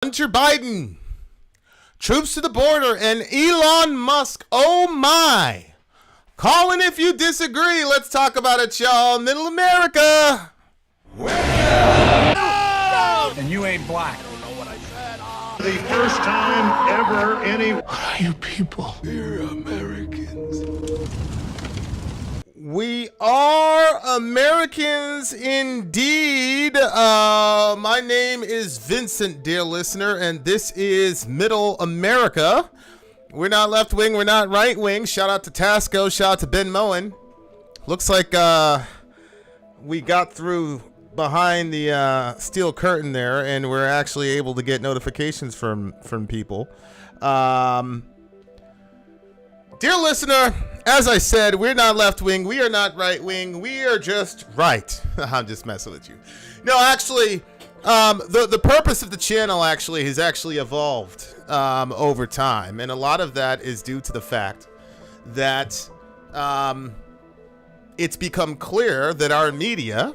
Hunter Biden, troops to the border, and Elon Musk. Oh my. Call in if you disagree. Let's talk about it, y'all. Middle America. And you ain't black. I don't know what I said. The first time ever any... What are you people? We're Americans. We are Americans indeed. My name is Vincent, dear listener, and this is Middle America. We're not left wing, we're not right wing. Shout out to Tasco, shout out to Ben Moen. Looks like we got through behind the steel curtain there, and we're actually able to get notifications from people. Dear listener, as I said, we're not left wing, we are not right wing, we are just right. I'm just messing with you. No, actually, the purpose of the channel actually has evolved over time, and a lot of that is due to the fact that it's become clear that our media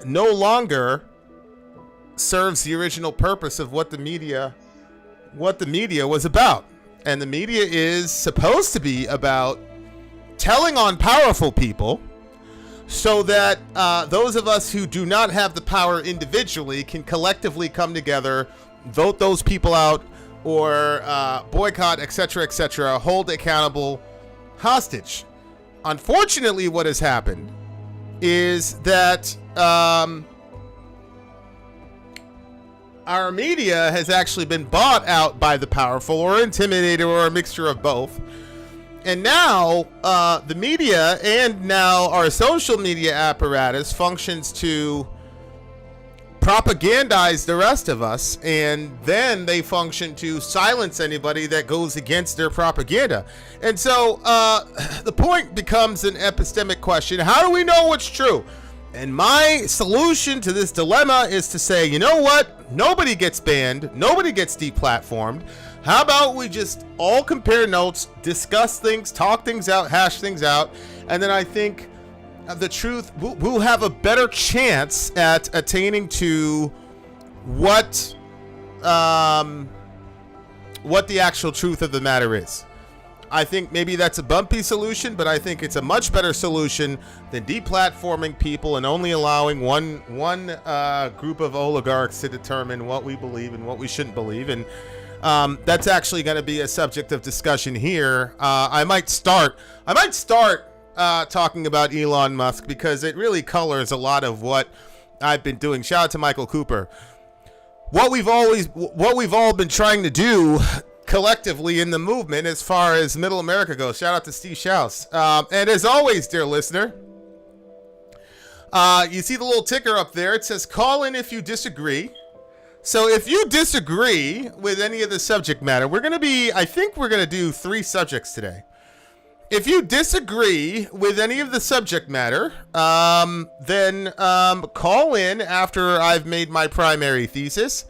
no longer serves the original purpose of what the media was about. And the media is supposed to be about telling on powerful people so that those of us who do not have the power individually can collectively come together, vote those people out, or boycott, etc., hold accountable hostage. Unfortunately, what has happened is that our media has actually been bought out by the powerful, or intimidated, or a mixture of both. And now the media and now our social media apparatus functions to propagandize the rest of us, and then they function to silence anybody that goes against their propaganda. And so the point becomes an epistemic question. How do we know what's true? And my solution to this dilemma is to say, you know what? Nobody gets banned. Nobody gets deplatformed. How about we just all compare notes, discuss things, talk things out, hash things out, and then I think the truth, we'll have a better chance at attaining to what the actual truth of the matter is. I think maybe that's a bumpy solution, but I think it's a much better solution than deplatforming people and only allowing one group of oligarchs to determine what we believe and what we shouldn't believe. And that's actually going to be a subject of discussion here. I might start talking about Elon Musk because it really colors a lot of what I've been doing. Shout out to Michael Cooper. What we've all been trying to do collectively in the movement as far as Middle America goes. Shout out to Steve Schaus. And as always, dear listener, you see the little ticker up there. It says call in if you disagree. So if you disagree with any of the subject matter, I think we're going to do 3 subjects today. If you disagree with any of the subject matter, then call in after I've made my primary thesis.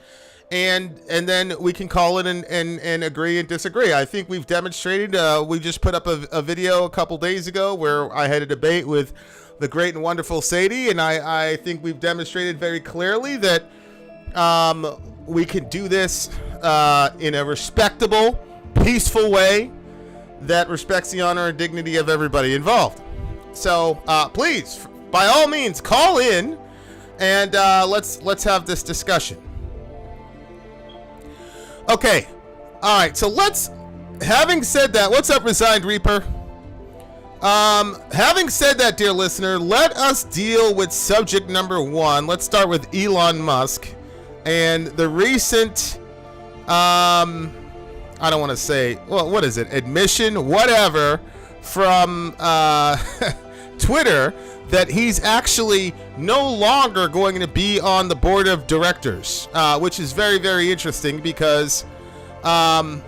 And then we can call in and agree and disagree. I think we've demonstrated, we just put up a video a couple days ago where I had a debate with the great and wonderful Sadie, and I think we've demonstrated very clearly that we can do this in a respectable, peaceful way that respects the honor and dignity of everybody involved. So please, by all means, call in and let's have this discussion. Okay, all right, so having said that, what's up, Resigned Reaper? Having said that, dear listener, let us deal with subject number 1. Let's start with Elon Musk and the recent, I don't want to say, well, what is it, admission, whatever, from Twitter, that he's actually no longer going to be on the board of directors, which is very, very interesting because, a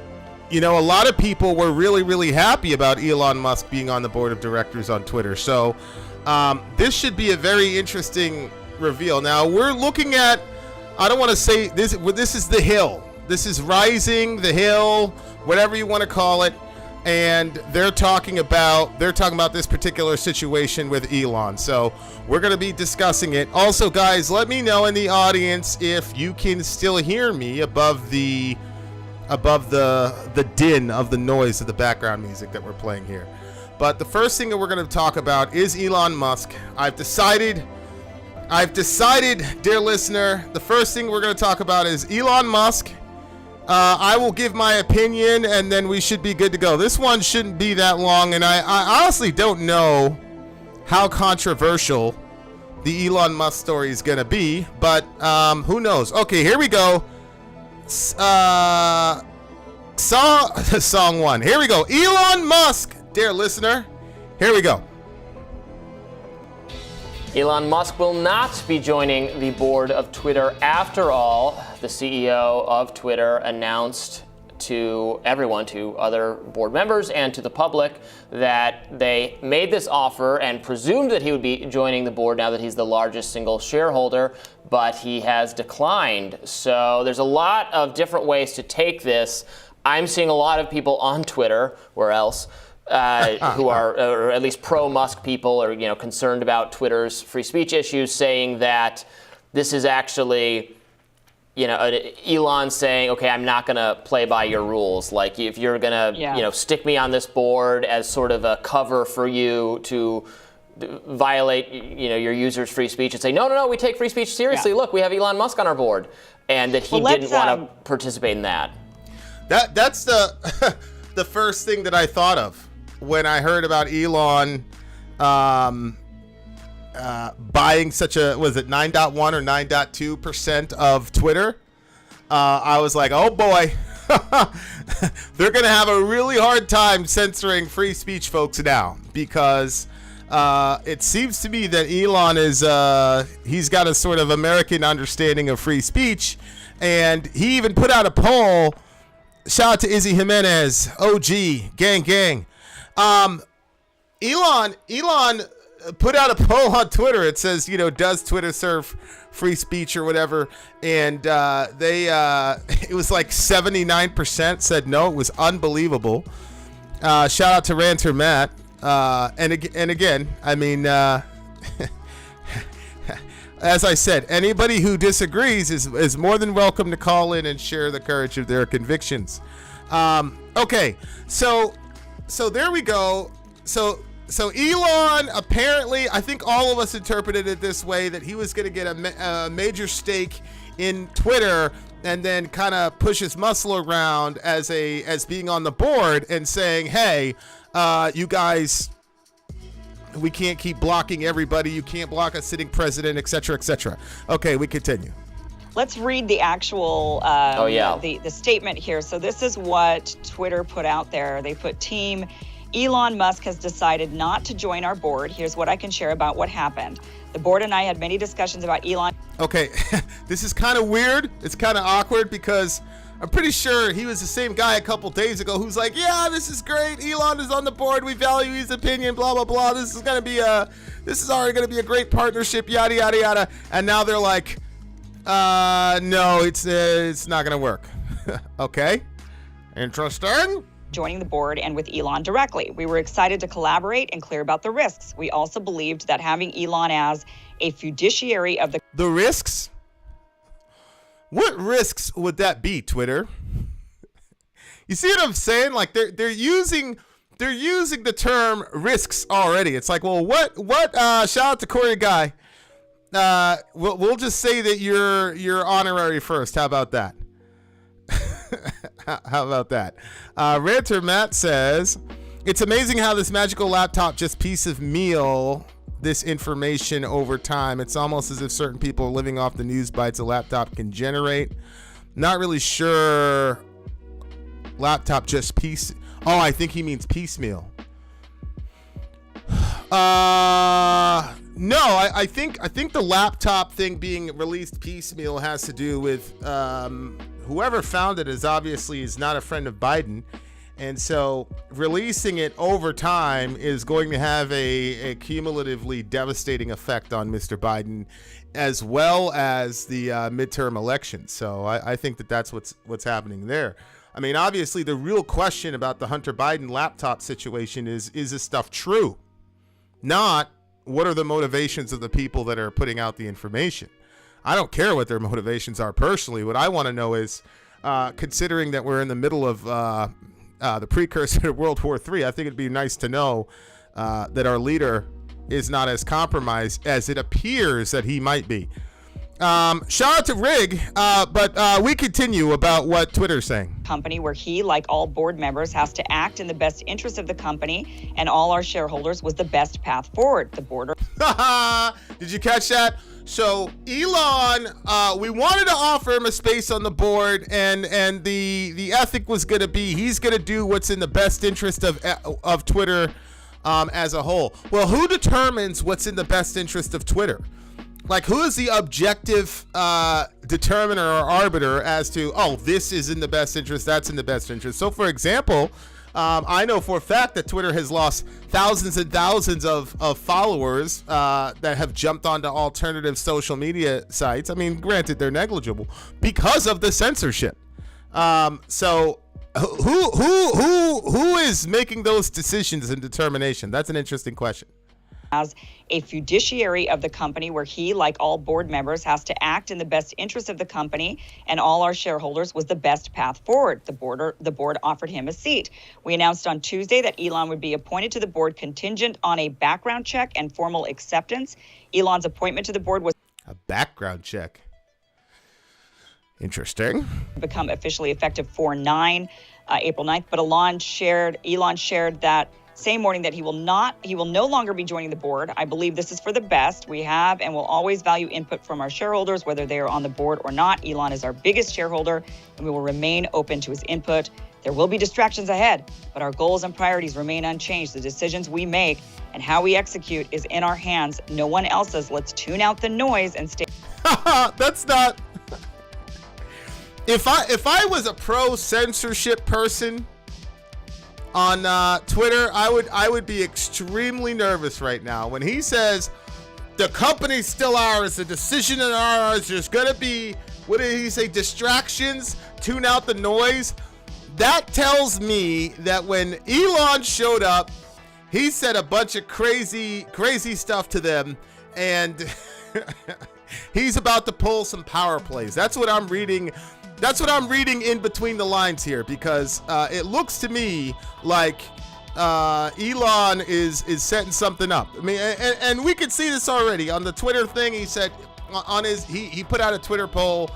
lot of people were really, really happy about Elon Musk being on the board of directors on Twitter. So this should be a very interesting reveal. Now, we're looking at, I don't want to say, this is the hill. This is rising, the hill, whatever you want to call it. and they're talking about this particular situation with Elon. So we're going to be discussing it. Also, guys, let me know in the audience if you can still hear me above the din of the noise of the background music that we're playing here. But the first thing that we're going to talk about is Elon Musk. I've decided, dear listener, the first thing we're going to talk about is Elon Musk. I will give my opinion, and then we should be good to go. This one shouldn't be that long, and I honestly don't know how controversial the Elon Musk story is going to be, but who knows? Okay, here we go. Song one. Here we go. Elon Musk, dear listener. Here we go. Elon Musk will not be joining the board of Twitter after all. The CEO of Twitter announced to everyone, to other board members and to the public, that they made this offer and presumed that he would be joining the board now that he's the largest single shareholder, but he has declined. So there's a lot of different ways to take this. I'm seeing a lot of people on Twitter, where else, who are, or at least pro-Musk people, or concerned about Twitter's free speech issues, saying that this is actually, Elon saying, okay, I'm not going to play by your rules. Like, if you're going to, stick me on this board as sort of a cover for you to violate, your users' free speech, and say, no, we take free speech seriously. Yeah. Look, we have Elon Musk on our board, and that he didn't want to participate in that. That's the the first thing that I thought of when I heard about Elon buying such a, was it 9.1 or 9.2% of Twitter? I was like, oh boy, they're going to have a really hard time censoring free speech folks now, because it seems to me that Elon is, he's got a sort of American understanding of free speech, and he even put out a poll. Shout out to Izzy Jimenez, OG, gang. Elon put out a poll on Twitter. It says, does Twitter serve free speech or whatever? And it was like 79% said no. It was unbelievable. Shout out to Ranter Matt. And again, I mean, as I said, anybody who disagrees is more than welcome to call in and share the courage of their convictions. Okay, so there we go. So Elon, apparently, I think all of us interpreted it this way, that he was going to get a major stake in Twitter and then kind of push his muscle around as being on the board and saying, hey, you guys, we can't keep blocking everybody. You can't block a sitting president, et cetera, et cetera. Okay, we continue. Let's read the actual the statement here. So this is what Twitter put out there. They put, team, Elon Musk has decided not to join our board. Here's what I can share about what happened. The board and I had many discussions about Elon. Okay, this is kind of weird. It's kind of awkward, because I'm pretty sure he was the same guy a couple days ago who's like, yeah, this is great. Elon is on the board. We value his opinion, blah, blah, blah. This is already going to be a great partnership, yada, yada, yada. And now they're like, no, it's not going to work. Okay. Interesting. Joining the board and with Elon directly. We were excited to collaborate and clear about the risks. We also believed that having Elon as a fiduciary of the risks? What risks would that be, Twitter? You see what I'm saying? Like, they're using the term risks already. It's like, well, what shout out to Corey Guy. We'll just say that you're honorary first. How about that? How about that? Ranter Matt says, it's amazing how this magical laptop just piece of meal this information over time. It's almost as if certain people are living off the news bites a laptop can generate. Not really sure. Laptop just piece. Oh, I think he means piecemeal. No, I think the laptop thing being released piecemeal has to do with whoever found it is not a friend of Biden, And so releasing it over time is going to have a cumulatively devastating effect on Mr. Biden, as well as the midterm elections. So I think that's what's happening there. I mean, obviously, the real question about the Hunter Biden laptop situation is this stuff true? Not what are the motivations of the people that are putting out the information. I don't care what their motivations are personally. What I want to know is, considering that we're in the middle of the precursor to World War III, I think it'd be nice to know that our leader is not as compromised as it appears that he might be. Shout out to Rig, but we continue about what Twitter's saying. Company where he, like all board members, has to act in the best interest of the company and all our shareholders was the best path forward. The board. Did you catch that? So Elon, we wanted to offer him a space on the board, and the ethic was going to be he's going to do what's in the best interest of Twitter as a whole. Well, who determines what's in the best interest of Twitter? Like, who is the objective determiner or arbiter as to, oh, this is in the best interest, that's in the best interest? So, for example, I know for a fact that Twitter has lost thousands and thousands of followers that have jumped onto alternative social media sites. I mean, granted, they're negligible because of the censorship. So who is making those decisions and determination? That's an interesting question. As a fiduciary of the company where he, like all board members, has to act in the best interest of the company and all our shareholders was the best path forward. The board offered him a seat. We announced on Tuesday that Elon would be appointed to the board contingent on a background check and formal acceptance. Elon's appointment to the board was a background check. Interesting. Become officially effective for April 9th. But Elon shared that same morning that he will no longer be joining the board. I believe this is for the best. We have and will always value input from our shareholders, whether they are on the board or not. Elon is our biggest shareholder, and we will remain open to his input. There will be distractions ahead, but our goals and priorities remain unchanged. The decisions we make and how we execute is in our hands, no one else's. Let's tune out the noise and stay. That's not. If I was a pro censorship person on Twitter, I would be extremely nervous right now when he says the company's still ours, the decision is ours. There's gonna be, what did he say, distractions, tune out the noise. That tells me that when Elon showed up, he said a bunch of crazy stuff to them, and he's about to pull some power plays. That's what I'm reading. That's what I'm reading in between the lines here, because it looks to me like Elon is setting something up. I mean, and we could see this already on the Twitter thing. He said on his he put out a Twitter poll.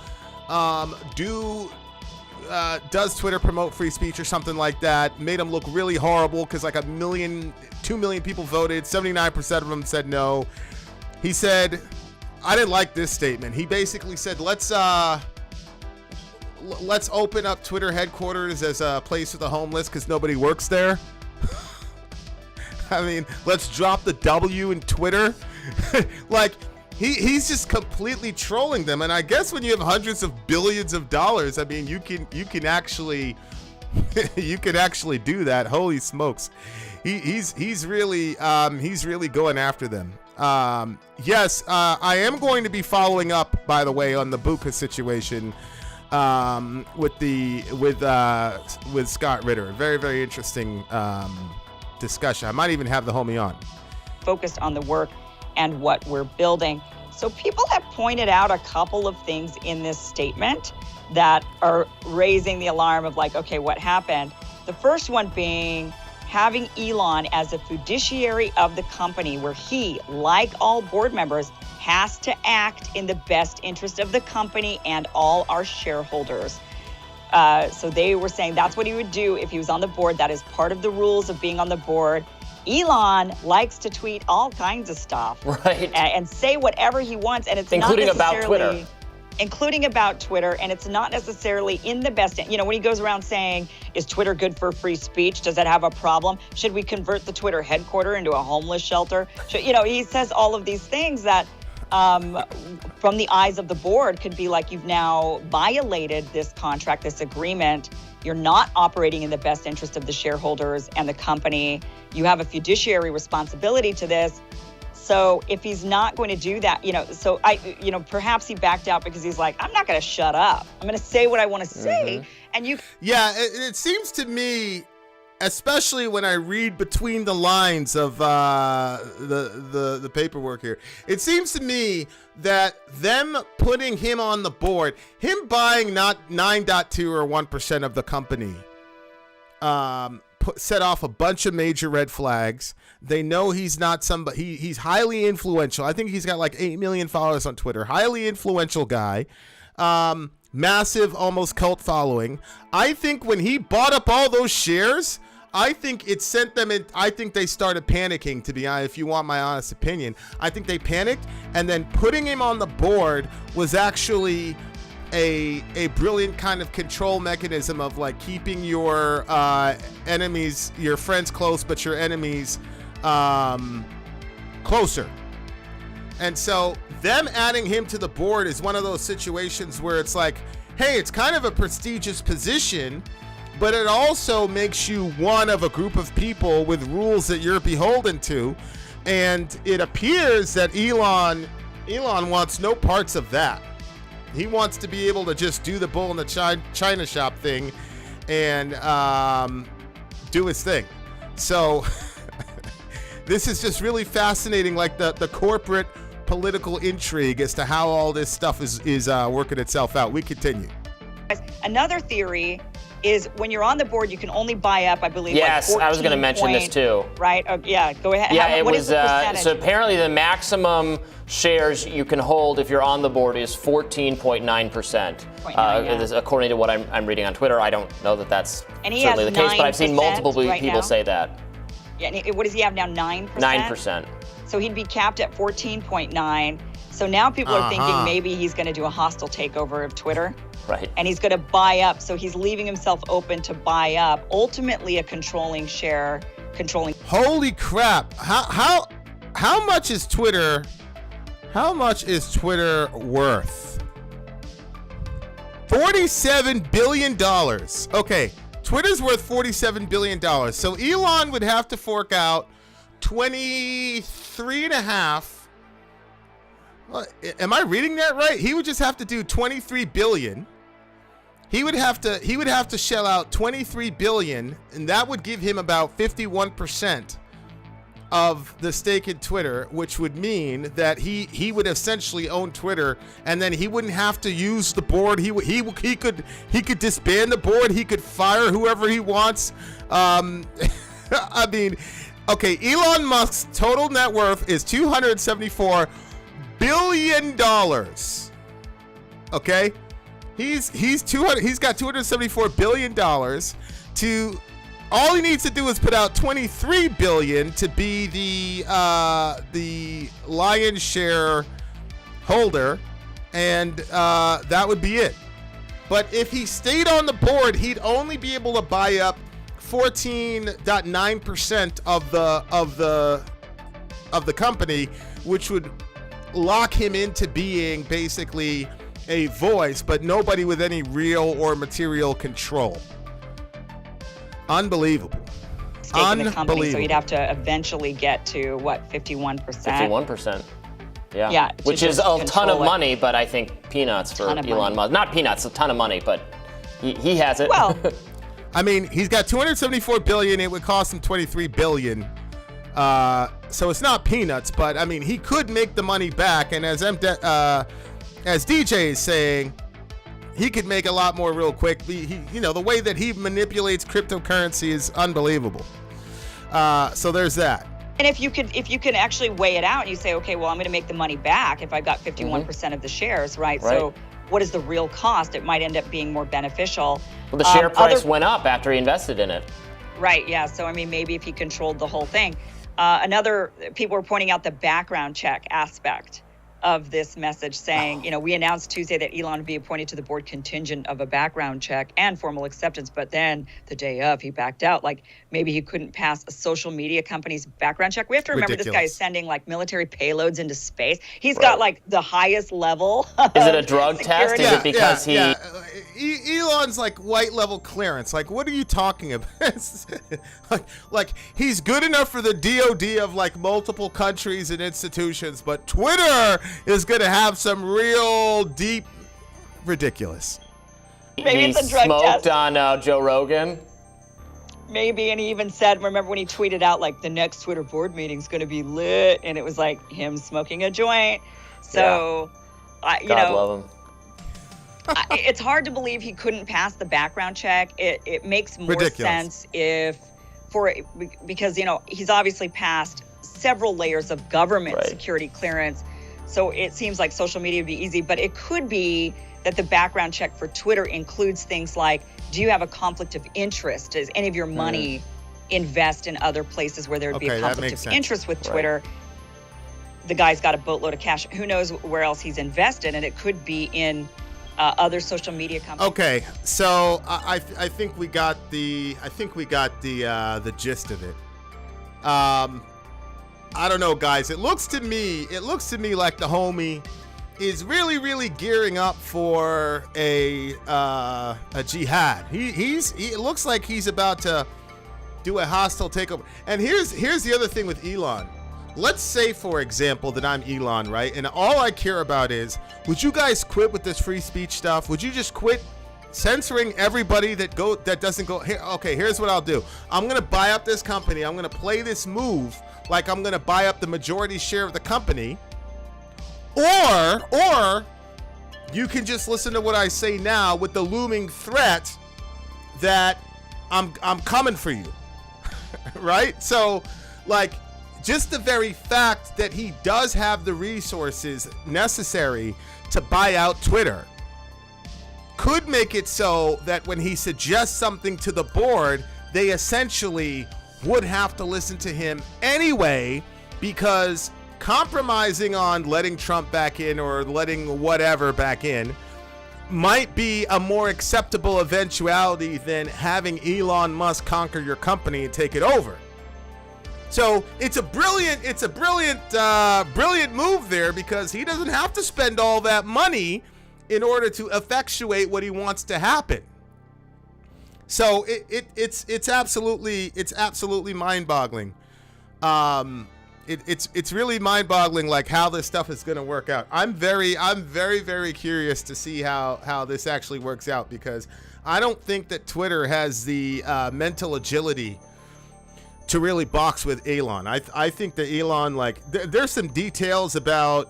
Does Twitter promote free speech or something like that? Made him look really horrible because like 2 million people voted. 79% of them said no. He said, I didn't like this statement. He basically said, let's open up Twitter headquarters as a place for the homeless because nobody works there. I mean, let's drop the W in Twitter. Like, he's just completely trolling them. And I guess when you have hundreds of billions of dollars, I mean, you can actually you can actually do that. Holy smokes. He's really going after them. Yes, I am going to be following up, by the way, on the Buka situation. With Scott Ritter. Very, very interesting discussion. I might even have the homie on. Focused on the work and what we're building. So people have pointed out a couple of things in this statement that are raising the alarm of like, okay, what happened? The first one being having Elon as a fiduciary of the company where he, like all board members, has to act in the best interest of the company and all our shareholders. So they were saying that's what he would do if he was on the board. That is part of the rules of being on the board. Elon likes to tweet all kinds of stuff, right, and say whatever he wants, and it's including not about Twitter. Including about Twitter, and it's not necessarily in the best. You know, when he goes around saying, "Is Twitter good for free speech? Does it have a problem? Should we convert the Twitter headquarters into a homeless shelter?" He says all of these things that, from the eyes of the board, could be like you've now violated this contract, this agreement, You're not operating in the best interest of the shareholders and the company. You have a fiduciary responsibility to this. So if he's not going to do that, perhaps he backed out because he's like, I'm not going to shut up. I'm going to say what I want to say. And Yeah, it seems to me, especially when I read between the lines of the paperwork here, it seems to me that them putting him on the board, him buying not 9.2 or 1% of the company, set off a bunch of major red flags. They know he's not somebody. He's highly influential. I think he's got like 8 million followers on Twitter. Highly influential guy. Massive, almost cult following. I think when he bought up all those shares, I think it sent them in. I think they started panicking, to be honest, if you want my honest opinion. I think they panicked, and then putting him on the board was actually a brilliant kind of control mechanism of like keeping your enemies, your friends close, but your enemies closer. And so them adding him to the board is one of those situations where it's like, hey, it's kind of a prestigious position, but it also makes you one of a group of people with rules that you're beholden to. And it appears that Elon wants no parts of that. He wants to be able to just do the bull in the China shop thing and do his thing. So this is just really fascinating, like the corporate political intrigue as to how all this stuff is working itself out. We continue. Another theory is when you're on the board, you can only buy up, I believe. Yes, like I was going to mention this too. Right? Yeah, go ahead. Yeah, what is the percentage? So apparently the maximum shares you can hold if you're on the board is 14.9%. According to what I'm reading on Twitter. I don't know that that's certainly the case, but I've seen multiple people say that. Yeah, and what does he have now, 9%? 9%. So he'd be capped at 14.9. So now people are thinking maybe he's going to do a hostile takeover of Twitter. Right. And he's going to buy up. So he's leaving himself open to buy up, ultimately a controlling. Holy crap. How much is Twitter? How much is Twitter worth? $47 billion. Okay. Twitter's worth $47 billion. So Elon would have to fork out 23.5. Am I reading that right? He would just have to do 23 billion. He would have to shell out 23 billion, and that would give him about 51% of the stake in Twitter, which would mean that he would essentially own Twitter, and then he wouldn't have to use the board. He could disband the board. He could fire whoever he wants. I mean, okay, Elon Musk's total net worth is $274 billion. Okay, he's got $274 billion. To all he needs to do is put out $23 billion to be the lion's share holder, and that would be it. But if he stayed on the board, he'd only be able to buy up 14.9% of the company, which would lock him into being basically a voice, but nobody with any real or material control. Unbelievable. Stake in the company, so he'd have to eventually get to what, 51%? 51%. Yeah. Yeah. Which is a ton of money, but I think peanuts for Elon Musk. Not peanuts, a ton of money, but he has it. Well, I mean, he's got $274 billion. It would cost him $23 billion. So it's not peanuts, but I mean, he could make the money back. And as DJ is saying, he could make a lot more real quick. The way that he manipulates cryptocurrency is unbelievable. So there's that. And if you could actually weigh it out and you say, okay, well, I'm going to make the money back if I got 51% of the shares, right? So what is the real cost? It might end up being more beneficial. Well, the share price went up after he invested in it. Right, yeah. So, I mean, maybe if he controlled the whole thing. People were pointing out the background check aspect of this message saying, we announced Tuesday that Elon would be appointed to the board contingent of a background check and formal acceptance. But then the day of, he backed out. Like maybe he couldn't pass a social media company's background check. We have to remember This guy is sending like military payloads into space. He's got like the highest level. Is it a drug test? Is it because Elon's like white level clearance. Like, what are you talking about? like he's good enough for the DOD of like multiple countries and institutions, but Twitter is going to have some real deep ridiculous. Maybe it's a drug smoked test. On Joe Rogan. Maybe, and he even said, remember when he tweeted out like the next Twitter board meeting is going to be lit, and it was like him smoking a joint. So, God love him. It's hard to believe he couldn't pass the background check. It makes more sense because he's obviously passed several layers of government security clearance. So it seems like social media would be easy, but it could be that the background check for Twitter includes things like, do you have a conflict of interest? Does any of your money invest in other places where there would be a conflict of interest with Twitter? The guy's got a boatload of cash. Who knows where else he's invested? And it could be in other social media companies. Okay, so I think we got the gist of it. I don't know, guys. It looks to me like the homie is really gearing up for a jihad. It looks like he's about to do a hostile takeover. And here's the other thing with Elon. Let's say, for example, that I'm Elon, right? And all I care about is, would you guys quit with this free speech stuff? Would you just quit censoring everybody that doesn't go here? Okay, here's what I'll do. I'm gonna buy up this company. I'm gonna play this move like I'm gonna buy up the majority share of the company. Or you can just listen to what I say now with the looming threat that I'm coming for you. Right? So, like, just the very fact that he does have the resources necessary to buy out Twitter could make it so that when he suggests something to the board, they essentially would have to listen to him anyway, because compromising on letting Trump back in or letting whatever back in might be a more acceptable eventuality than having Elon Musk conquer your company and take it over. So it's a brilliant move there, because he doesn't have to spend all that money in order to effectuate what he wants to happen. So it's absolutely mind-boggling. It's really mind-boggling, like how this stuff is going to work out. I'm very curious to see how this actually works out, because I don't think that Twitter has the mental agility to really box with Elon. I think that Elon, like, there's some details about,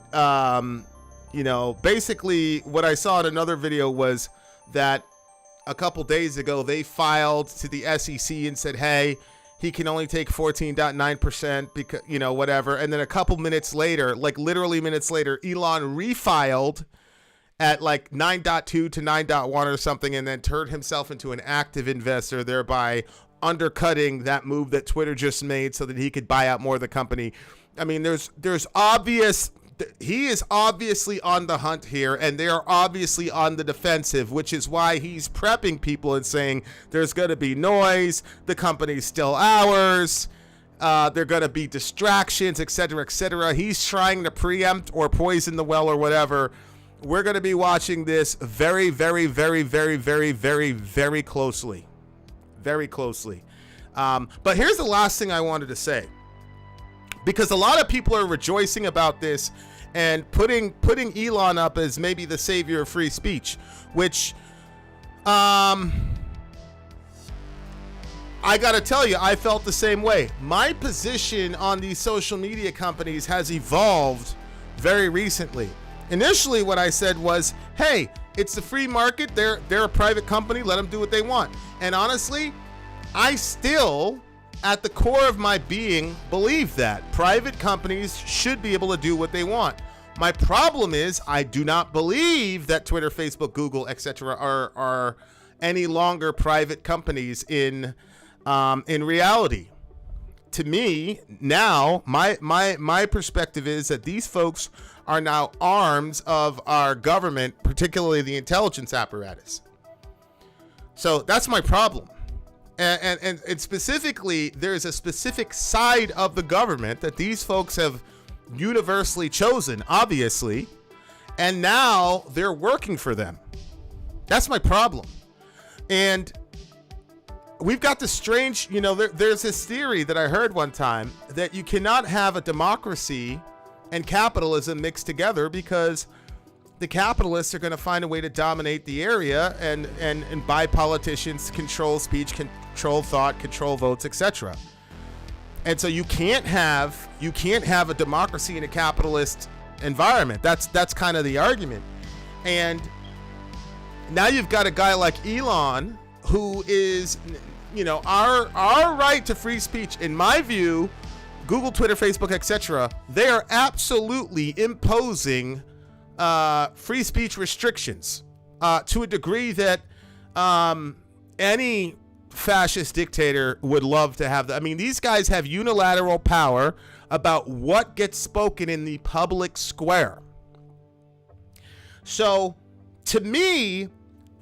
basically what I saw in another video was that a couple days ago they filed to the SEC and said, hey, he can only take 14.9% because, whatever. And then a couple minutes later, like literally minutes later, Elon refiled at like 9.2 to 9.1 or something, and then turned himself into an active investor, thereby undercutting that move that Twitter just made so that he could buy out more of the company. I mean, he is obviously on the hunt here, and they are obviously on the defensive, which is why he's prepping people and saying there's going to be noise, the company's still ours, there are going to be distractions, etc. He's trying to preempt or poison the well or whatever. We're going to be watching this very closely. Very closely. But here's the last thing I wanted to say, because a lot of people are rejoicing about this and putting Elon up as maybe the savior of free speech, which I gotta tell you, I felt the same way. My position on these social media companies has evolved very recently. Initially, what I said was, hey, it's the free market. They're a private company. Let them do what they want. And honestly, I still, at the core of my being, believe that private companies should be able to do what they want. My problem is I do not believe that Twitter, Facebook, Google, etc. are any longer private companies in reality. To me, now, my perspective is that these folks are now arms of our government, particularly the intelligence apparatus. So that's my problem. And specifically, there's a specific side of the government that these folks have universally chosen, obviously, and now they're working for them. That's my problem. And we've got this strange, there's this theory that I heard one time that you cannot have a democracy and capitalism mixed together because the capitalists are going to find a way to dominate the area and buy politicians, control speech, control thought, control votes, etc. And so you can't have a democracy in a capitalist environment. That's kind of the argument. And now you've got a guy like Elon who is, our right to free speech, in my view, Google, Twitter, Facebook, etc., they are absolutely imposing free speech restrictions to a degree that any fascist dictator would love to have. I mean, these guys have unilateral power about what gets spoken in the public square. So, to me,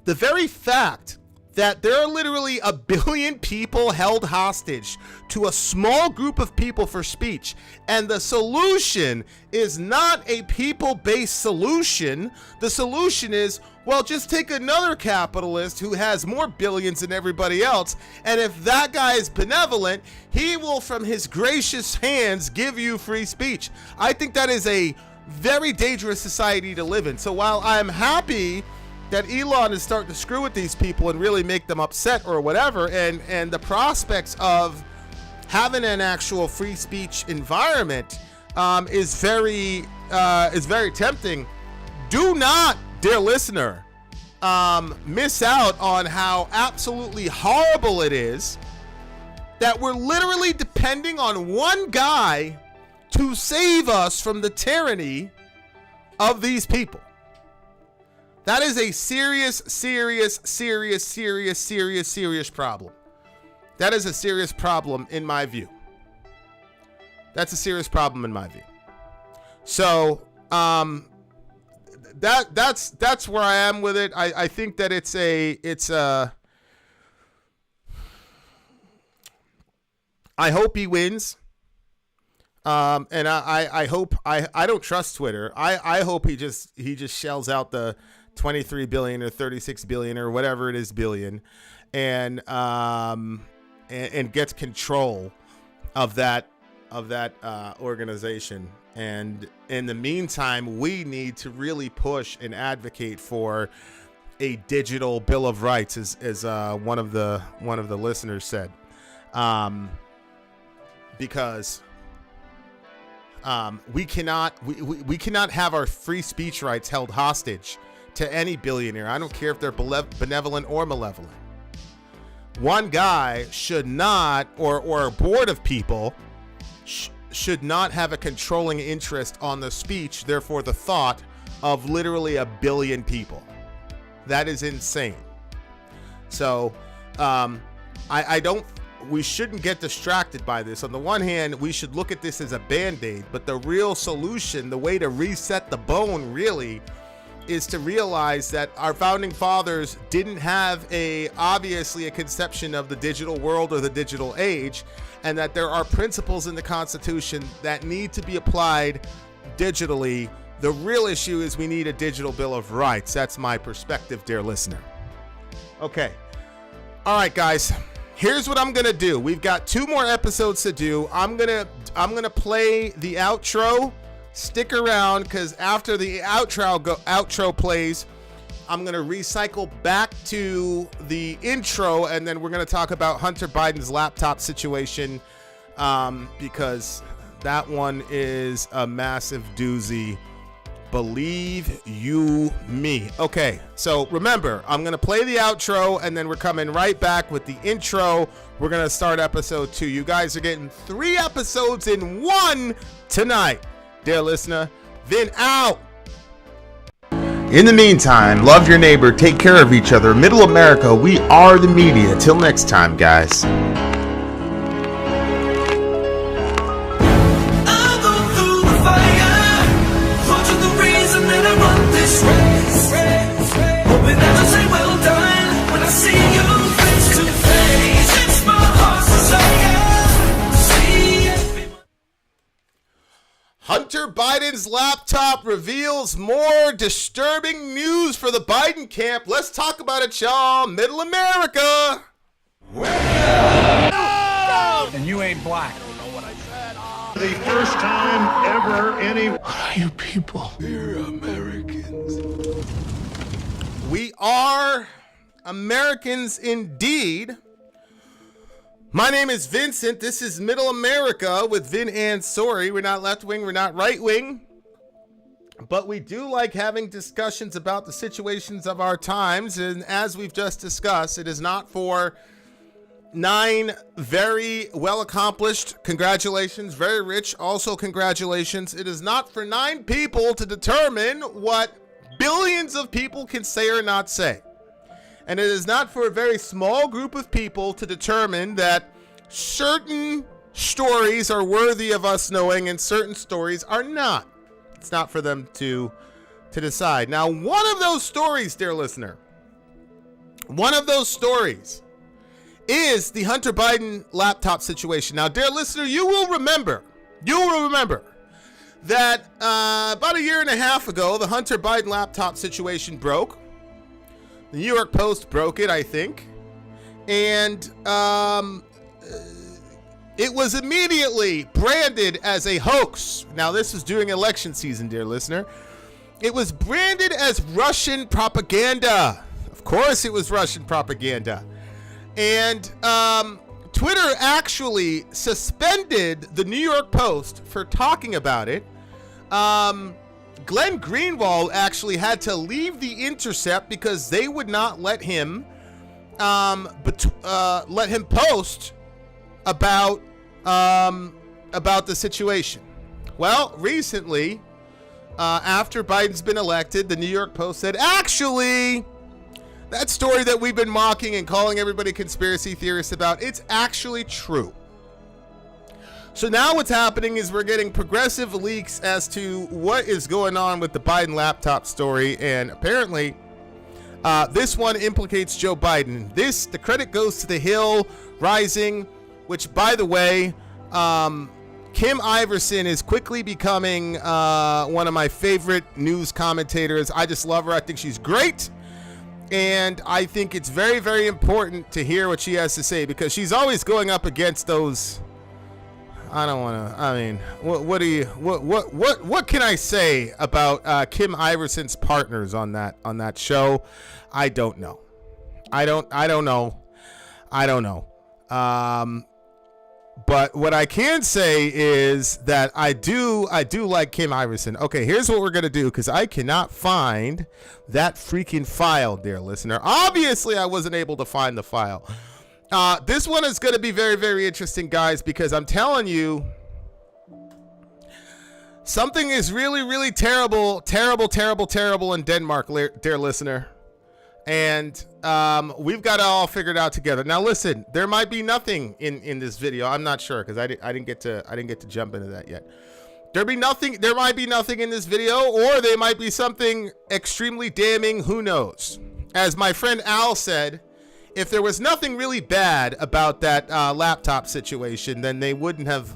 the very fact that there are literally 1 billion people held hostage to a small group of people for speech, and the solution is not a people-based solution. The solution is, well, just take another capitalist who has more billions than everybody else, and if that guy is benevolent, he will, from his gracious hands, give you free speech. I think that is a very dangerous society to live in. So while I'm happy that Elon is starting to screw with these people and really make them upset or whatever, and the prospects of having an actual free speech environment is very tempting, do not, dear listener, miss out on how absolutely horrible it is that we're literally depending on one guy to save us from the tyranny of these people. That is a serious problem. That is a serious problem in my view. That's a serious problem in my view. So, that's where I am with it. I think that it's I hope he wins. And I hope I don't trust Twitter. I hope he just shells out the 23 billion or 36 billion or whatever it is billion, and gets control of that organization. And in the meantime, we need to really push and advocate for a digital bill of rights, as one of the listeners said, because we cannot have our free speech rights held hostage to any billionaire. I don't care if they're benevolent or malevolent. One guy should not, or a board of people should not have a controlling interest on the speech, therefore the thought, of literally 1 billion people. That is insane. So we shouldn't get distracted by this. On the one hand, we should look at this as a band-aid, but the real solution, the way to reset the bone really, is to realize that our founding fathers didn't have obviously a conception of the digital world or the digital age, and that there are principles in the Constitution that need to be applied digitally. The real issue is we need a digital Bill of Rights. That's my perspective, dear listener. Okay. All right, guys. Here's what I'm gonna do. We've got 2 more episodes to do. I'm gonna play the outro. Stick around, because after the outro plays, I'm gonna recycle back to the intro, and then we're gonna talk about Hunter Biden's laptop situation, because that one is a massive doozy. Believe you me. Okay, so remember, I'm gonna play the outro, and then we're coming right back with the intro. We're gonna start episode 2. You guys are getting 3 episodes in 1 tonight, dear listener. Vin out. In the meantime, love your neighbor, take care of each other. Middle America, we are the media. Till next time, guys. I go through the fire, Hunter Biden's laptop reveals more disturbing news for the Biden camp. Let's talk about it, y'all. Middle America. And you ain't black. The first time ever any. What are you people? We're Americans. We are Americans indeed. My name is Vincent. This is Middle America with VIN and SORI. We're not left wing, we're not right wing. But we do like having discussions about the situations of our times. And as we've just discussed, it is not for 9 very well accomplished, congratulations, very rich, also congratulations. It is not for 9 people to determine what billions of people can say or not say. And it is not for a very small group of people to determine that certain stories are worthy of us knowing and certain stories are not. It's not for them to decide. Now, one of those stories, dear listener, one of those stories is the Hunter Biden laptop situation. Now, dear listener, you will remember that about a year and a half ago, the Hunter Biden laptop situation broke. The New York Post broke it, I think. And it was immediately branded as a hoax. Now, this was during election season, dear listener. It was branded as Russian propaganda. Of course, it was Russian propaganda. And Twitter actually suspended the New York Post for talking about it. Glenn Greenwald actually had to leave The Intercept because they would not let him post about the situation. Well, recently, after Biden's been elected, the New York Post said, actually, that story that we've been mocking and calling everybody conspiracy theorists about, it's actually true. So now what's happening is we're getting progressive leaks as to what is going on with the Biden laptop story, and apparently this one implicates Joe Biden. The credit goes to the Hill Rising, which, by the way, Kim Iverson is quickly becoming one of my favorite news commentators. I just love her. I think she's great. And I think it's very, very important to hear what she has to say because she's always going up against those. I don't want to. I mean, what can I say about Kim Iverson's partners on that show? I don't know. I don't know. But what I can say is that I do like Kim Iverson. Okay, here's what we're gonna do because I cannot find that freaking file, dear listener. Obviously, I wasn't able to find the file. This one is going to be very, very interesting, guys, because I'm telling you, something is really, really terrible in Denmark, dear listener. And we've got it all figured out together. Now, listen, there might be nothing in this video. I'm not sure because I didn't get to jump into that yet. There might be nothing in this video, or there might be something extremely damning. Who knows? As my friend Al said, if there was nothing really bad about that laptop situation, then they wouldn't have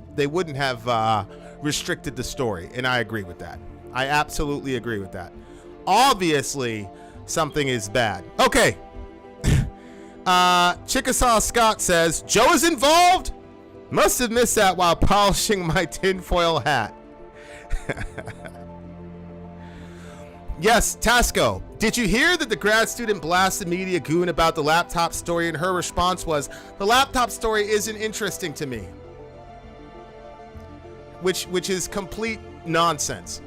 restricted the story, and I agree with that. I absolutely agree with that. Obviously, something is bad. Okay. Chickasaw Scott says, Joe is involved? Must have missed that while polishing my tinfoil hat. Yes, Tasco. Did you hear that the grad student blasted media goon about the laptop story, and her response was, the laptop story isn't interesting to me. Which is complete nonsense.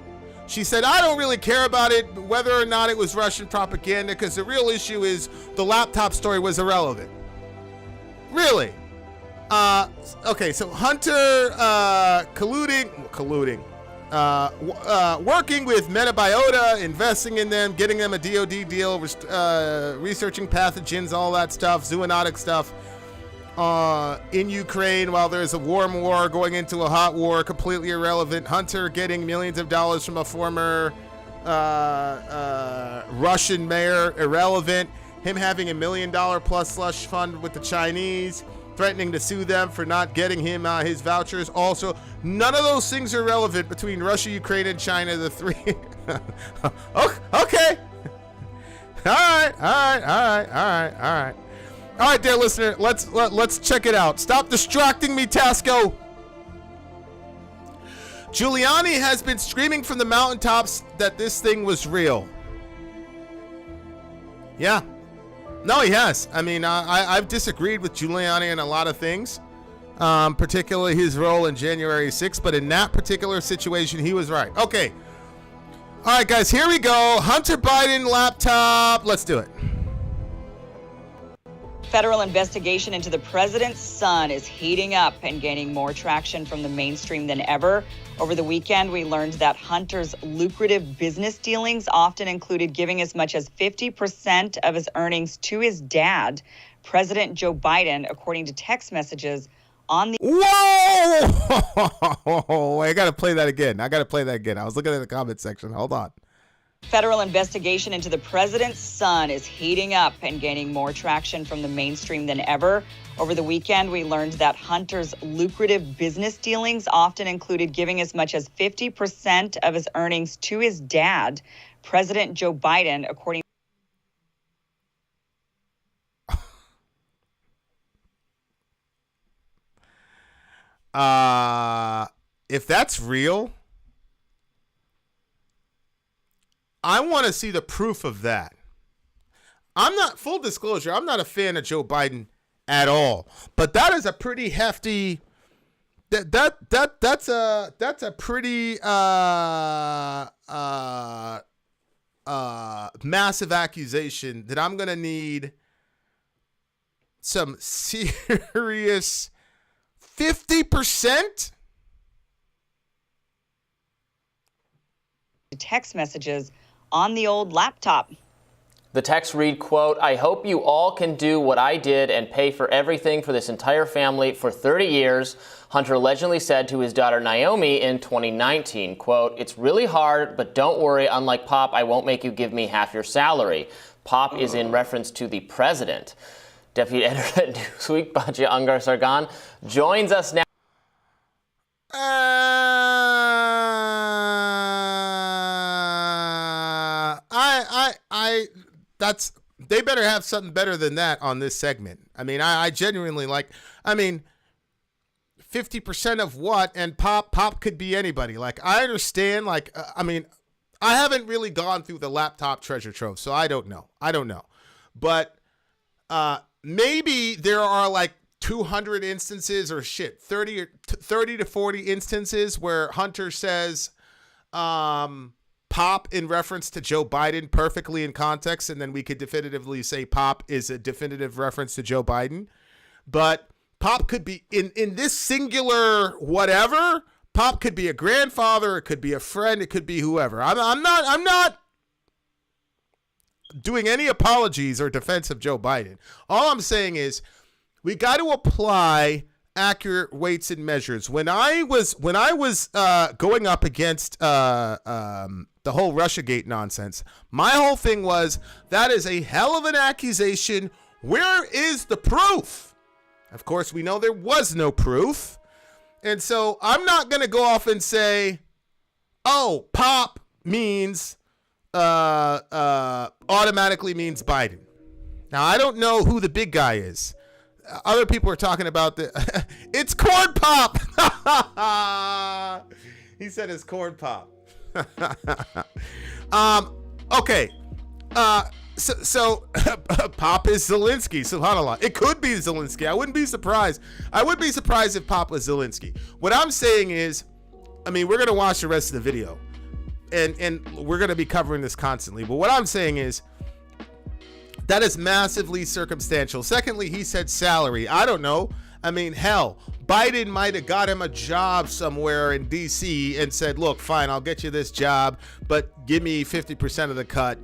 She said, I don't really care about it, whether or not it was Russian propaganda, because the real issue is the laptop story was irrelevant. Really? Okay, so Hunter colluding. Working with Metabiota, investing in them, getting them a DoD deal, researching pathogens, all that stuff, zoonotic stuff in Ukraine while there's a warm war going into a hot war, completely irrelevant. Hunter getting millions of dollars from a former Russian mayor, irrelevant. Him having $1 million plus slush fund with the Chinese. threatening to sue them for not getting him his vouchers. Also, none of those things are relevant between Russia, Ukraine, and China. The three. Okay. All right, dear listener. Let's check it out. Stop distracting me, Tasco. Giuliani has been screaming from the mountaintops that this thing was real. Yeah. No, he has. I mean, I've disagreed with Giuliani in a lot of things, particularly his role in January 6th, but in that particular situation, he was right. Okay. All right, guys, here we go. Hunter Biden laptop. Let's do it. Federal investigation into the president's son is heating up and gaining more traction from the mainstream than ever. Over the weekend, we learned that Hunter's lucrative business dealings often included giving as much as 50% of his earnings to his dad, President Joe Biden, according to text messages on the... Whoa! I got to play that again. I was looking at the comment section. Hold on. Federal investigation into the president's son is heating up and gaining more traction from the mainstream than ever. Over the weekend, we learned that Hunter's lucrative business dealings often included giving as much as 50% of his earnings to his dad, President Joe Biden, according if that's real, I want to see the proof of that. Full disclosure, I'm not a fan of Joe Biden at all, but that is a pretty hefty, that's a pretty massive accusation that I'm going to need some serious 50%. text messages on the old laptop. The text read, quote, "I hope you all can do what I did and pay for everything for this entire family for 30 years, Hunter allegedly said to his daughter Naomi in 2019. Quote, "It's really hard, but don't worry. Unlike Pop, I won't make you give me half your salary." Pop is in reference to the president. Deputy editor at Newsweek, Baja Angar Sargon, joins us now. They better have something better than that on this segment. I mean, I genuinely 50% of what? And Pop could be anybody. Like, I understand, I haven't really gone through the laptop treasure trove, so I don't know. But maybe there are 200 instances or 30 to 40 instances where Hunter says, Pop in reference to Joe Biden perfectly in context, and then we could definitively say Pop is a definitive reference to Joe Biden. But Pop could be in this singular whatever. Pop could be a grandfather, it could be a friend, it could be whoever. I'm not doing any apologies or defense of Joe Biden. All I'm saying is we got to apply accurate weights and measures. When I was going up against the whole Russiagate nonsense, my whole thing was that is a hell of an accusation. Where is the proof? Of course, we know there was no proof. And so I'm not going to go off and say, oh, Pop means automatically means Biden. Now, I don't know who the big guy is. Other people are talking about it's Corn Pop. He said it's Corn Pop. Okay. So Pop is Zelensky. Subhanallah. It could be Zelensky. I wouldn't be surprised. I would be surprised if Pop was Zelensky. What I'm saying is, we're going to watch the rest of the video and we're going to be covering this constantly. But what I'm saying is, that is massively circumstantial. Secondly, he said salary. I don't know. Hell, Biden might have got him a job somewhere in D.C. and said, look, fine, I'll get you this job, but give me 50% of the cut,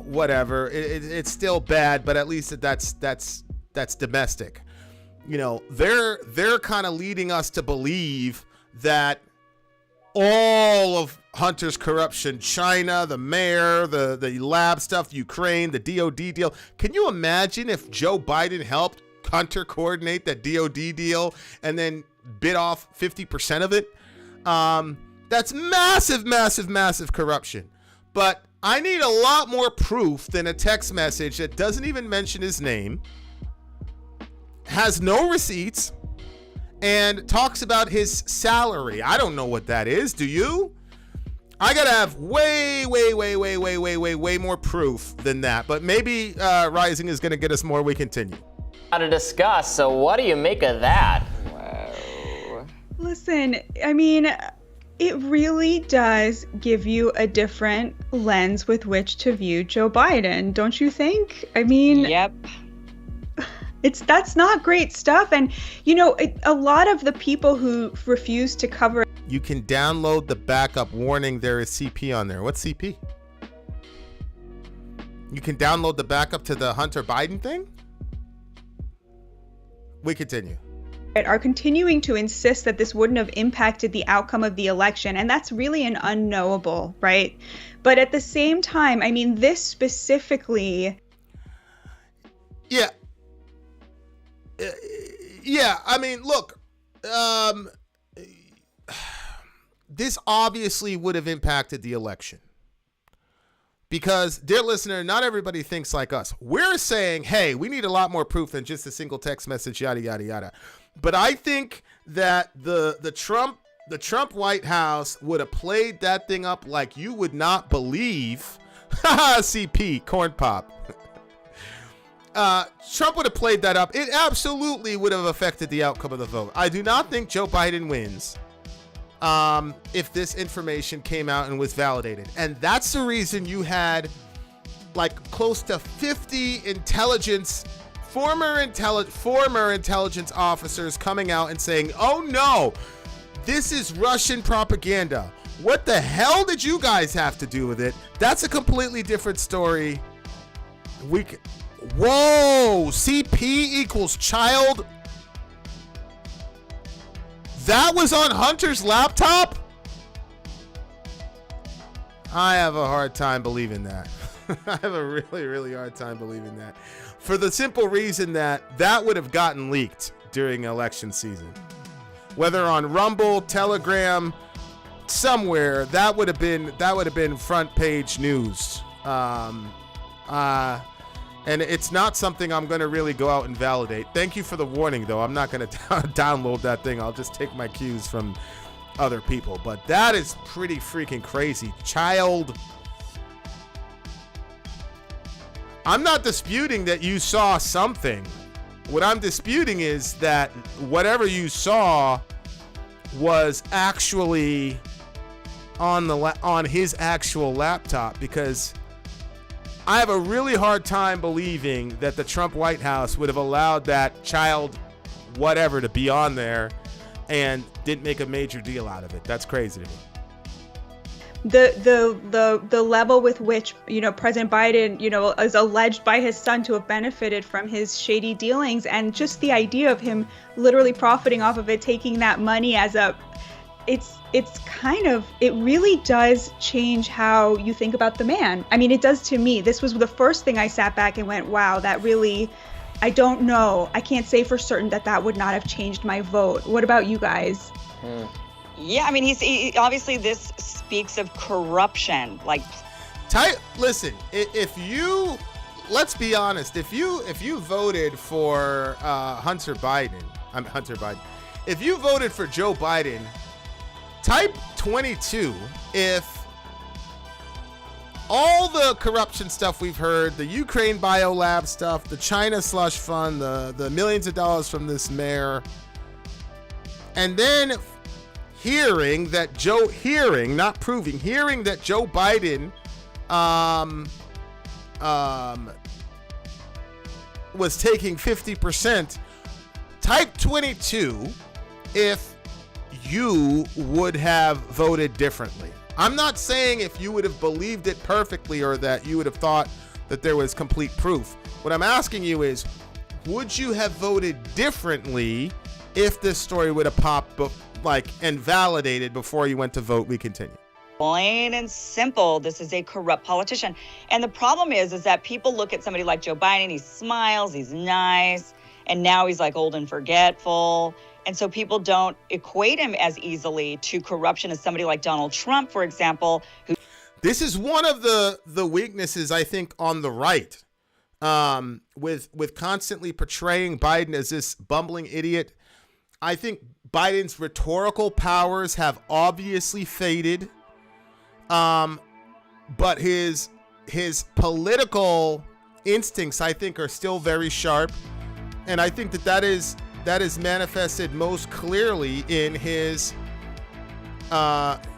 whatever. It's still bad, but at least that's domestic. They're kind of leading us to believe that all of Hunter's corruption, China, the mayor, the lab stuff, Ukraine, the DOD deal. Can you imagine if Joe Biden helped Hunter coordinate that DOD deal and then bid off 50% of it. That's massive, massive, massive corruption. But I need a lot more proof than a text message that doesn't even mention his name, has no receipts, and talks about his salary. I don't know what that is. Do you? I gotta have way more proof than that. But maybe Rising is gonna get us more. We continue. To discuss. So what do you make of that? Whoa. Listen, I mean, it really does give you a different lens with which to view Joe Biden, don't you think? I mean, yep. That's not great stuff. And, you know, a lot of the people who refuse to cover. You can download the backup warning. There is CP on there. What's CP? You can download the backup to the Hunter Biden thing? We continue. Are continuing to insist that this wouldn't have impacted the outcome of the election. And that's really an unknowable, right? But at the same time, I mean, this specifically. Yeah. Yeah, I mean, look, this obviously would have impacted the election because, dear listener, not everybody thinks like us. We're saying, hey, we need a lot more proof than just a single text message, yada, yada, yada. But I think that the Trump White House would have played that thing up like you would not believe. CP, corn pop. Trump would have played that up. It absolutely would have affected the outcome of the vote. I do not think Joe Biden wins if this information came out and was validated. And that's the reason you had like close to 50 former intelligence officers coming out and saying, oh no, this is Russian propaganda. What the hell did you guys have to do with it? That's a completely different story. Whoa, CP equals child. That was on Hunter's laptop? I have a hard time believing that. I have a really, really hard time believing that. For the simple reason that would have gotten leaked during election season. Whether on Rumble, Telegram, somewhere, that would have been front page news. And it's not something I'm going to really go out and validate. Thank you for the warning, though. I'm not going to download that thing. I'll just take my cues from other people. But that is pretty freaking crazy. Child. I'm not disputing that you saw something. What I'm disputing is that whatever you saw was actually on his actual laptop, because I have a really hard time believing that the Trump White House would have allowed that child whatever to be on there and didn't make a major deal out of it. That's crazy to me. The level with which, you know, President Biden, you know, is alleged by his son to have benefited from his shady dealings, and just the idea of him literally profiting off of it, taking that money as it's kind of, it really does change how you think about the man. I mean, it does to me. This was the first thing I sat back and went, wow, that really, I don't know. I can't say for certain that would not have changed my vote. What about you guys? Yeah, I mean, he obviously this speaks of corruption. Like, listen, if you, let's be honest, if you voted for Hunter Biden, if you voted for Joe Biden, type 22 if all the corruption stuff we've heard, the Ukraine biolab stuff, the China slush fund, the millions of dollars from this mayor, and then hearing that Joe Biden was taking 50%, type 22 if you would have voted differently. I'm not saying if you would have believed it perfectly or that you would have thought that there was complete proof. What I'm asking you is, would you have voted differently if this story would have popped and validated before you went to vote? We continue. Plain and simple, this is a corrupt politician. And the problem is that people look at somebody like Joe Biden, he smiles, he's nice, and now he's like old and forgetful. And so people don't equate him as easily to corruption as somebody like Donald Trump, for example. This is one of the weaknesses, I think, on the right, with constantly portraying Biden as this bumbling idiot. I think Biden's rhetorical powers have obviously faded, but his political instincts, I think, are still very sharp, and I think that is manifested most clearly in his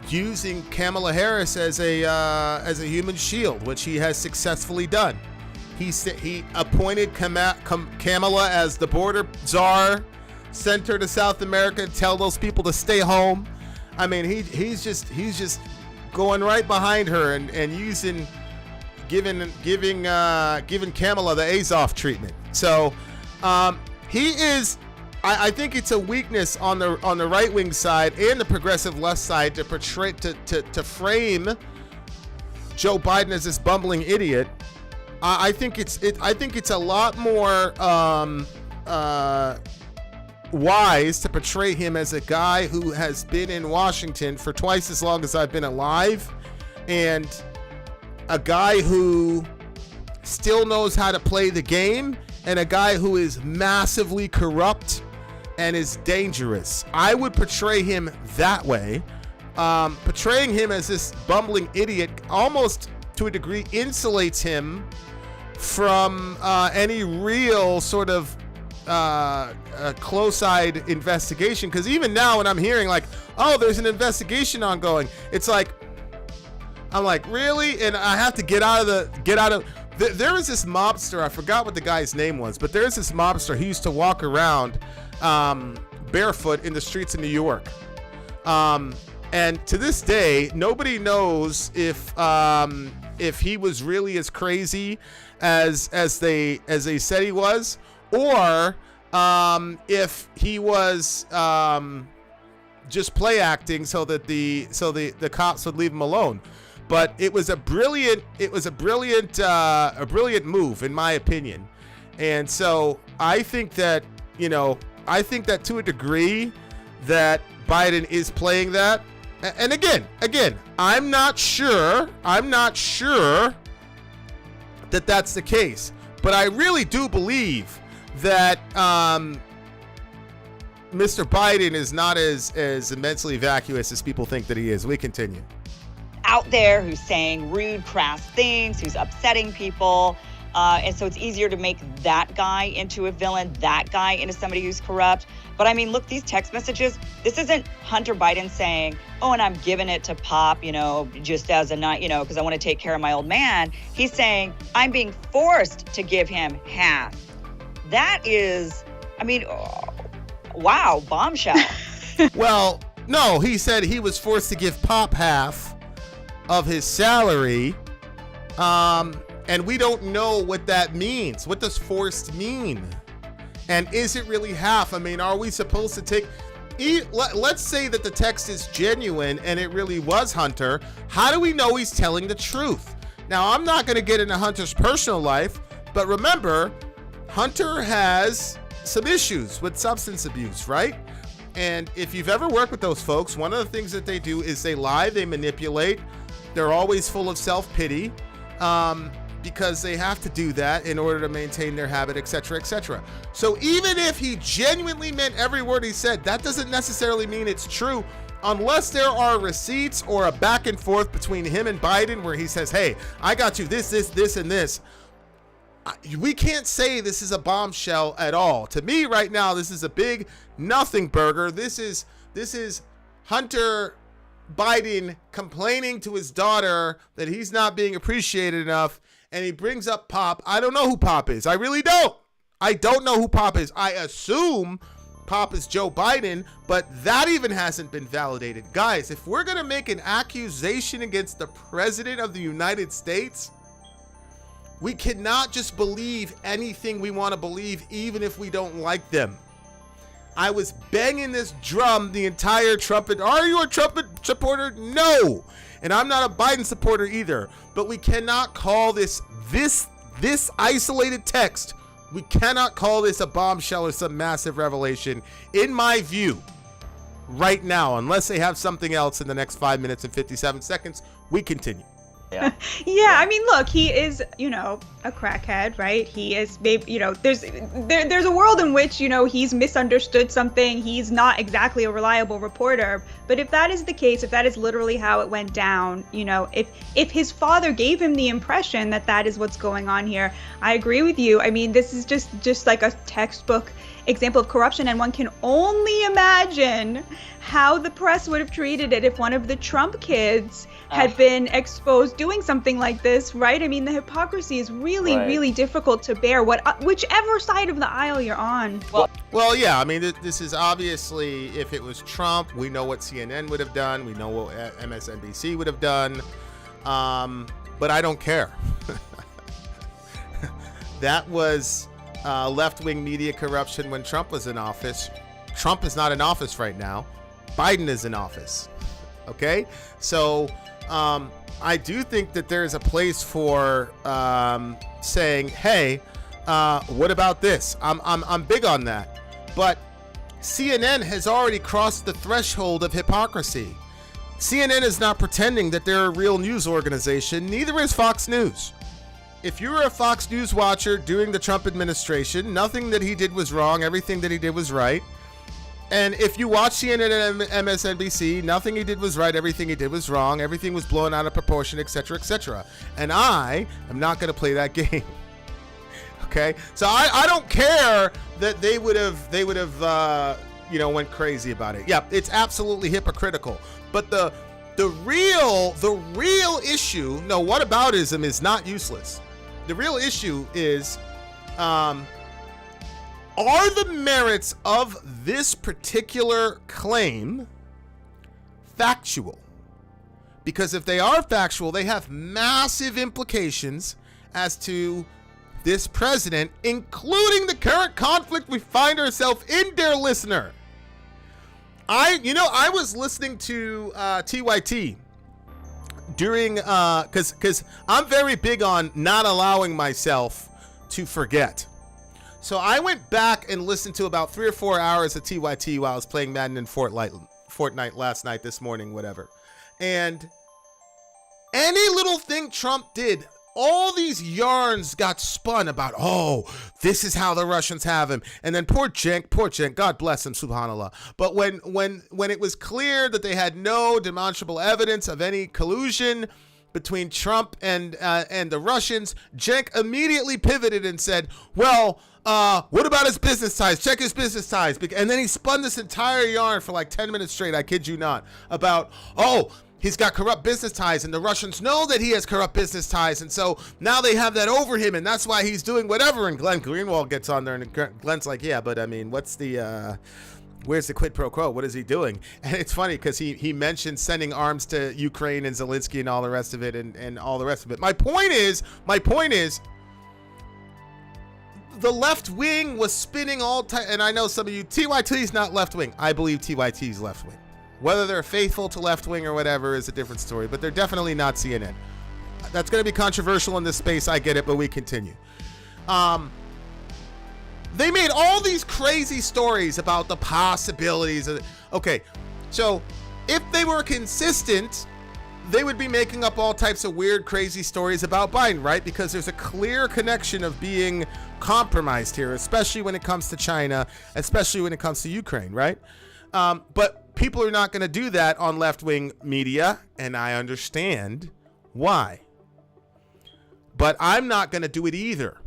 using Kamala Harris as a human shield, which he has successfully done. He appointed Kamala as the border czar, sent her to South America, tell those people to stay home. I mean, he's just going right behind her and giving Kamala the Azov treatment. So he is. I think it's a weakness on the right wing side and the progressive left side to portray to frame Joe Biden as this bumbling idiot. I think it's a lot more wise to portray him as a guy who has been in Washington for twice as long as I've been alive, and a guy who still knows how to play the game, and a guy who is massively corrupt and is dangerous. I would portray him that way. Portraying him as this bumbling idiot almost to a degree insulates him from any real sort of close-eyed investigation, because even now when I'm hearing like, oh, there's an investigation ongoing, it's like, I'm like, really? And I have to get out of there was this mobster, I forgot what the guy's name was, but there's this mobster, he used to walk around barefoot in the streets of New York, and to this day nobody knows if he was really as crazy as they said he was, or if he was just play acting so that the cops would leave him alone. But it was a brilliant move, in my opinion. And so I think that to a degree that Biden is playing that. And again, I'm not sure that that's the case, but I really do believe that Mr. Biden is not as immensely vacuous as people think that he is. We continue. Out there who's saying rude, crass things, who's upsetting people. And so it's easier to make that guy into a villain, that guy into somebody who's corrupt. But I mean, look, these text messages, this isn't Hunter Biden saying, oh, and I'm giving it to Pop, just as a night, because I want to take care of my old man. He's saying, I'm being forced to give him half. That is, wow, bombshell. Well, no, he said he was forced to give Pop half of his salary. And we don't know what that means. What does forced mean? And is it really half? I mean, are we supposed to take... Let's say that the text is genuine and it really was Hunter. How do we know he's telling the truth? Now, I'm not going to get into Hunter's personal life, but remember, Hunter has some issues with substance abuse, right? And if you've ever worked with those folks, one of the things that they do is they lie, they manipulate. They're always full of self-pity. Because they have to do that in order to maintain their habit, etc., etc. So even if he genuinely meant every word he said, that doesn't necessarily mean it's true, unless there are receipts or a back and forth between him and Biden where he says, hey, I got you this, and this. We can't say this is a bombshell at all. To me right now, this is a big nothing burger. This is Hunter Biden complaining to his daughter that he's not being appreciated enough, and he brings up Pop. I don't know who Pop is. I really don't. I don't know who Pop is. I assume Pop is Joe Biden, but that even hasn't been validated. Guys, if we're going to make an accusation against the president of the United States, we cannot just believe anything we want to believe, even if we don't like them. I was banging this drum the entire trumpet. Are you a Trump supporter? No. And I'm not a Biden supporter either. But we cannot call this isolated text We cannot call this a bombshell or some massive revelation, in my view, right now, unless they have something else in the next 5 minutes and 57 seconds. We continue. Yeah. Yeah, I mean, look, he is, a crackhead, right? He is, maybe, there's a world in which, he's misunderstood something. He's not exactly a reliable reporter. But if that is the case, if that is literally how it went down, if his father gave him the impression that that is what's going on here, I agree with you. I mean, this is just like a textbook example of corruption, and one can only imagine how the press would have treated it if one of the Trump kids had been exposed doing something like this, right? I mean, the hypocrisy is really, really difficult to bear, whichever side of the aisle you're on. Well, yeah, I mean, this is obviously, if it was Trump, we know what CNN would have done. We know what MSNBC would have done. But I don't care. That was left-wing media corruption when Trump was in office. Trump is not in office right now. Biden is in office. Okay? So I do think that there's a place for saying, hey, what about this? I'm big on that. But CNN has already crossed the threshold of hypocrisy. CNN is not pretending that they're a real news organization. Neither is Fox News. If you're a Fox News watcher during the Trump administration, nothing that he did was wrong. Everything that he did was right. And if you watch CNN and MSNBC, nothing he did was right. Everything he did was wrong. Everything was blown out of proportion, etc., etc. And I am not going to play that game. Okay, so I don't care that they would have went crazy about it. Yeah, it's absolutely hypocritical. But the real issue, no, whataboutism is not useless. The real issue is, are the merits of this particular claim factual? Because if they are factual, they have massive implications as to this president, including the current conflict we find ourselves in, dear listener. I was listening to TYT during, because I'm very big on not allowing myself to forget. So I went back and listened to about 3 or 4 hours of TYT while I was playing Madden and Fortnite last night, this morning, whatever. And any little thing Trump did, all these yarns got spun about, this is how the Russians have him. And then poor Cenk, God bless him, subhanAllah. But when it was clear that they had no demonstrable evidence of any collusion between Trump and the Russians, Cenk immediately pivoted and said, well, what about his business ties? Check his business ties. And then he spun this entire yarn for like 10 minutes straight, I kid you not, about, he's got corrupt business ties, and the Russians know that he has corrupt business ties, and so now they have that over him, and that's why he's doing whatever. And Glenn Greenwald gets on there, and Glenn's like, yeah, but I mean, what's the, where's the quid pro quo? What is he doing? And it's funny because he mentioned sending arms to Ukraine and Zelensky and all the rest of it, and all the rest of it. My point is, the left wing was spinning all time, and I know some of you, TYT's not left wing. I believe TYT's left wing. Whether they're faithful to left wing or whatever is a different story, but they're definitely not CNN. That's going to be controversial in this space. I get it, but we continue. They made all these crazy stories about the possibilities of okay, so if they were consistent, they would be making up all types of weird, crazy stories about Biden, right? Because there's a clear connection of being compromised here, especially when it comes to China, especially when it comes to Ukraine, right? But people are not going to do that on left-wing media, and I understand why. But I'm not going to do it either.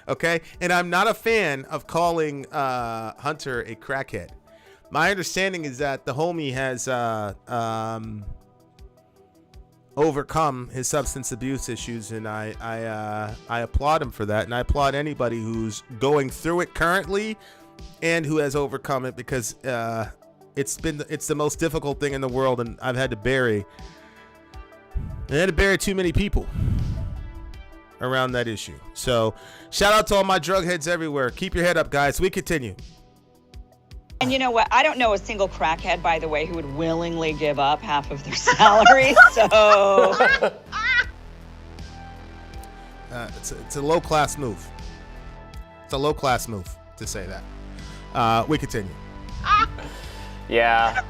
Okay? And I'm not a fan of calling Hunter a crackhead. My understanding is that the homie has overcome his substance abuse issues, and I applaud him for that, and I applaud anybody who's going through it currently and who has overcome it, because it's the most difficult thing in the world, and I've had to bury too many people around that issue. So shout out to all my drug heads everywhere. Keep your head up, guys. We continue. And you know what? I don't know a single crackhead, by the way, who would willingly give up half of their salary. So it's a low class move. It's a low-class move to say that. We continue. Yeah.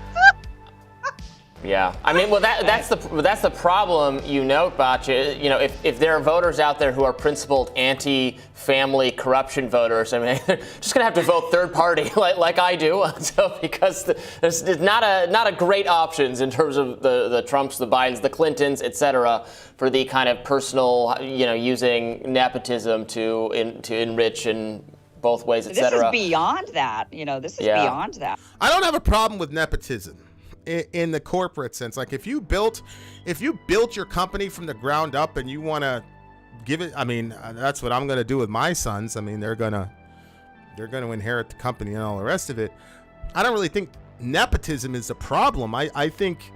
Yeah, I mean, well, that's the problem. You note, Batya. You know, if there are voters out there who are principled anti-family corruption voters, I mean, they're just gonna have to vote third party like I do. So because there's not a great options in terms of the Trumps, the Bidens, the Clintons, et cetera, for the kind of personal, you know, using nepotism to enrich in both ways, et cetera. This is beyond that. You know, this is beyond that. I don't have a problem with nepotism. In the corporate sense, like if you built your company from the ground up and you want to give it, I mean, that's what I'm going to do with my sons. I mean, they're going to inherit the company and all the rest of it. I don't really think nepotism is a problem. I think,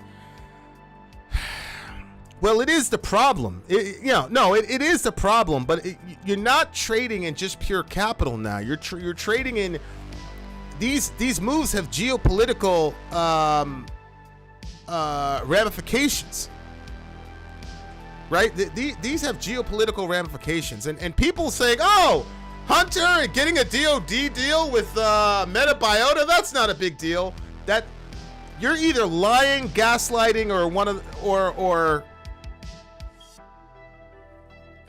well, it is the problem. It is the problem, but you're not trading in just pure capital now. You're trading in these moves have geopolitical ramifications, right? These have geopolitical ramifications, and people saying, "Oh, Hunter getting a DoD deal with Meta Biota, that's not a big deal." That you're either lying, gaslighting, or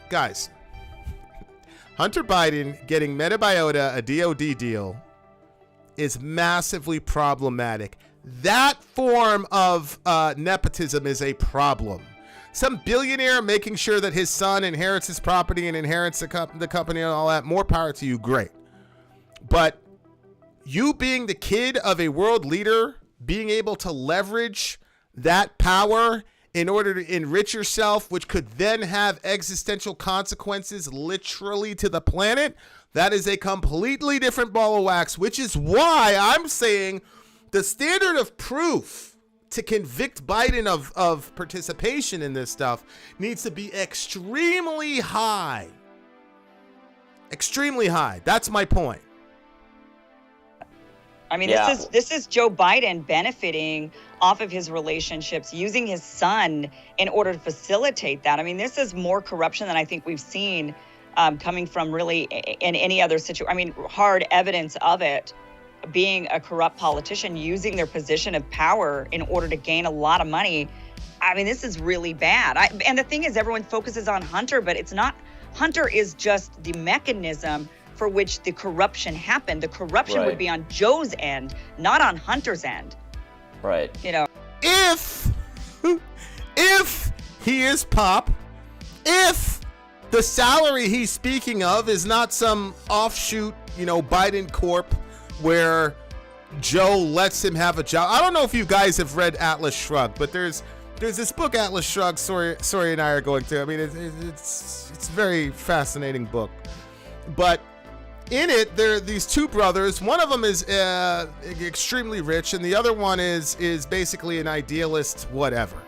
guys. Hunter Biden getting Meta Biota a DoD deal is massively problematic. That form of nepotism is a problem. Some billionaire making sure that his son inherits his property and inherits the company and all that, more power to you, great. But you being the kid of a world leader, being able to leverage that power in order to enrich yourself, which could then have existential consequences literally to the planet, that is a completely different ball of wax, which is why I'm saying the standard of proof to convict Biden of participation in this stuff needs to be extremely high. Extremely high. That's my point. I mean, this is Joe Biden benefiting off of his relationships, using his son in order to facilitate that. I mean, this is more corruption than I think we've seen coming from really in any other situation. I mean, hard evidence of it, being a corrupt politician using their position of power in order to gain a lot of money. I mean, this is really bad. And the thing is, everyone focuses on Hunter, but it's not. Hunter is just the mechanism for which the corruption happened. The corruption would be on Joe's end, not on Hunter's end. Right. You know, if he is Pop, if the salary he's speaking of is not some offshoot, Biden Corp where Joe lets him have a job. I don't know if you guys have read Atlas Shrugged, but there's this book, Atlas Shrugged, Sori and I are going to. I mean, it's a very fascinating book. But in it, there are these two brothers. One of them is extremely rich, and the other one is basically an idealist, whatever.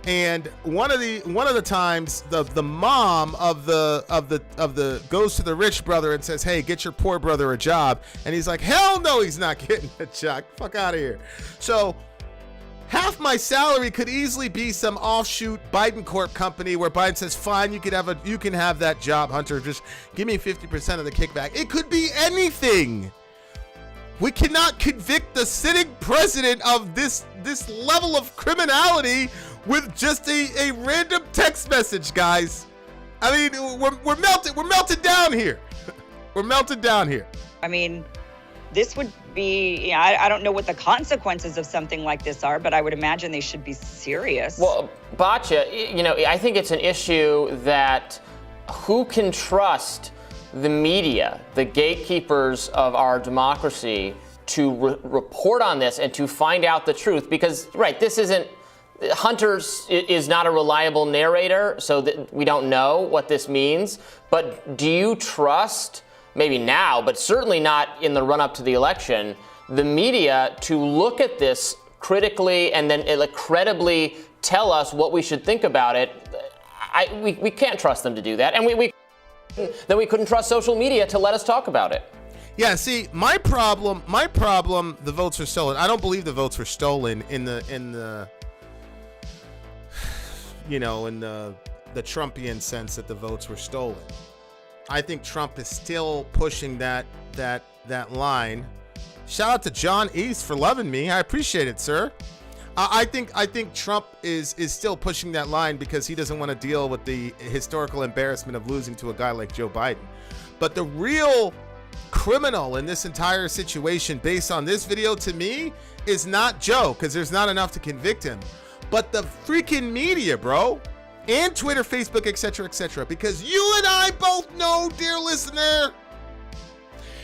And one of the times, the mom of the goes to the rich brother and says, "Hey, get your poor brother a job." And he's like, "Hell no, he's not getting a job. Fuck out of here." So half my salary could easily be some offshoot Biden Corp company where Biden says, "Fine, you can have that job, Hunter. Just give me 50% of the kickback." It could be anything. We cannot convict the sitting president of this level of criminality with just a random text message, guys. I mean, we're melted down here. We're melted down here. I mean, this would be, I don't know what the consequences of something like this are, but I would imagine they should be serious. Well, Batya, I think it's an issue that who can trust the media, the gatekeepers of our democracy, to report on this and to find out the truth? Because, Hunter is not a reliable narrator, so that we don't know what this means. But do you trust, maybe now, but certainly not in the run-up to the election, the media to look at this critically and then credibly tell us what we should think about it? We can't trust them to do that, and we couldn't trust social media to let us talk about it. Yeah, see, my problem, the votes were stolen. I don't believe the votes were stolen in the Trumpian sense that the votes were stolen. I think Trump is still pushing that line. Shout out to John East for loving me. I appreciate it, sir. I think Trump is still pushing that line because he doesn't want to deal with the historical embarrassment of losing to a guy like Joe Biden. But the real criminal in this entire situation, based on this video, to me, is not Joe, because there's not enough to convict him, but the freaking media, bro, and Twitter, Facebook, etc., because you and I both know, dear listener,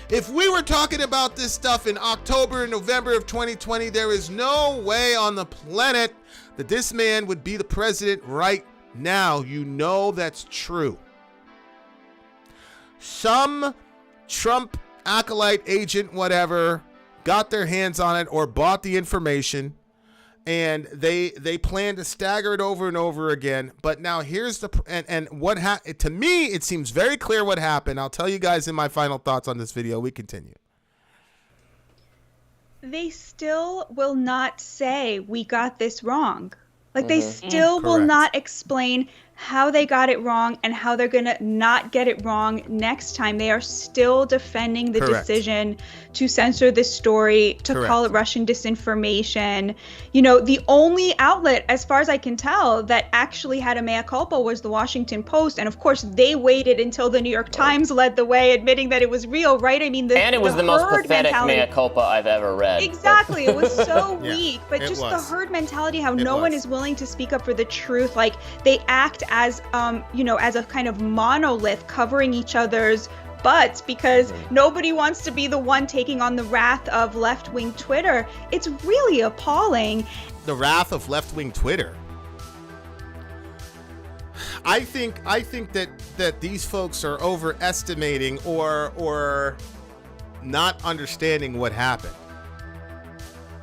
if we were talking about this stuff in October and November of 2020, there is no way on the planet that this man would be the president right now. You know that's true. Some Trump acolyte agent, whatever, got their hands on it or bought the information, and they plan to stagger it over and over again. But now here's the and what to me, it seems very clear what happened. I'll tell you guys in my final thoughts on this video. We continue. They still will not say we got this wrong. Like they still will not explain how they got it wrong and how they're going to not get it wrong next time. They are still defending the decision to censor this story, to call it Russian disinformation. You know, the only outlet, as far as I can tell, that actually had a mea culpa was the Washington Post. And of course, they waited until the New York Times led the way, admitting that it was real, right? I mean, and it was the most pathetic mea culpa I've ever read. Exactly. It was so weak. But just the herd mentality, how no one is willing to speak up for the truth. Like they act as, as a kind of monolith covering each other's butts because nobody wants to be the one taking on the wrath of left-wing Twitter. It's really appalling. The wrath of left-wing Twitter. I think that these folks are overestimating or not understanding what happened.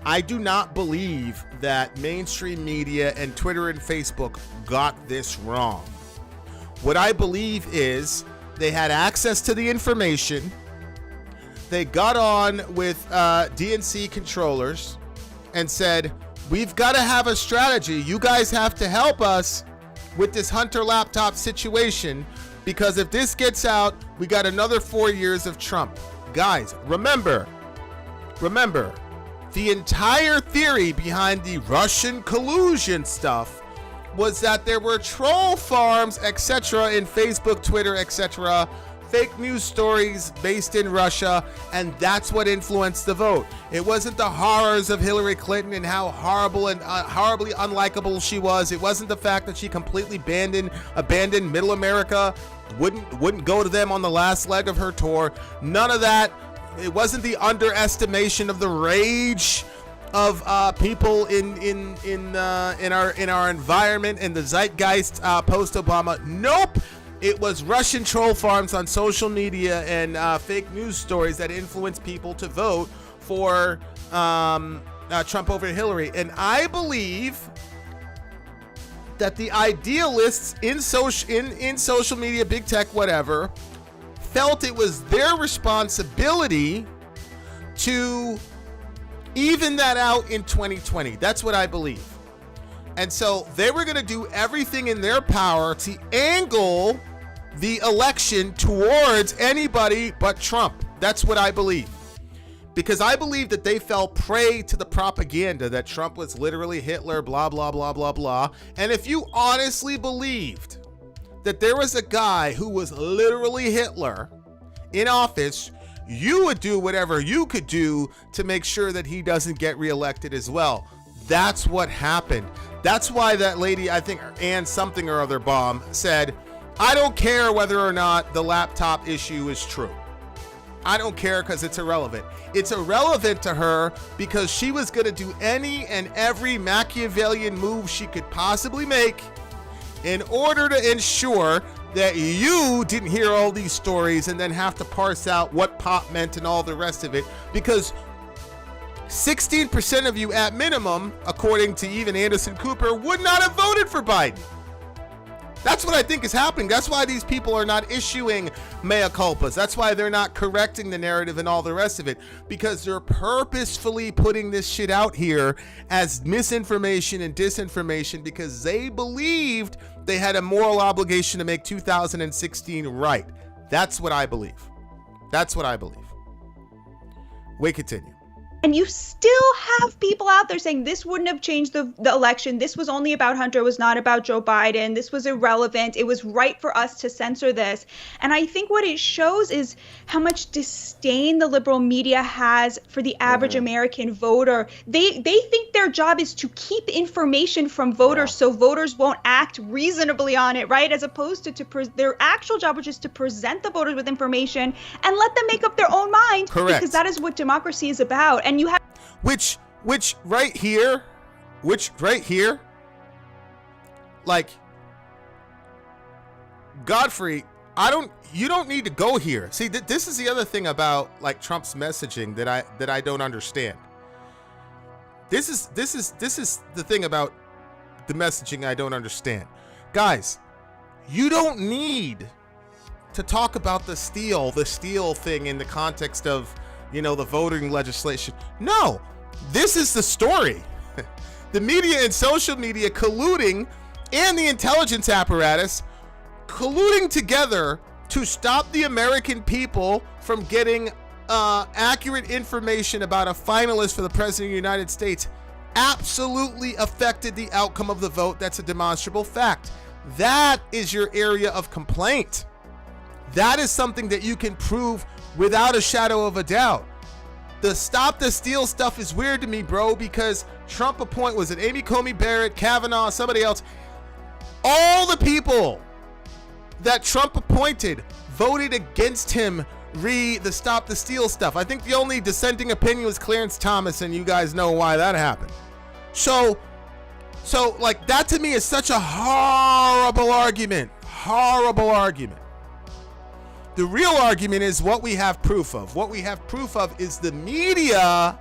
I do not believe that mainstream media and Twitter and Facebook got this wrong. What I believe is they had access to the information. They got on with DNC controllers and said, we've got to have a strategy. You guys have to help us with this Hunter laptop situation, because if this gets out, we got another 4 years of Trump. Guys, remember, the entire theory behind the Russian collusion stuff was that there were troll farms, etc., in Facebook, Twitter, etc., fake news stories based in Russia, and that's what influenced the vote. It wasn't the horrors of Hillary Clinton and how horrible and horribly unlikable she was. It wasn't the fact that she completely abandoned Middle America, wouldn't go to them on the last leg of her tour. None of that. It wasn't the underestimation of the rage of people in our environment and the zeitgeist post Obama. Nope. It was Russian troll farms on social media and fake news stories that influenced people to vote for Trump over Hillary. And I believe that the idealists in social media, big tech, whatever, felt it was their responsibility to even that out in 2020. That's what I believe. And so they were going to do everything in their power to angle the election towards anybody but Trump. That's what I believe. Because I believe that they fell prey to the propaganda that Trump was literally Hitler, blah, blah, blah, blah, blah. And if you honestly believed that there was a guy who was literally Hitler in office, you would do whatever you could do to make sure that he doesn't get reelected as well. That's what happened. That's why that lady, I think Ann something or other bomb, said, I don't care whether or not the laptop issue is true. I don't care because it's irrelevant. It's irrelevant to her because she was going to do any and every Machiavellian move she could possibly make in order to ensure that you didn't hear all these stories and then have to parse out what pop meant and all the rest of it, because 16% of you at minimum, according to even Anderson Cooper, would not have voted for Biden. That's what I think is happening. That's why these people are not issuing mea culpas. That's why they're not correcting the narrative and all the rest of it, because they're purposefully putting this shit out here as misinformation and disinformation because they believed they had a moral obligation to make 2016 right. That's what I believe. That's what I believe. We continue. And you still have people out there saying this wouldn't have changed the election. This was only about Hunter. It was not about Joe Biden. This was irrelevant. It was right for us to censor this. And I think what it shows is how much disdain the liberal media has for the average American voter. They think their job is to keep information from voters so voters won't act reasonably on it, right? As opposed to their actual job, which is to present the voters with information and let them make up their own mind. Correct. Because that is what democracy is about. And you have which right here, like, Godfrey, you don't need to go here. See, this is the other thing about like Trump's messaging that I don't understand. This is the thing about the messaging I don't understand. Guys, you don't need to talk about the steal thing in the context of, you know, the voting legislation. No, this is the story. The media and social media colluding, and the intelligence apparatus colluding together to stop the American people from getting accurate information about a finalist for the president of the United States absolutely affected the outcome of the vote. That's a demonstrable fact. That is your area of complaint. That is something that you can prove without a shadow of a doubt. The stop the steal stuff is weird to me, bro, because Trump was it Amy Coney Barrett, Kavanaugh, somebody else? All the people that Trump appointed voted against him the stop the steal stuff. I think the only dissenting opinion was Clarence Thomas, and you guys know why that happened. So like, that to me is such a horrible argument. The real argument is what we have proof of. What we have proof of is the media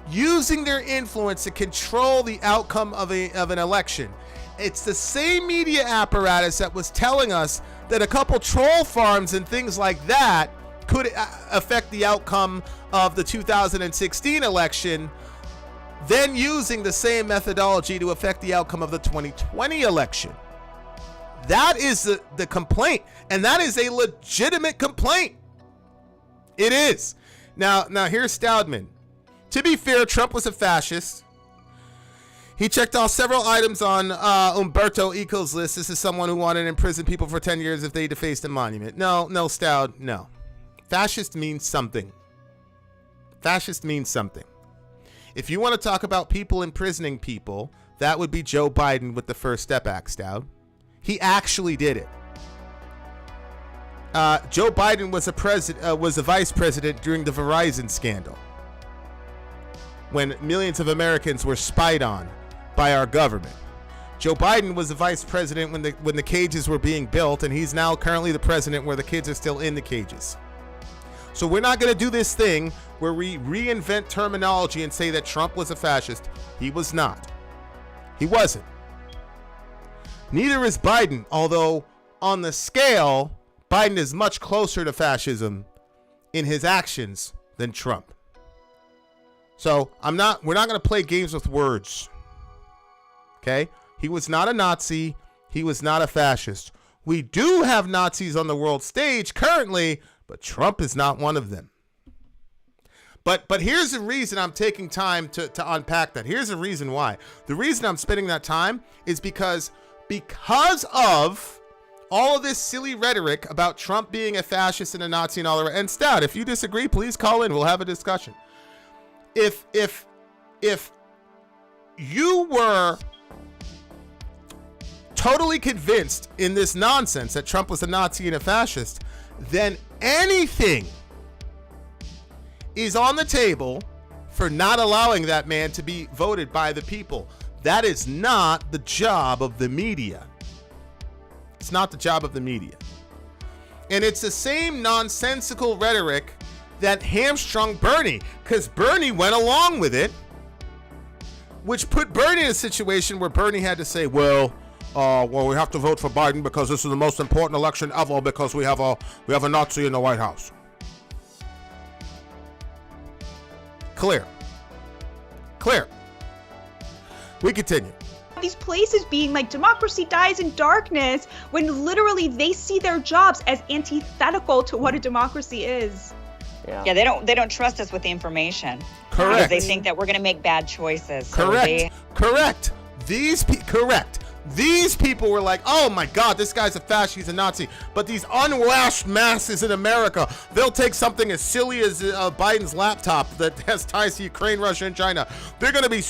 using their influence to control the outcome of an election. It's the same media apparatus that was telling us that a couple troll farms and things like that could affect the outcome of the 2016 election, then using the same methodology to affect the outcome of the 2020 election. That is the complaint, and that is a legitimate complaint. It is. Now here's Stoudman. To be fair, Trump was a fascist. He checked off several items on Umberto Eco's list. This is someone who wanted to imprison people for 10 years if they defaced a monument. No, Stoud, no. Fascist means something. Fascist means something. If you want to talk about people imprisoning people, that would be Joe Biden with the First Step Act, Stoud. He actually did it. Joe Biden was a vice president during the Verizon scandal, when millions of Americans were spied on by our government. Joe Biden was the vice president when the cages were being built, and he's now currently the president where the kids are still in the cages. So we're not going to do this thing where we reinvent terminology and say that Trump was a fascist. He was not. He wasn't. Neither is Biden, although on the scale, Biden is much closer to fascism in his actions than Trump. So we're not going to play games with words. Okay? He was not a Nazi. He was not a fascist. We do have Nazis on the world stage currently, but Trump is not one of them. But here's the reason I'm taking time to unpack that. Here's the reason why. The reason I'm spending that time is because of all of this silly rhetoric about Trump being a fascist and a Nazi and all the rest. And Stout, if you disagree, please call in. We'll have a discussion. If you were totally convinced in this nonsense that Trump was a Nazi and a fascist, then anything is on the table for not allowing that man to be voted by the people. That is not the job of the media. It's not the job of the media. And it's the same nonsensical rhetoric that hamstrung Bernie, because Bernie went along with it, which put Bernie in a situation where Bernie had to say, well, we have to vote for Biden because this is the most important election ever because we have a Nazi in the White House. Clear. We continue. these places being like democracy dies in darkness when literally they see their jobs as antithetical to what a democracy is. Yeah, they don't trust us with the information. Correct. Because they think that we're going to make bad choices. Correct. Correct. These people were like, oh my God, this guy's a fascist, he's a Nazi. But these unwashed masses in America, they'll take something as silly as Biden's laptop that has ties to Ukraine, Russia, and China. They're going to be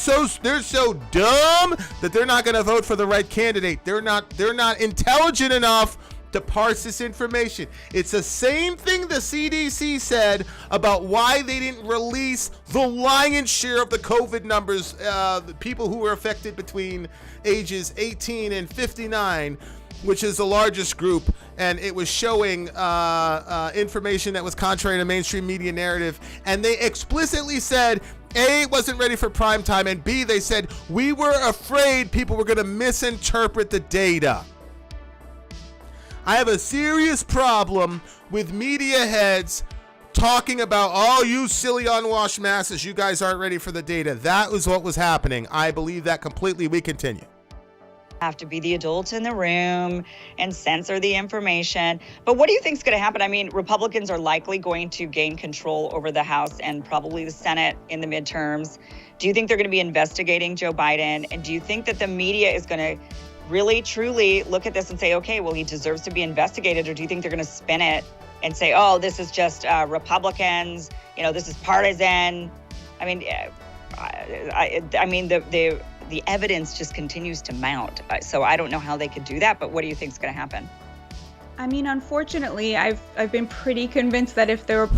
they're so dumb that they're not going to vote for the right candidate. They're not intelligent enough to parse this information. It's the same thing the CDC said about why they didn't release the lion's share of the COVID numbers, the people who were affected between ages 18 and 59, which is the largest group, and it was showing information that was contrary to mainstream media narrative, and they explicitly said, A, it wasn't ready for prime time, and B, they said, we were afraid people were going to misinterpret the data. I have a serious problem with media heads talking about, oh, you silly unwashed masses, you guys aren't ready for the data. That was what was happening. I believe that completely. We continue. Have to be the adults in the room and censor the information. But what do you think is going to happen? I mean, Republicans are likely going to gain control over the House and probably the Senate in the midterms. Do you think they're going to be investigating Joe Biden? And do you think that the media is going to really, truly look at this and say, okay, well, he deserves to be investigated? Or do you think they're going to spin it and say, oh, this is just Republicans, this is partisan? I mean, the evidence just continues to mount. So I don't know how they could do that, but what do you think is going to happen? I mean, unfortunately, I've been pretty convinced that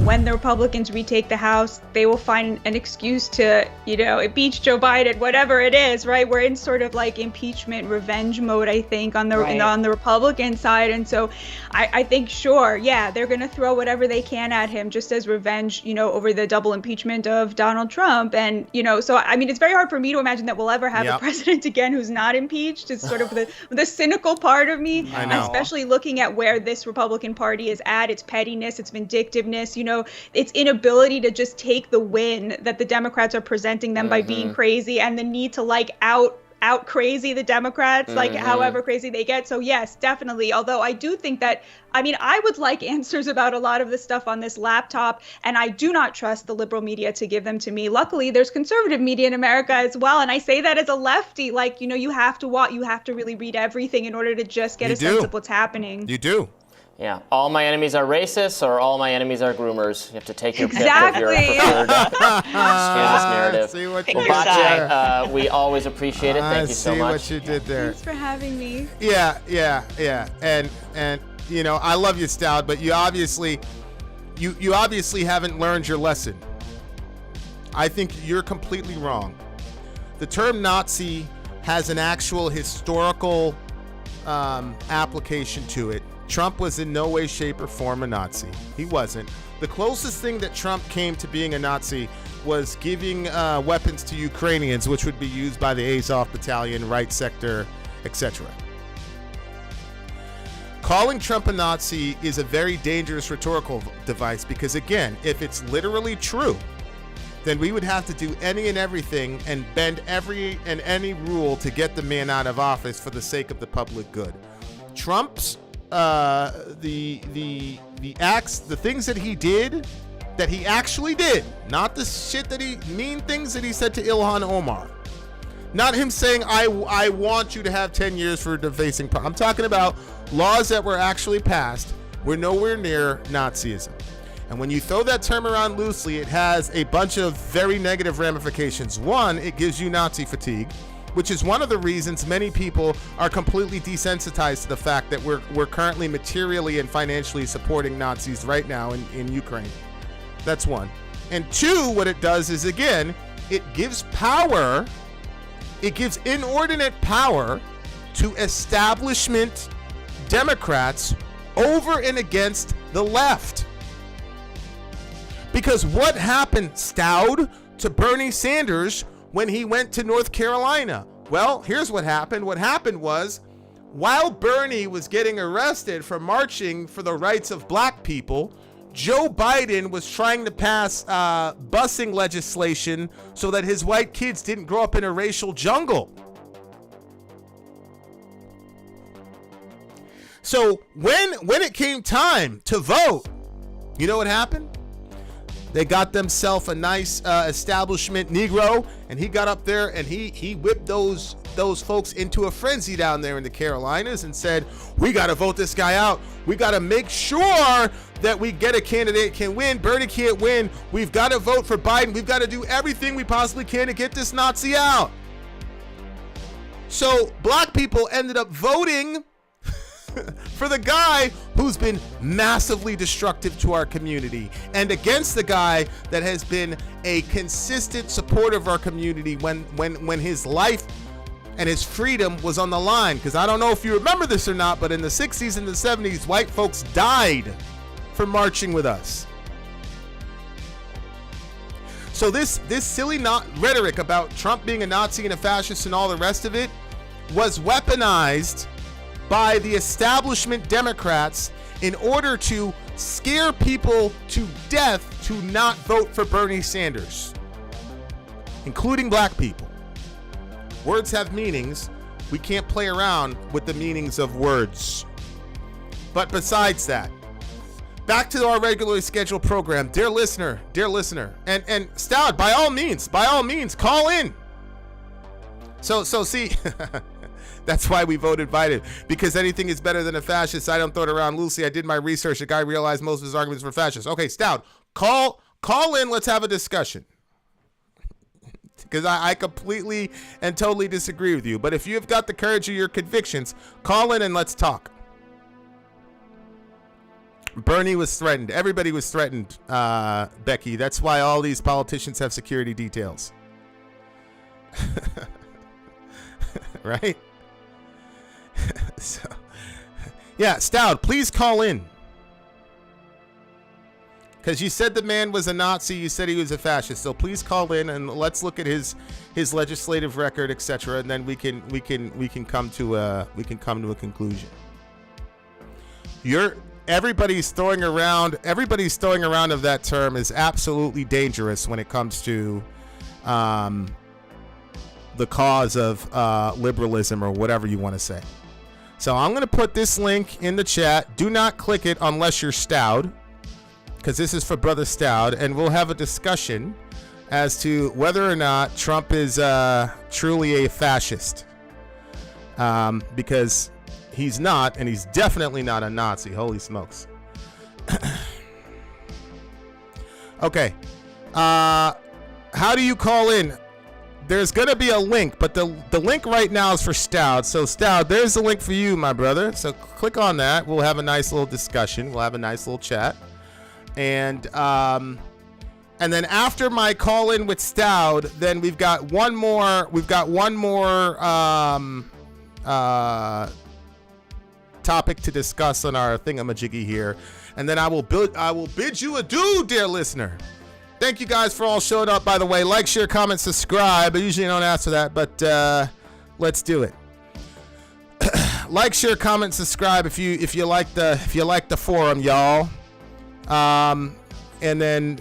when the Republicans retake the House, they will find an excuse to, impeach Joe Biden, whatever it is, right? We're in sort of like impeachment revenge mode, I think, on the Republican side. And so I think, sure, yeah, they're going to throw whatever they can at him just as revenge, over the double impeachment of Donald Trump. And, so, I mean, it's very hard for me to imagine that we'll ever have a president again who's not impeached. It's sort of the cynical part of me, especially looking at where this Republican Party is at, its pettiness, its vindictiveness, its inability to just take the win that the Democrats are presenting them by being crazy, and the need to out crazy the Democrats, however crazy they get. So yes, definitely. Although I do think that, I would like answers about a lot of the stuff on this laptop, and I do not trust the liberal media to give them to me. Luckily, there's conservative media in America as well, and I say that as a lefty. You have to really read everything in order to just get a sense of what's happening. You do. Yeah, all my enemies are racists, or all my enemies are groomers. You have to take your pick of your preferred scandalous narrative. See what you did there. Batya, we always appreciate it. Thank you so much. I see what you did there. Thanks for having me. Yeah. And I love you, Stout, but you obviously haven't learned your lesson. I think you're completely wrong. The term Nazi has an actual historical application to it. Trump was in no way, shape, or form a Nazi. He wasn't. The closest thing that Trump came to being a Nazi was giving weapons to Ukrainians, which would be used by the Azov Battalion, Right Sector, etc. Calling Trump a Nazi is a very dangerous rhetorical device because, again, if it's literally true, then we would have to do any and everything and bend every and any rule to get the man out of office for the sake of the public good. Trump's the acts, the things that he actually did, not the shit mean things that he said to Ilhan Omar. Not him saying, I want you to have 10 years for defacing. I'm talking about laws that were actually passed. We're nowhere near Nazism. And when you throw that term around loosely, it has a bunch of very negative ramifications. One, it gives you Nazi fatigue, which is one of the reasons many people are completely desensitized to the fact that we're currently materially and financially supporting Nazis right now in Ukraine. That's one. And two, what it does is, again, it gives inordinate power to establishment Democrats over and against the left. Because what happened, Stowd, to Bernie Sanders when he went to North Carolina? Well, here's what happened. What happened was, while Bernie was getting arrested for marching for the rights of black people, Joe Biden was trying to pass busing legislation so that his white kids didn't grow up in a racial jungle. So when it came time to vote, you know what happened? They got themselves a nice establishment Negro, and he got up there and he whipped those folks into a frenzy down there in the Carolinas and said, we got to vote this guy out. We got to make sure that we get a candidate can win. Bernie can't win. We've got to vote for Biden. We've got to do everything we possibly can to get this Nazi out. So black people ended up voting for the guy who's been massively destructive to our community and against the guy that has been a consistent supporter of our community when his life and his freedom was on the line. Because I don't know if you remember this or not, but in the 60s and the 70s, white folks died for marching with us. So this silly rhetoric about Trump being a Nazi and a fascist and all the rest of it was weaponized by the establishment Democrats in order to scare people to death to not vote for Bernie Sanders, including black people. Words have meanings. We can't play around with the meanings of words. But besides that, back to our regularly scheduled program. Dear listener, and Stout, by all means, call in. So see, that's why we voted Biden, because anything is better than a fascist. I don't throw it around loosely. I did my research. The guy realized most of his arguments were fascist. Okay, Stout, call in. Let's have a discussion. Because I completely and totally disagree with you. But if you have got the courage of your convictions, call in and let's talk. Bernie was threatened. Everybody was threatened, Becky. That's why all these politicians have security details. Right? So, yeah, Stout, please call in. Because you said the man was a Nazi, you said he was a fascist. So please call in and let's look at his legislative record, etc. And then we can come to a conclusion. Everybody's throwing around of that term is absolutely dangerous when it comes to the cause of liberalism or whatever you want to say. So I'm going to put this link in the chat. Do not click it unless you're Stout, because this is for Brother Stout, and we'll have a discussion as to whether or not Trump is truly a fascist, because he's not, and he's definitely not a Nazi. Holy smokes. Okay. How do you call in? There's going to be a link, but the link right now is for Stout. So, Stout, there's the link for you, my brother. So, click on that. We'll have a nice little discussion. We'll have a nice little chat. And then after my call in with Stout, then we've got one more topic to discuss on our thingamajiggy here. And then I will bid you adieu, dear listener. Thank you guys for all showing up, by the way. Like, share, comment, subscribe. I usually don't ask for that, but let's do it. Like, share, comment, subscribe if you like the forum, y'all. And then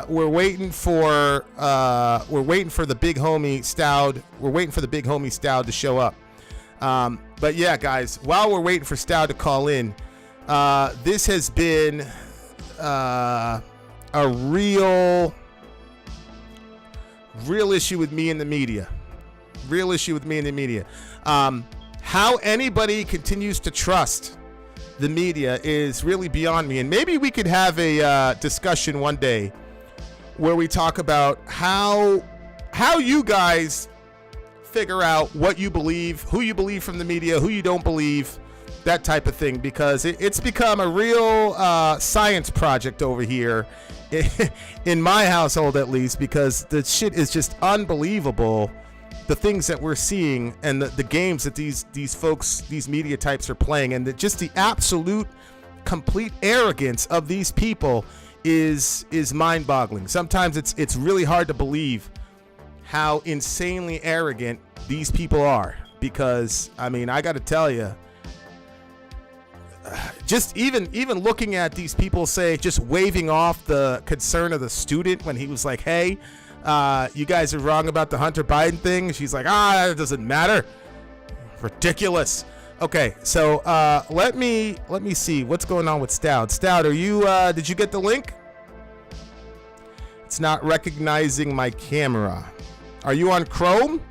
we're waiting for the big homie Stout. We're waiting for the big homie Stout to show up. But yeah, guys, while we're waiting for Stout to call in, this has been a real issue with me and the media. How anybody continues to trust the media is really beyond me. And maybe we could have a discussion one day where we talk about how you guys figure out what you believe, who you believe from the media, who you don't believe, that type of thing, because it's become a real science project over here in my household, at least, because the shit is just unbelievable, the things that we're seeing and the games that these folks, these media types are playing, and just the absolute complete arrogance of these people is mind-boggling. Sometimes it's really hard to believe how insanely arrogant these people are, because I mean, I got to tell you, just even looking at these people say, just waving off the concern of the student when he was like, hey, you guys are wrong about the Hunter Biden thing. She's like, it doesn't matter. Ridiculous. Okay, so let me see what's going on with Stout. Stout, are you? Did you get the link? It's not recognizing my camera. Are you on Chrome?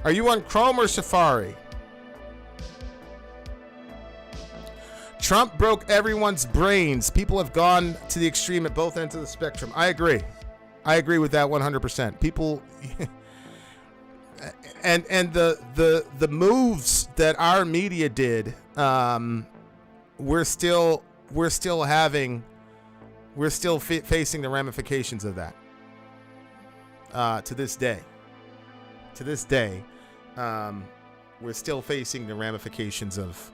Are you on Chrome or Safari? Trump broke everyone's brains. People have gone to the extreme at both ends of the spectrum. I agree. I agree with that 100%. People and the moves that our media did, we're still facing the ramifications of that. To this day, we're still facing the ramifications of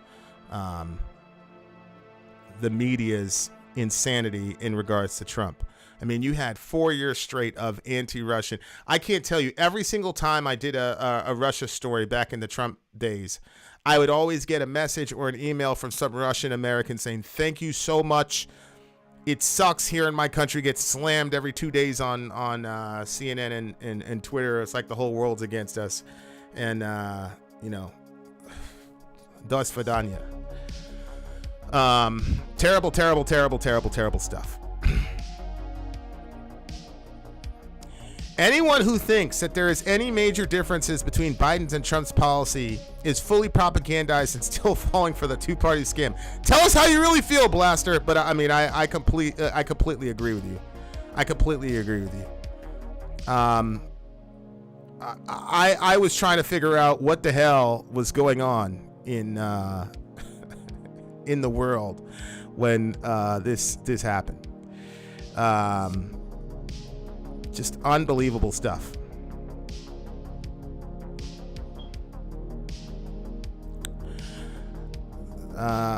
the media's insanity in regards to Trump. I mean, you had 4 years straight of anti-Russian. I can't tell you, every single time I did a Russia story back in the Trump days, I would always get a message or an email from some Russian American saying, thank you so much. It sucks here in my country, gets slammed every 2 days on CNN and Twitter. It's like the whole world's against us. And, do svidaniya. Terrible stuff. Anyone who thinks that there is any major differences between Biden's and Trump's policy is fully propagandized and still falling for the two-party scam. Tell us how you really feel, Blaster. But I mean, I completely agree with you. I was trying to figure out what the hell was going on in the world when this happened. Just unbelievable stuff.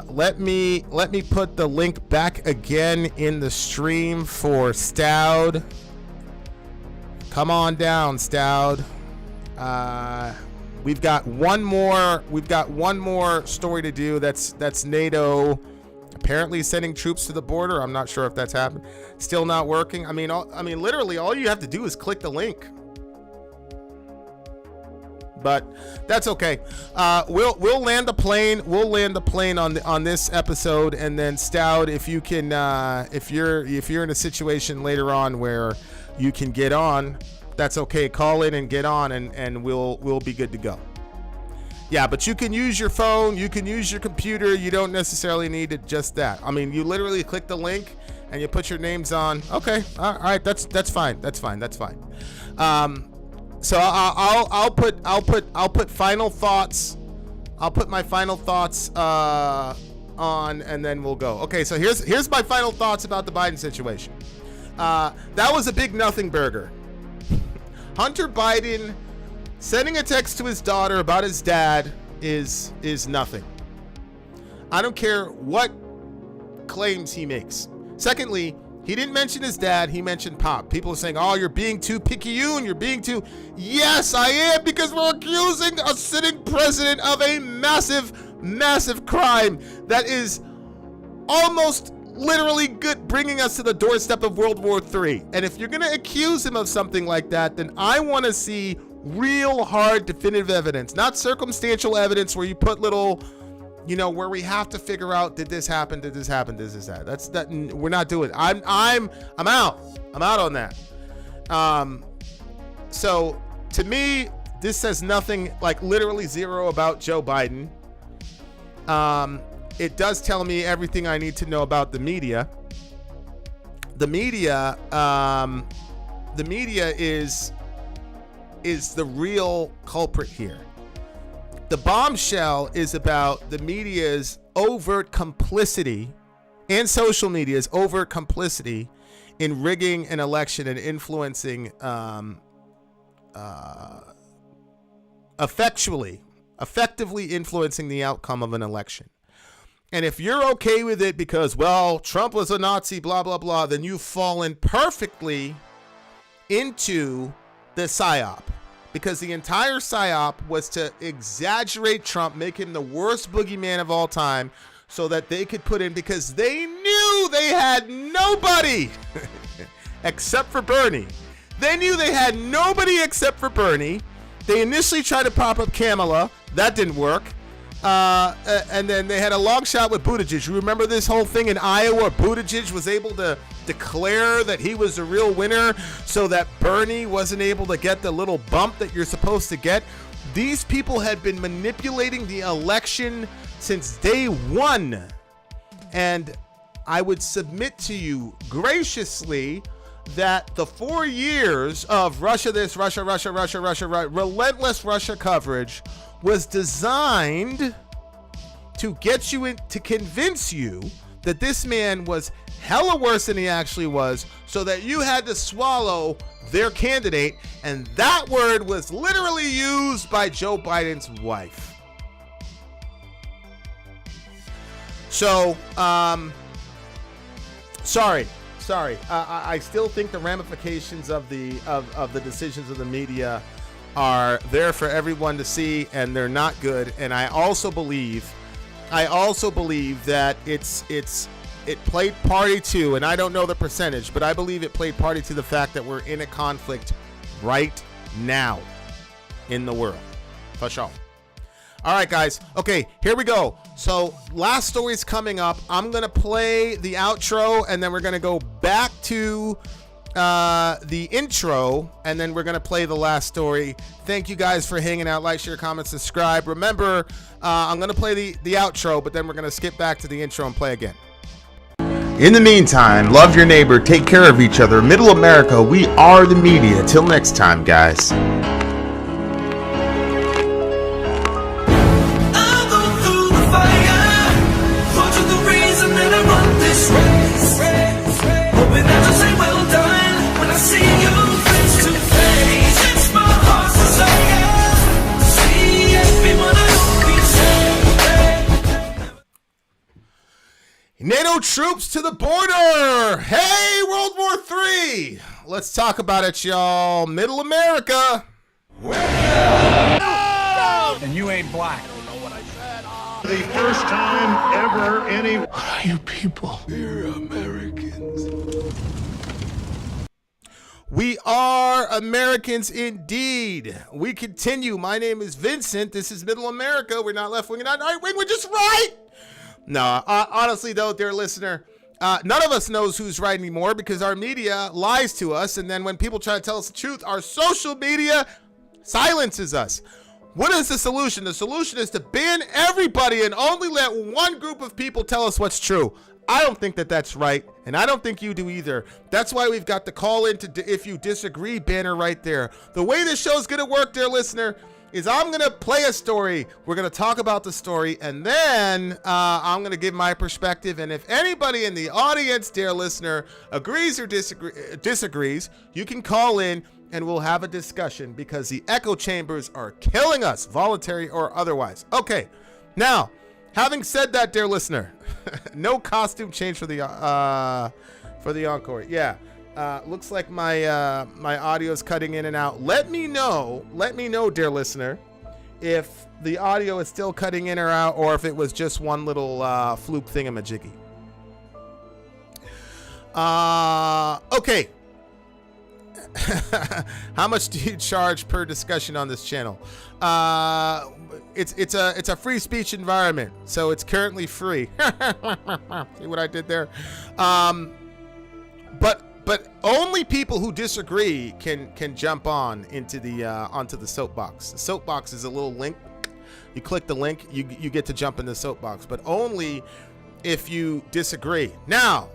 Let me put the link back again in the stream for Stoud. Come on down, Stoud. We've got one more story to do. That's NATO apparently sending troops to the border. I'm not sure if that's happened. Still not working. I mean, literally all you have to do is click the link. But that's okay. We'll land the plane. We'll land the plane on this episode, and then Stoud, if you can, if you're in a situation later on where you can get on, that's okay. Call in and get on, and we'll be good to go. Yeah, but you can use your phone, you can use your computer. You don't necessarily need it just that. I mean, you literally click the link and you put your names on. Okay, all right, that's fine. That's fine. So I'll put final thoughts. I'll put my final thoughts on, and then we'll go. Okay, so here's my final thoughts about the Biden situation. That was a big nothing burger. Hunter Biden sending a text to his daughter about his dad is nothing. I don't care what claims he makes. Secondly, he didn't mention his dad. He mentioned Pop. People are saying, oh, you're being too picayune. You're being too... Yes, I am, because we're accusing a sitting president of a massive crime that is almost literally bringing us to the doorstep of World War III. And if you're going to accuse him of something like that, then I want to see real hard definitive evidence, not circumstantial evidence where you put little, where we have to figure out, did this happen, that. We're not doing it. I'm out on that. So to me, this says nothing, like literally zero about Joe Biden. It does tell me everything I need to know about the media. The media is the real culprit here. The bombshell is about the media's overt complicity and social media's overt complicity in rigging an election and influencing effectively influencing the outcome of an election. And if you're okay with it because, well, Trump was a Nazi, blah, blah, blah, then you've fallen perfectly into the PSYOP, because the entire PSYOP was to exaggerate Trump, make him the worst boogeyman of all time, so that they could put in, because they knew they had nobody except for Bernie. They knew they had nobody except for Bernie. They initially tried to prop up Kamala. That didn't work. And then they had a long shot with Buttigieg. You remember this whole thing in Iowa? Buttigieg was able to declare that he was the real winner so that Bernie wasn't able to get the little bump that you're supposed to get. These people had been manipulating the election since day one. And I would submit to you graciously that the 4 years of Russia this, Russia, relentless Russia coverage was designed to get you in, to convince you that this man was hella worse than he actually was, so that you had to swallow their candidate. And that word was literally used by Joe Biden's wife. So, sorry. I still think the ramifications of the decisions of the media are there for everyone to see, and they're not good. And I also believe that it played party to, and I don't know the percentage, but I believe it played party to the fact that we're in a conflict right now in the world. For sure. All right, guys. Okay, here we go. So last story's coming up. I'm going to play the outro, and then we're going to go back to the intro, and then we're going to play the last story. Thank you guys for hanging out. Like, share, comment, subscribe. Remember, I'm going to play the outro, but then we're going to skip back to the intro and play again. In the meantime, love your neighbor, take care of each other. Middle America, we are the media. Till next time, guys. NATO troops to the border. Hey, World War III. Let's talk about it, y'all. Middle America. And you ain't black. The first time ever any... What are you people? We're Americans. We are Americans indeed. We continue. My name is Vincent. This is Middle America. We're not left wing and not right wing. We're just right. No, honestly, though, dear listener, none of us knows who's right anymore because our media lies to us. And then when people try to tell us the truth, our social media silences us. What is the solution? The solution is to ban everybody and only let one group of people tell us what's true. I don't think that that's right, and I don't think you do either. That's why we've got the call in to if you disagree banner right there. The way this show's going to work, dear listener, is I'm going to play a story. We're going to talk about the story, and then I'm going to give my perspective. And if anybody in the audience, dear listener, agrees or disagrees, you can call in and we'll have a discussion because the echo chambers are killing us, voluntary or otherwise. Okay, now, having said that, dear listener, no costume change for the encore. Yeah. Looks like my my audio is cutting in and out. Let me know, dear listener, if the audio is still cutting in or out, or if it was just one little fluke thingamajiggy. Okay. How much do you charge per discussion on this channel? It's a free speech environment, so it's currently free. See what I did there? But only people who disagree can jump on into the onto the soapbox. The soapbox is a little link. You click the link, you get to jump in the soapbox, but only if you disagree. Now,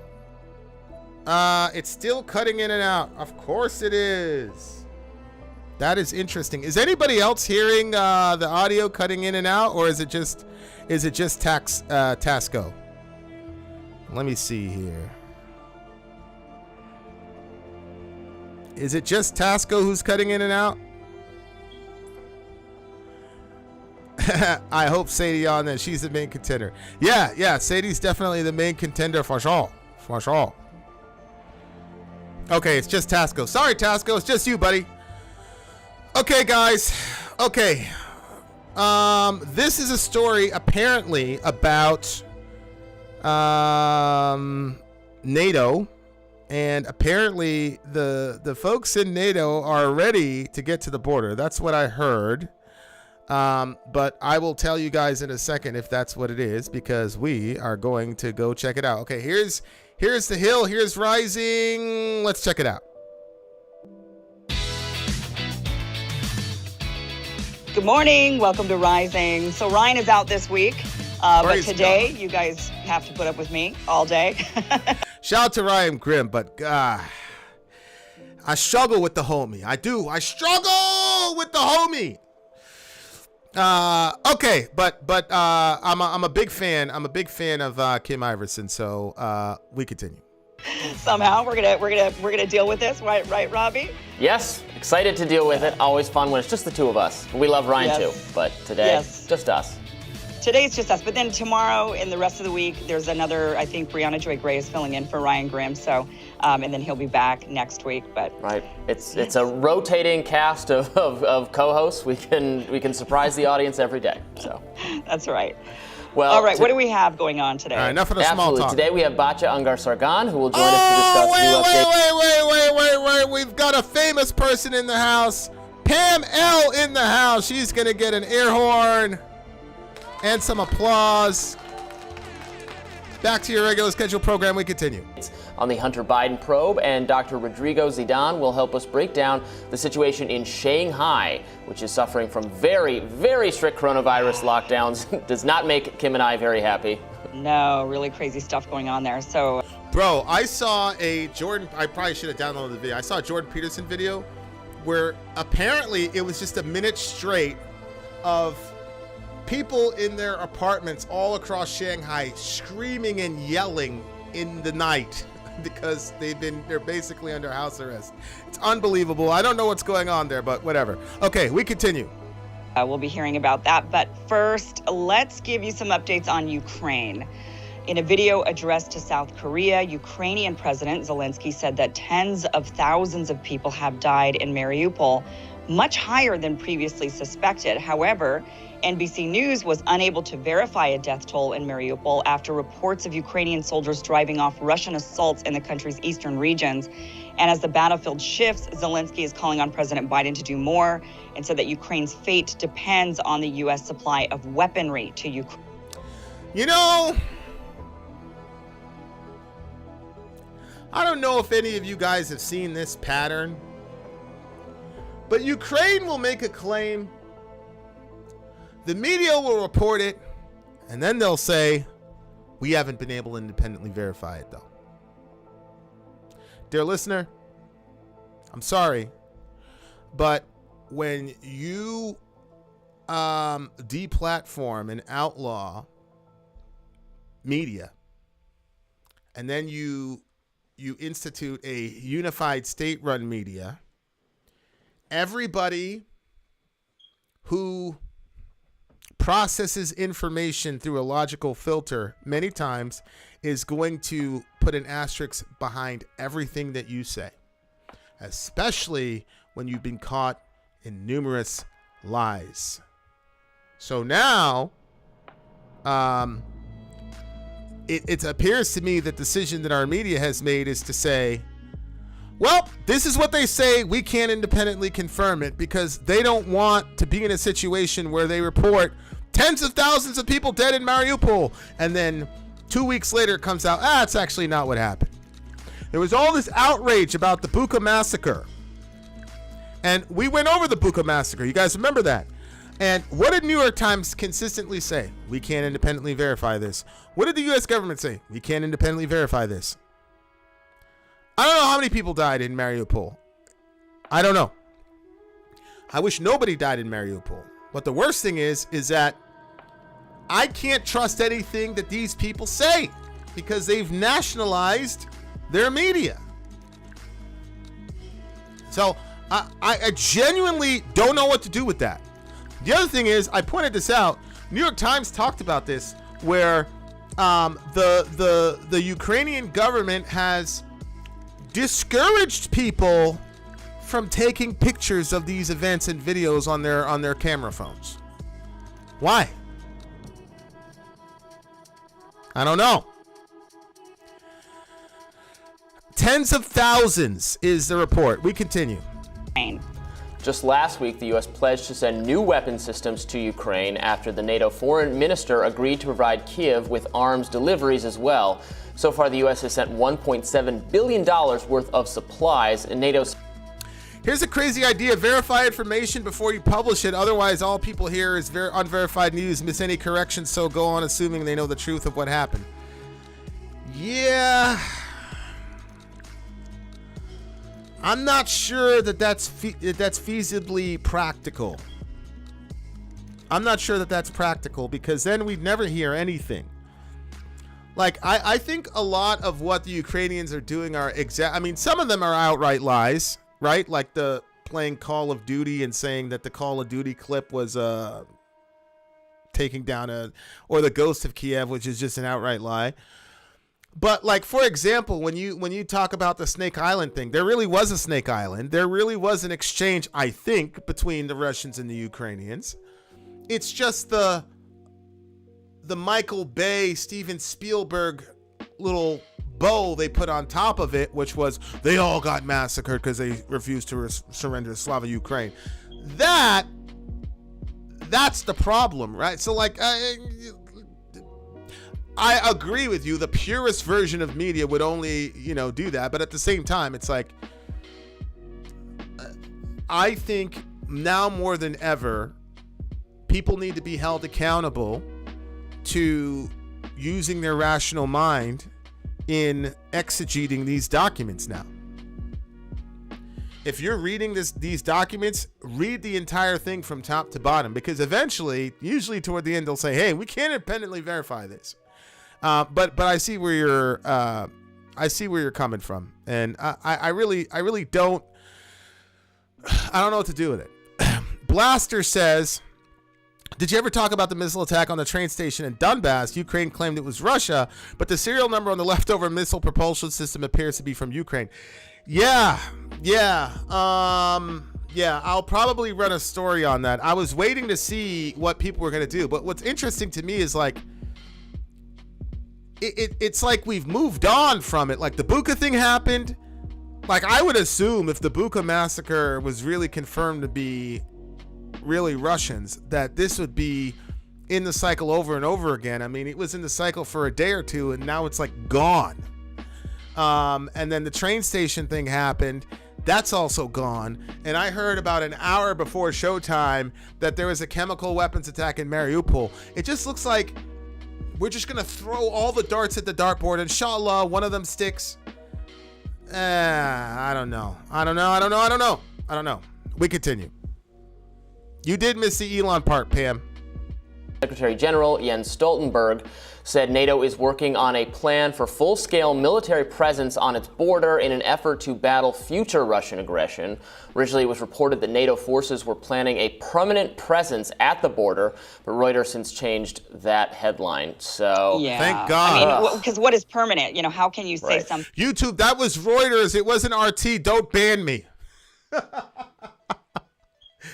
it's still cutting in and out. Of course it is. That is interesting. Is anybody else hearing the audio cutting in and out, or is it just Tasco? Let me see here. Is it just Tasco who's cutting in and out? I hope Sadie on that. She's the main contender. Yeah. Sadie's definitely the main contender for sure. Okay, it's just Tasco. Sorry, Tasco. It's just you, buddy. Okay, guys. Okay. This is a story apparently about NATO. And apparently the folks in NATO are ready to get to the border. That's what I heard. But I will tell you guys in a second if that's what it is, because we are going to go check it out. Okay, here's the hill. Here's Rising. Let's check it out. Good morning. Welcome to Rising. So Ryan is out this week, but today you guys have to put up with me all day. Shout out to Ryan Grimm, but I struggle with the homie. I do. I struggle with the homie. Okay, but I'm a big fan. I'm a big fan of Kim Iverson. So we continue. Somehow we're gonna deal with this, right, Robbie? Yes, excited to deal with it. Always fun when it's just the two of us. We love Ryan too, but today, just us. Today's just us, but then tomorrow and the rest of the week, there's another, I think Brianna Joy Gray is filling in for Ryan Grimm, so, and then he'll be back next week, but. Right, it's a rotating cast of co-hosts. We can surprise the audience every day, so. That's right. Well, all right, what do we have going on today? All right, enough of the small talk. Today we have Batya Ungar-Sargon, who will join us to discuss new updates. Wait. We've got a famous person in the house. Pam L in the house. She's going to get an air horn and some applause. Back to your regular scheduled program. We continue. On the Hunter Biden probe, and Dr. Rodrigo Zidane will help us break down the situation in Shanghai, which is suffering from very, very strict coronavirus lockdowns. Does not make Kim and I very happy. No, really crazy stuff going on there. So, bro, I saw I probably should have downloaded the video. I saw a Jordan Peterson video where apparently it was just a minute straight of people in their apartments all across Shanghai screaming and yelling in the night because they're basically under house arrest. It's unbelievable. I don't know what's going on there, but whatever. Okay, we continue. We'll be hearing about that. But first, let's give you some updates on Ukraine. In a video addressed to South Korea, Ukrainian President Zelensky said that tens of thousands of people have died in Mariupol, much higher than previously suspected. However, NBC News was unable to verify a death toll in Mariupol after reports of Ukrainian soldiers driving off Russian assaults in the country's eastern regions. And as the battlefield shifts, Zelensky is calling on President Biden to do more and said that Ukraine's fate depends on the U.S. supply of weaponry to Ukraine. You know, I don't know if any of you guys have seen this pattern, but Ukraine will make a claim. The media will report it, and then they'll say, we haven't been able to independently verify it, though. Dear listener, I'm sorry, but when you deplatform and outlaw media, and then you institute a unified state-run media, everybody who processes information through a logical filter many times is going to put an asterisk behind everything that you say, especially when you've been caught in numerous lies. So now it appears to me that the decision that our media has made is to say, well, this is what they say. We can't independently confirm it because they don't want to be in a situation where they report tens of thousands of people dead in Mariupol. And then 2 weeks later it comes out, it's actually not what happened. There was all this outrage about the Bucha massacre. And we went over the Bucha massacre. You guys remember that? And what did New York Times consistently say? We can't independently verify this. What did the U.S. government say? We can't independently verify this. I don't know how many people died in Mariupol. I don't know. I wish nobody died in Mariupol. But the worst thing is that I can't trust anything that these people say because they've nationalized their media. So I genuinely don't know what to do with that. The other thing is, I pointed this out. New York Times talked about this, where the Ukrainian government has discouraged people from taking pictures of these events and videos on their camera phones. Why? I don't know. Tens of thousands is the report. We continue. Just last week, the U.S. pledged to send new weapon systems to Ukraine after the NATO foreign minister agreed to provide Kyiv with arms deliveries as well. So far, the U.S. has sent $1.7 billion worth of supplies, and NATO's... Here's a crazy idea. Verify information before you publish it. Otherwise, all people hear is unverified news. Miss any corrections, so go on assuming they know the truth of what happened. Yeah... I'm not sure that's feasibly practical. I'm not sure that's practical because then we'd never hear anything. Like, I think a lot of what the Ukrainians are doing are some of them are outright lies, right? Like the playing Call of Duty and saying that the Call of Duty clip was taking down or the Ghost of Kiev, which is just an outright lie. But like, for example, when you talk about the Snake Island thing, there really was a Snake Island. There really was an exchange, I think, between the Russians and the Ukrainians. It's just the Michael Bay, Steven Spielberg little bow they put on top of it, which was they all got massacred because they refused to surrender to Slava Ukraine. That's the problem, right? So like, I agree with you. The purest version of media would only, do that. But at the same time, it's like, I think now more than ever, people need to be held accountable to using their rational mind in exegeting these documents now. If you're reading these documents, read the entire thing from top to bottom, because eventually, usually toward the end, they'll say, hey, we can't independently verify this. But I see where you're coming from, and I really don't know what to do with it. Blaster says, did you ever talk about the missile attack on the train station in Donbass? Ukraine claimed it was Russia, but the serial number on the leftover missile propulsion system appears to be from Ukraine. Yeah. I'll probably run a story on that. I was waiting to see what people were going to do, but what's interesting to me is like, it's like we've moved on from it. Like the Bucha thing happened. Like I would assume if the Bucha massacre was really confirmed to be really Russians, that this would be in the cycle over and over again. I mean, it was in the cycle for a day or two and now it's like gone. And then the train station thing happened. That's also gone. And I heard about an hour before showtime that there was a chemical weapons attack in Mariupol. It just looks like we're just going to throw all the darts at the dartboard. Inshallah, one of them sticks. I don't know. We continue. You did miss the Elon part, Pam. Secretary General Jens Stoltenberg said NATO is working on a plan for full-scale military presence on its border in an effort to battle future Russian aggression. Originally, it was reported that NATO forces were planning a permanent presence at the border, but Reuters since changed that headline. So, yeah. Thank God. I mean, because what is permanent? How can you say something? YouTube, that was Reuters. It wasn't RT. Don't ban me.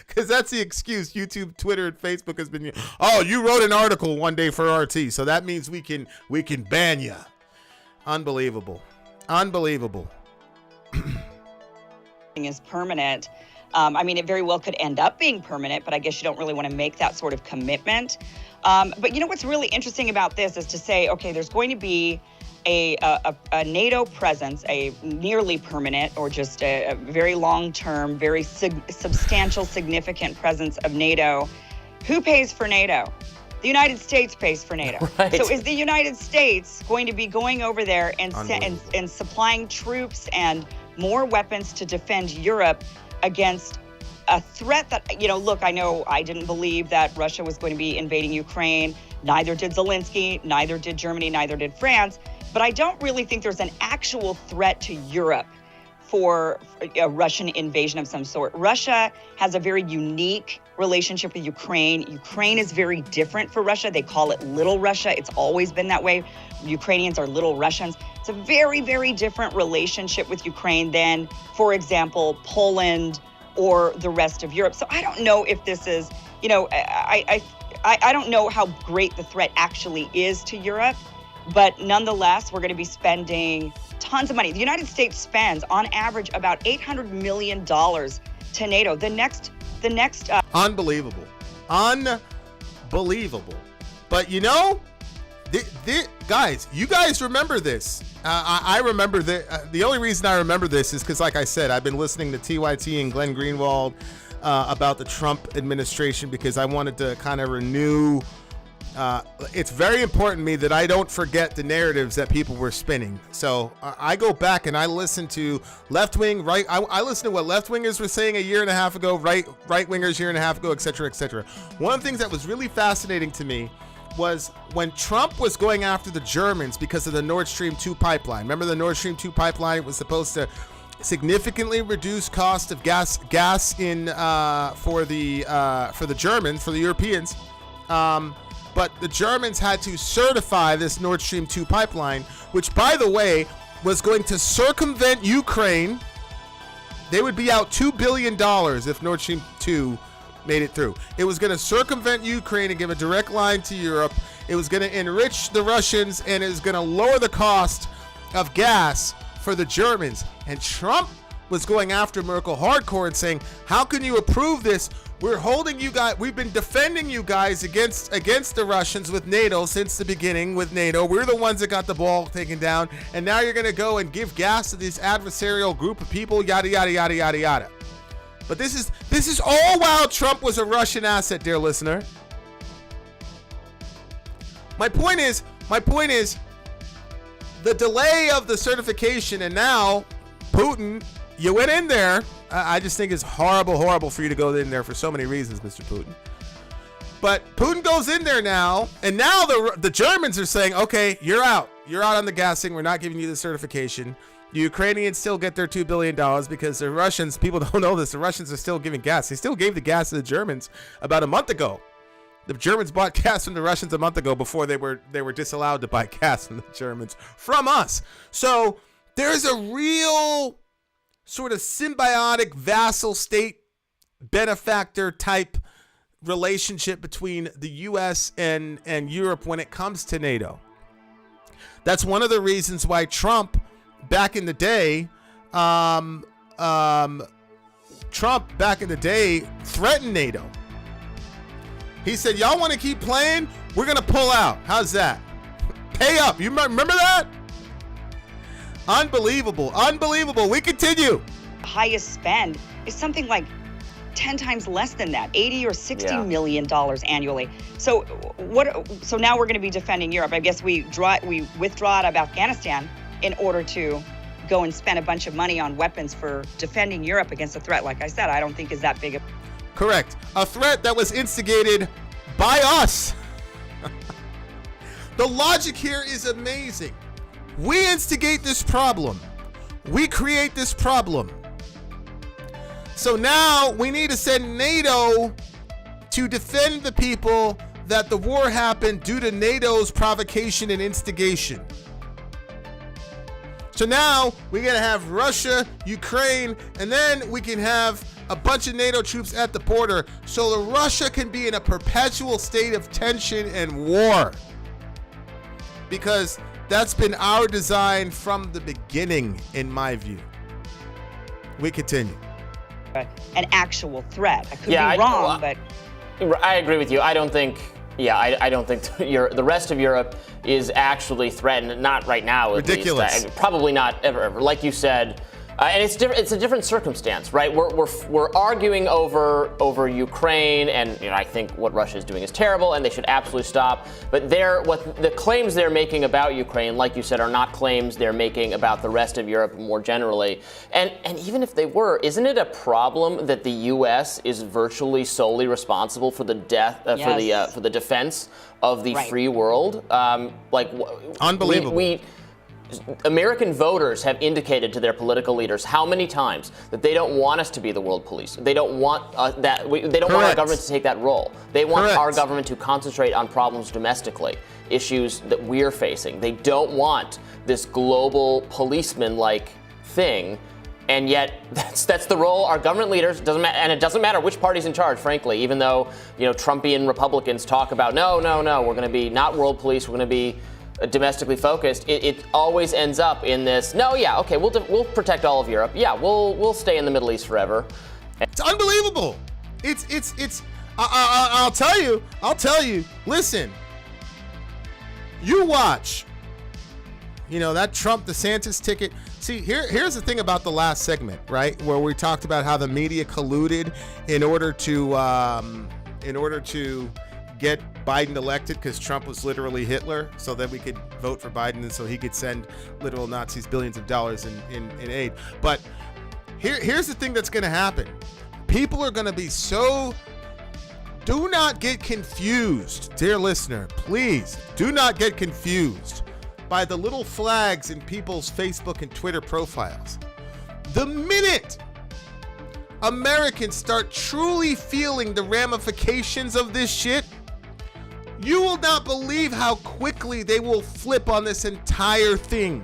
Because that's the excuse YouTube, Twitter, and Facebook has been. Oh, you wrote an article one day for RT, so that means we can ban you. Unbelievable. Is permanent. It very well could end up being permanent, but I guess you don't really want to make that sort of commitment. But what's really interesting about this is to say, okay, there's going to be a NATO presence, a nearly permanent or just a very long-term, very substantial, significant presence of NATO. Who pays for NATO? The United States pays for NATO. Right. So is the United States going to be going over there and supplying troops and more weapons to defend Europe against a threat that, look, I know I didn't believe that Russia was going to be invading Ukraine. Neither did Zelensky, neither did Germany, neither did France. But I don't really think there's an actual threat to Europe for a Russian invasion of some sort. Russia has a very unique relationship with Ukraine. Ukraine is very different for Russia. They call it Little Russia. It's always been that way. Ukrainians are Little Russians. It's a very, very different relationship with Ukraine than, for example, Poland or the rest of Europe. So I don't know if this is, I don't know how great the threat actually is to Europe. But nonetheless, we're going to be spending tons of money. The United States spends, on average, about $800 million to NATO. The next. Unbelievable. Unbelievable. But guys, you guys remember this. I remember the only reason I remember this is because, like I said, I've been listening to TYT and Glenn Greenwald about the Trump administration because I wanted to kind of renew. It's very important to me that I don't forget the narratives that people were spinning. So I go back and I listen to left wing, right. I listen to what left wingers were saying a year and a half ago, right wingers a year and a half ago, et cetera, et cetera. One of the things that was really fascinating to me was when Trump was going after the Germans because of the Nord Stream 2 pipeline. Remember the Nord Stream 2 pipeline was supposed to significantly reduce cost of gas in for the Germans, for the Europeans. But the Germans had to certify this Nord Stream 2 pipeline, which, by the way, was going to circumvent Ukraine. They would be out $2 billion if Nord Stream 2 made it through. It was going to circumvent Ukraine and give a direct line to Europe. It was going to enrich the Russians, and it was going to lower the cost of gas for the Germans. And Trump was going after Merkel hardcore and saying, how can you approve this? We're holding you guys. We've been defending you guys against the Russians with NATO since the beginning with NATO. We're the ones that got the ball taken down. And now you're going to go and give gas to this adversarial group of people, yada, yada, yada, yada, yada. But this is all while Trump was a Russian asset, dear listener. My point is the delay of the certification, and now Putin, you went in there. I just think it's horrible for you to go in there for so many reasons, Mr. Putin. But Putin goes in there now, and now the Germans are saying, okay, you're out. You're out on the gassing. We're not giving you the certification. The Ukrainians still get their $2 billion because the Russians, people don't know this, the Russians are still giving gas. They still gave the gas to the Germans about a month ago. The Germans bought gas from the Russians a month ago before they were disallowed to buy gas from the Germans from us. So there's a real sort of symbiotic vassal state benefactor type relationship between the U.S. and Europe when it comes to NATO. That's one of the reasons why Trump back in the day threatened NATO. He said, y'all want to keep playing? We're going to pull out. How's that? Pay up. You remember that? Unbelievable. We continue. Highest spend is something like 10 times less than that, 80 or 60 million dollars annually. So now we're going to be defending Europe. I guess we withdraw out of Afghanistan in order to go and spend a bunch of money on weapons for defending Europe against a threat, like I said, I don't think is that big a... Correct. A threat that was instigated by us. The logic here is amazing. We instigate this problem. We create this problem. So now we need to send NATO to defend the people that the war happened due to NATO's provocation and instigation. So now we're going to have Russia, Ukraine, and then we can have a bunch of NATO troops at the border so that Russia can be in a perpetual state of tension and war. Because that's been our design from the beginning, in my view. We continue. An actual threat. I could be wrong, but... I agree with you. I don't think the rest of Europe is actually threatened. Not right now, at ridiculous. Least. Probably not ever. Like you said, and it's different. It's a different circumstance, right? We're arguing over Ukraine, and I think what Russia is doing is terrible, and they should absolutely stop. But the claims they're making about Ukraine, like you said, are not claims they're making about the rest of Europe more generally. And even if they were, isn't it a problem that the U.S. is virtually solely responsible for the death for the defense of the free world? Unbelievable. American voters have indicated to their political leaders how many times that they don't want us to be the world police. They don't want They don't want our government to take that role. They want our government to concentrate on problems domestically, issues that we're facing. They don't want this global policeman-like thing. And yet, that's the role our government leaders and it doesn't matter which party's in charge, frankly. Even though Trumpian Republicans talk about no, we're going to be not world police, we're going to be domestically focused. It always ends up in this. We'll protect all of Europe. Yeah, we'll stay in the Middle East forever. It's unbelievable. I'll tell you. Listen, you watch. That Trump DeSantis ticket. See, here's the thing about the last segment, right? Where we talked about how the media colluded in order to get Biden elected because Trump was literally Hitler, so that we could vote for Biden and so he could send literal Nazis billions of dollars in aid. But here's the thing that's going to happen. People are going to be so... Do not get confused, dear listener. Please, do not get confused by the little flags in people's Facebook and Twitter profiles. The minute Americans start truly feeling the ramifications of this shit, you will not believe how quickly they will flip on this entire thing.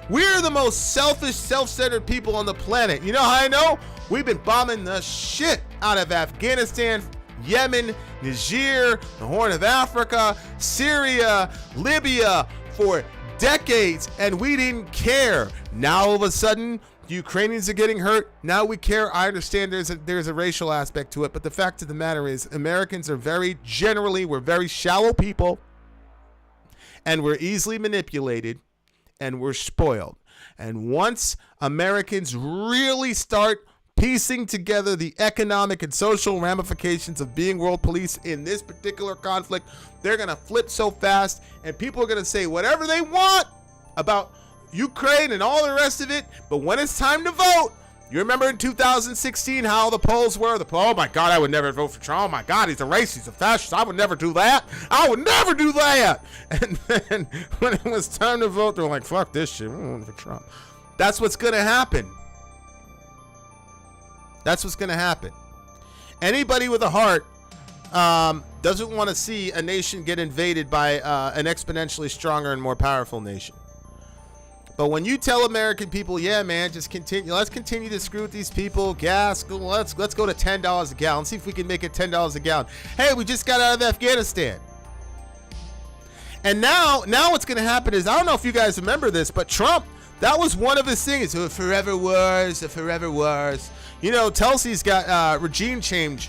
We're the most selfish, self-centered people on the planet. You know how I know? We've been bombing the shit out of Afghanistan, Yemen, Niger, the Horn of Africa, Syria, Libya for decades, and we didn't care. Now all of a sudden, the Ukrainians are getting hurt. Now we care. I understand there's a racial aspect to it, but the fact of the matter is Americans are we're very shallow people, and we're easily manipulated, and we're spoiled. And once Americans really start piecing together the economic and social ramifications of being world police in this particular conflict, they're going to flip so fast, and people are going to say whatever they want about Ukraine and all the rest of it, but when it's time to vote, you remember in 2016 how the polls were? Oh my God, I would never vote for Trump. Oh my God, he's a racist, he's a fascist. I would never do that. I would never do that. And then when it was time to vote, they're like, fuck this shit, we're voting for Trump. That's what's going to happen. That's what's going to happen. Anybody with a heart doesn't want to see a nation get invaded by an exponentially stronger and more powerful nation. But when you tell American people, yeah, man, just continue. Let's continue to screw with these people. Gas, let's go to $10 a gallon. See if we can make it $10 a gallon. Hey, we just got out of Afghanistan. And now what's going to happen is, I don't know if you guys remember this, but Trump, that was one of his things. Forever wars, forever wars. Tulsi's got regime change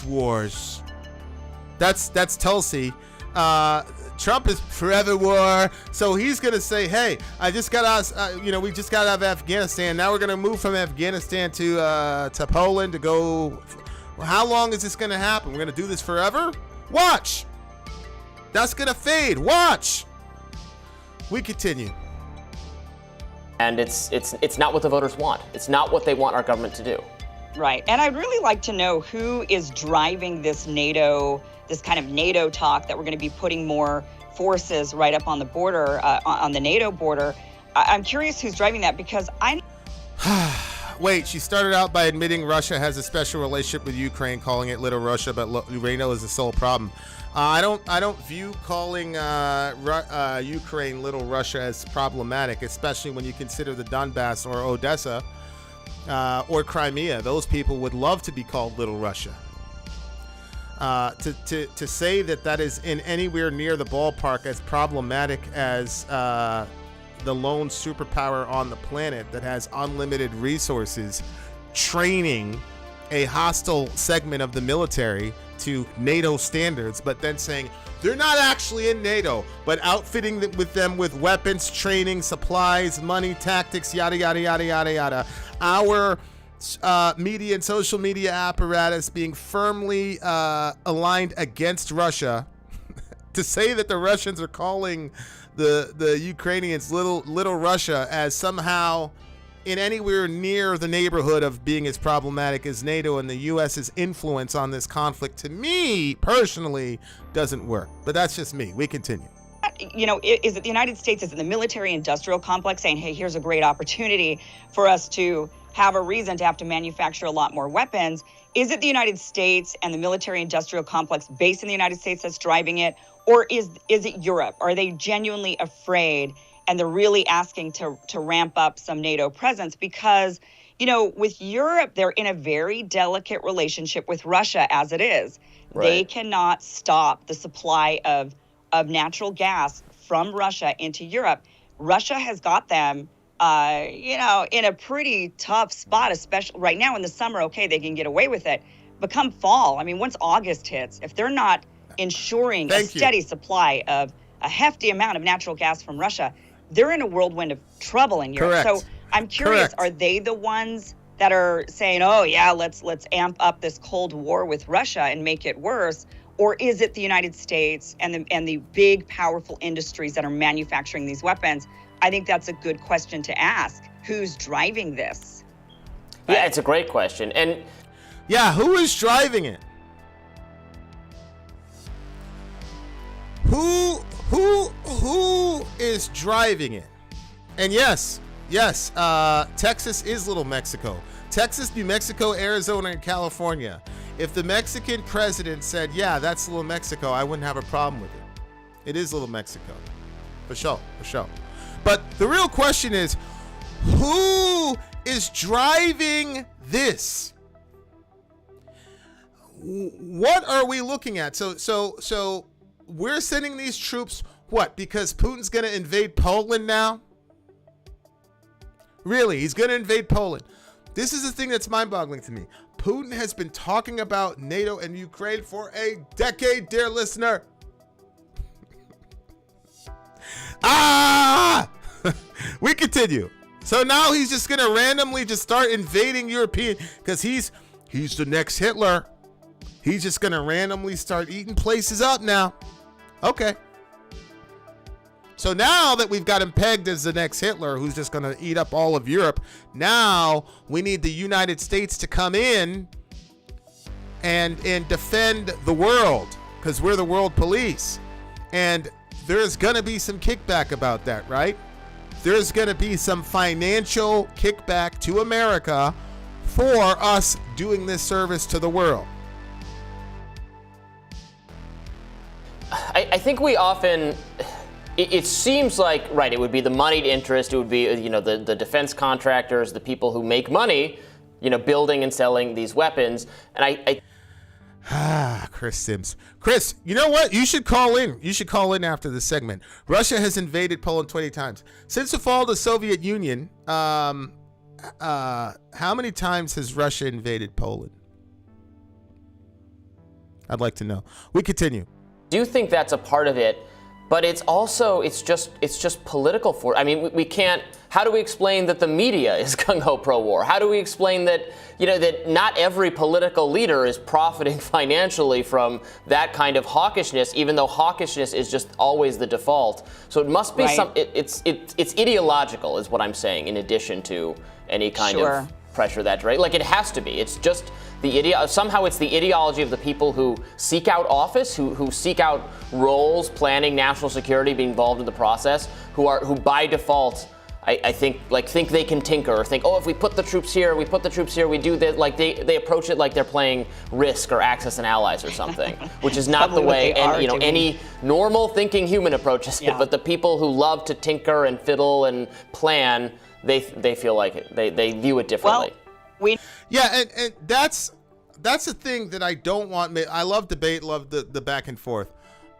wars. That's Tulsi. Trump is forever war, so he's gonna say, "Hey, I just got out. We just got out of Afghanistan. Now we're gonna move from Afghanistan to Poland to go. Well, how long is this gonna happen? We're gonna do this forever? Watch. That's gonna fade. Watch. We continue." And it's not what the voters want. It's not what they want our government to do. Right. And I'd really like to know who is driving this kind of NATO talk that we're going to be putting more forces right up on the border, on the NATO border. I'm curious who's driving that, because Wait, she started out by admitting Russia has a special relationship with Ukraine, calling it Little Russia, but Reno is the sole problem. I don't view calling Ukraine Little Russia as problematic, especially when you consider the Donbass or Odessa or Crimea. Those people would love to be called Little Russia. To say that is in anywhere near the ballpark as problematic as the lone superpower on the planet that has unlimited resources training a hostile segment of the military to NATO standards, but then saying they're not actually in NATO, but outfitting them with weapons, training, supplies, money, tactics, yada, yada, yada, yada, yada. Our media and social media apparatus being firmly aligned against Russia. To say that the Russians are calling the Ukrainians little Russia as somehow in anywhere near the neighborhood of being as problematic as NATO and the U.S.'s influence on this conflict, to me personally, doesn't work. But that's just me. We continue. Is it the United States, is it the military-industrial complex saying, hey, here's a great opportunity for us to have a reason to have to manufacture a lot more weapons? Is it the United States and the military-industrial complex based in the United States that's driving it? Or is it Europe? Are they genuinely afraid and they're really asking to ramp up some NATO presence? Because, with Europe, they're in a very delicate relationship with Russia as it is. Right. They cannot stop the supply of natural gas from Russia into Europe. Russia has got them in a pretty tough spot, especially right now in the summer. Okay, they can get away with it. But come fall, I mean, once August hits, if they're not ensuring a steady supply of a hefty amount of natural gas from Russia, they're in a whirlwind of trouble in Europe. Correct. So I'm curious, are they the ones that are saying, oh, yeah, let's amp up this Cold War with Russia and make it worse? Or is it the United States and the big, powerful industries that are manufacturing these weapons? I think that's a good question to ask. Who's driving this? Yeah, it's a great question. And yeah, who is driving it? Who is driving it? And yes, Texas is Little Mexico. Texas, New Mexico, Arizona, and California. If the Mexican president said, yeah, that's Little Mexico, I wouldn't have a problem with it. It is Little Mexico. For sure. But the real question is, who is driving this? What are we looking at? So we're sending these troops, what? Because Putin's going to invade Poland now? Really, he's going to invade Poland. This is the thing that's mind-boggling to me. Putin has been talking about NATO and Ukraine for a decade, dear listener. We continue. So now he's just going to randomly just start invading European, because he's the next Hitler. He's just going to randomly start eating places up now. Okay. So now that we've got him pegged as the next Hitler who's just going to eat up all of Europe, now we need the United States to come in and defend the world, because we're the world police. And there's going to be some kickback about that, right? There's going to be some financial kickback to America for us doing this service to the world. I think we often, it seems like, right, it would be the moneyed interest, it would be, the defense contractors, the people who make money, building and selling these weapons. And Chris Sims. Chris, you know what? You should call in. You should call in after this segment. Russia has invaded Poland 20 times. Since the fall of the Soviet Union, how many times has Russia invaded Poland? I'd like to know. We continue. I do think that's a part of it, but it's also, it's just political for, I mean, we can't, how do we explain that the media is gung-ho pro-war? How do we explain that, that not every political leader is profiting financially from that kind of hawkishness, even though hawkishness is just always the default? So it must be it's ideological is what I'm saying, in addition to any kind of pressure that, right? Like, it has to be. It's just somehow it's the ideology of the people who seek out office, who seek out roles, planning national security, being involved in the process, who by default, I think they can tinker, or think, if we put the troops here, we do this. Like they approach it like they're playing Risk or Axis and Allies or something, which is not the way any normal thinking human approaches it. But the people who love to tinker and fiddle and plan, they feel like it. They view it differently. And that's the thing that I don't want. I love debate, love the back and forth.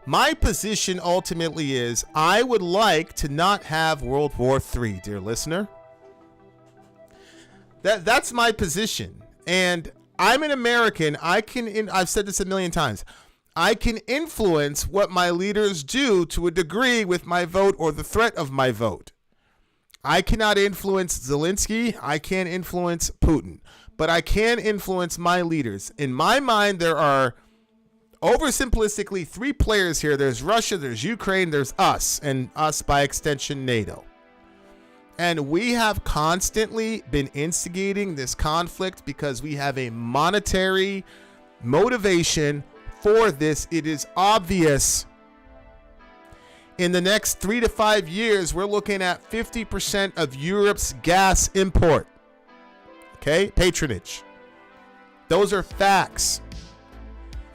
My position ultimately is I would like to not have World War III, dear listener. That's my position. And I'm an American. I've said this a million times. I can influence what my leaders do to a degree with my vote or the threat of my vote. I cannot influence Zelensky. I can't influence Putin. But I can influence my leaders. In my mind, there are oversimplistically 3 players here. There's Russia, there's Ukraine, there's us, and us by extension, NATO. And we have constantly been instigating this conflict because we have a monetary motivation for this. It is obvious. In the next 3 to 5 years, we're looking at 50% of Europe's gas import. Okay, patronage. Those are facts.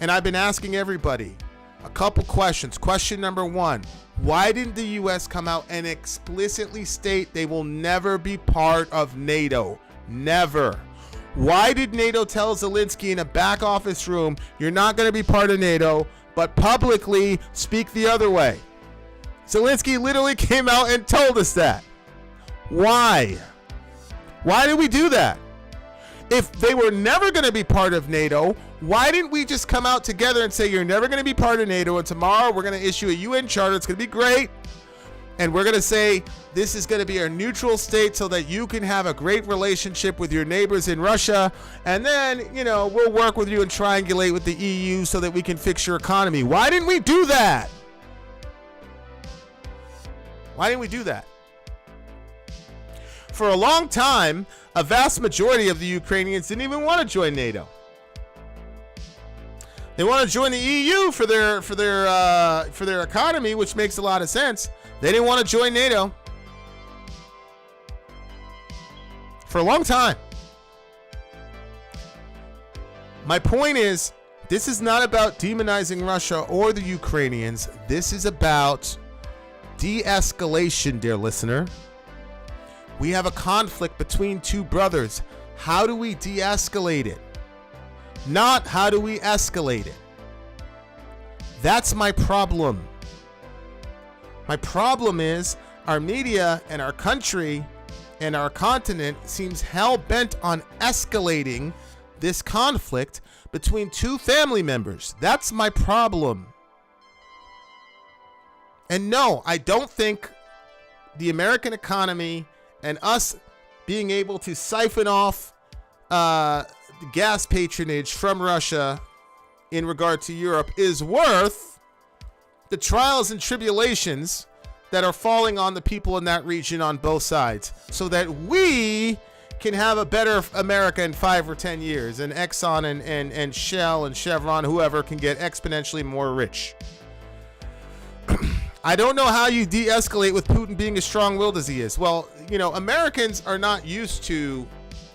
And I've been asking everybody a couple questions. Question number 1, why didn't the U.S. come out and explicitly state they will never be part of NATO? Never. Why did NATO tell Zelensky in a back office room, you're not going to be part of NATO, but publicly speak the other way? Zelensky literally came out and told us that. Why? Why did we do that? If they were never going to be part of NATO, why didn't we just come out together and say, you're never going to be part of NATO, and tomorrow we're going to issue a UN charter. It's going to be great. And we're going to say this is going to be a neutral state so that you can have a great relationship with your neighbors in Russia. And then, we'll work with you and triangulate with the EU so that we can fix your economy. Why didn't we do that? Why didn't we do that? For a long time, a vast majority of the Ukrainians didn't even want to join NATO. They want to join the EU for their economy, which makes a lot of sense. They didn't want to join NATO for a long time. My point is, this is not about demonizing Russia or the Ukrainians. This is about de-escalation, dear listener. We have a conflict between two brothers. How do we de-escalate it? Not how do we escalate it? That's my problem. My problem is our media and our country and our continent seems hell-bent on escalating this conflict between two family members. That's my problem. And no, I don't think the American economy and us being able to siphon off gas patronage from Russia in regard to Europe is worth the trials and tribulations that are falling on the people in that region on both sides, so that we can have a better America in 5 or 10 years, and Exxon and Shell and Chevron, whoever, can get exponentially more rich. I don't know how you de-escalate with Putin being as strong-willed as he is. Well, Americans are not used to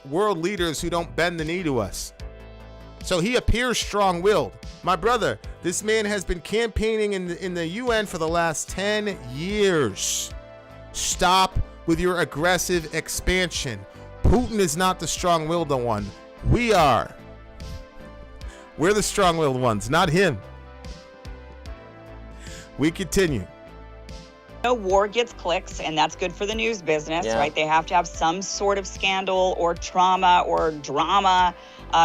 world leaders who don't bend the knee to us. So he appears strong-willed. My brother, this man has been campaigning in the UN for the last 10 years. Stop with your aggressive expansion. Putin is not the strong-willed one. We are. We're the strong-willed ones, not him. We continue. War gets clicks, and that's good for the news business, right? They have to have some sort of scandal or trauma or drama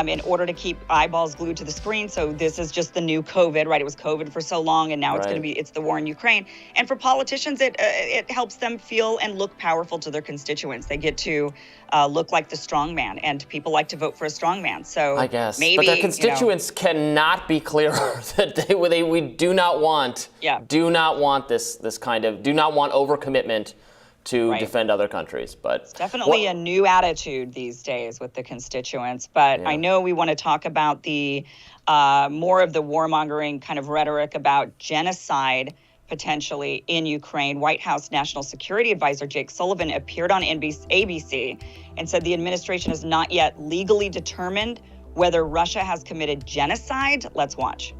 in order to keep eyeballs glued to the screen. So this is just the new COVID, right? It was COVID for so long, and now it's the war in Ukraine. And for politicians, it helps them feel and look powerful to their constituents. They get to look like the strong man, and people like to vote for a strong man. So I guess, maybe, but their constituents cannot be clearer that we do not want this kind of, do not want overcommitment to defend other countries. But it's definitely a new attitude these days with the constituents. But I know we want to talk about the more of the warmongering kind of rhetoric about genocide potentially in Ukraine. White House National Security Advisor Jake Sullivan appeared on ABC and said the administration has not yet legally determined whether Russia has committed genocide. Let's watch.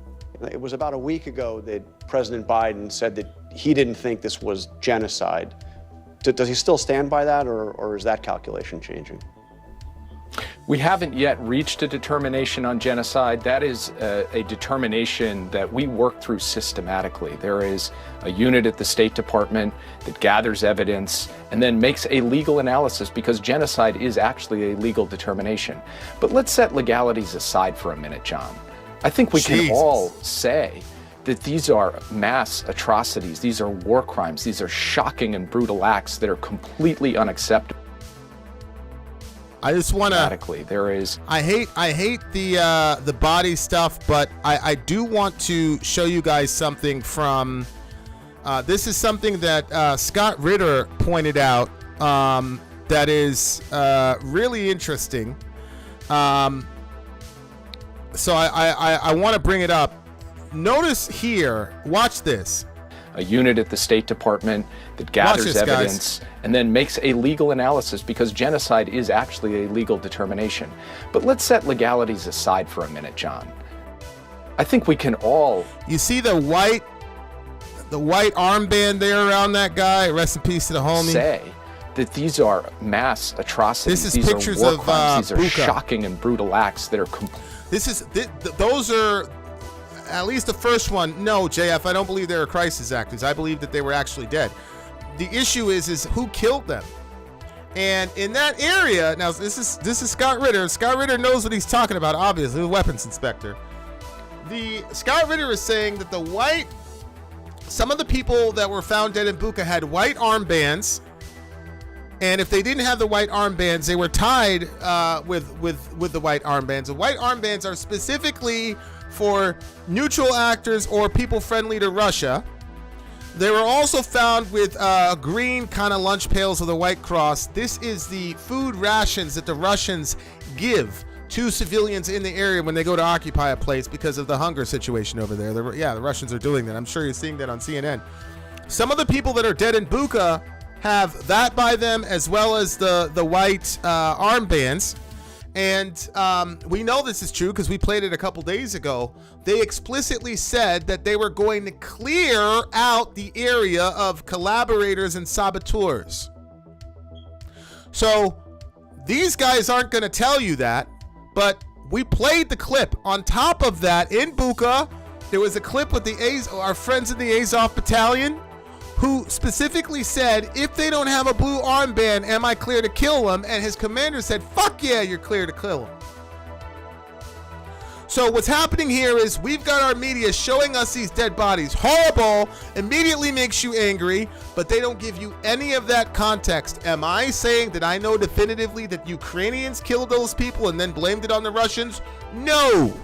It was about a week ago that President Biden said that he didn't think this was genocide. Does he still stand by that, or is that calculation changing? We haven't yet reached a determination on genocide. That is a determination that we work through systematically. There is a unit at the State Department that gathers evidence and then makes a legal analysis, because genocide is actually a legal determination. But let's set legalities aside for a minute, John. I think we can all say that these are mass atrocities, these are war crimes, these are shocking and brutal acts that are completely unacceptable. I just want to. There is. I hate the body stuff, but I do want to show you guys something from. This is something that Scott Ritter pointed out that is really interesting. So I want to bring it up. Notice here. Watch this. A unit at the State Department that gathers evidence and then makes a legal analysis, because genocide is actually a legal determination. But let's set legalities aside for a minute, John. I think we can all... You see the white armband there around that guy? Rest in peace to the homie. Say that these are mass atrocities. This is these pictures are war of crimes. These are Bucha. shocking and brutal acts that are... Those are... At least the first one, no, JF, I don't believe they were crisis actors. I believe that they were actually dead. The issue is who killed them? And in that area, now this is Scott Ritter. Scott Ritter knows what he's talking about, obviously, the weapons inspector. Scott Ritter is saying that some of the people that were found dead in Bucha had white armbands. And if they didn't have the white armbands, they were tied with the white armbands. The white armbands are specifically for neutral actors or people friendly to Russia. They were also found with green kind of lunch pails with a white cross. This is the food rations that the Russians give to civilians in the area when they go to occupy a place because of the hunger situation over there. The Russians are doing that. I'm sure you're seeing that on CNN. Some of the people that are dead in Bucha have that by them, as well as the white armbands. And we know this is true because we played it a couple days ago. They explicitly said that they were going to clear out the area of collaborators and saboteurs. So these guys aren't going to tell you that, but we played the clip. On top of that, in Bucha, there was a clip with our friends in the Azov Battalion, who specifically said, if they don't have a blue armband, am I clear to kill them? And his commander said, fuck yeah, you're clear to kill them. So what's happening here is we've got our media showing us these dead bodies. Horrible, immediately makes you angry, but they don't give you any of that context. Am I saying that I know definitively that Ukrainians killed those people and then blamed it on the Russians? No,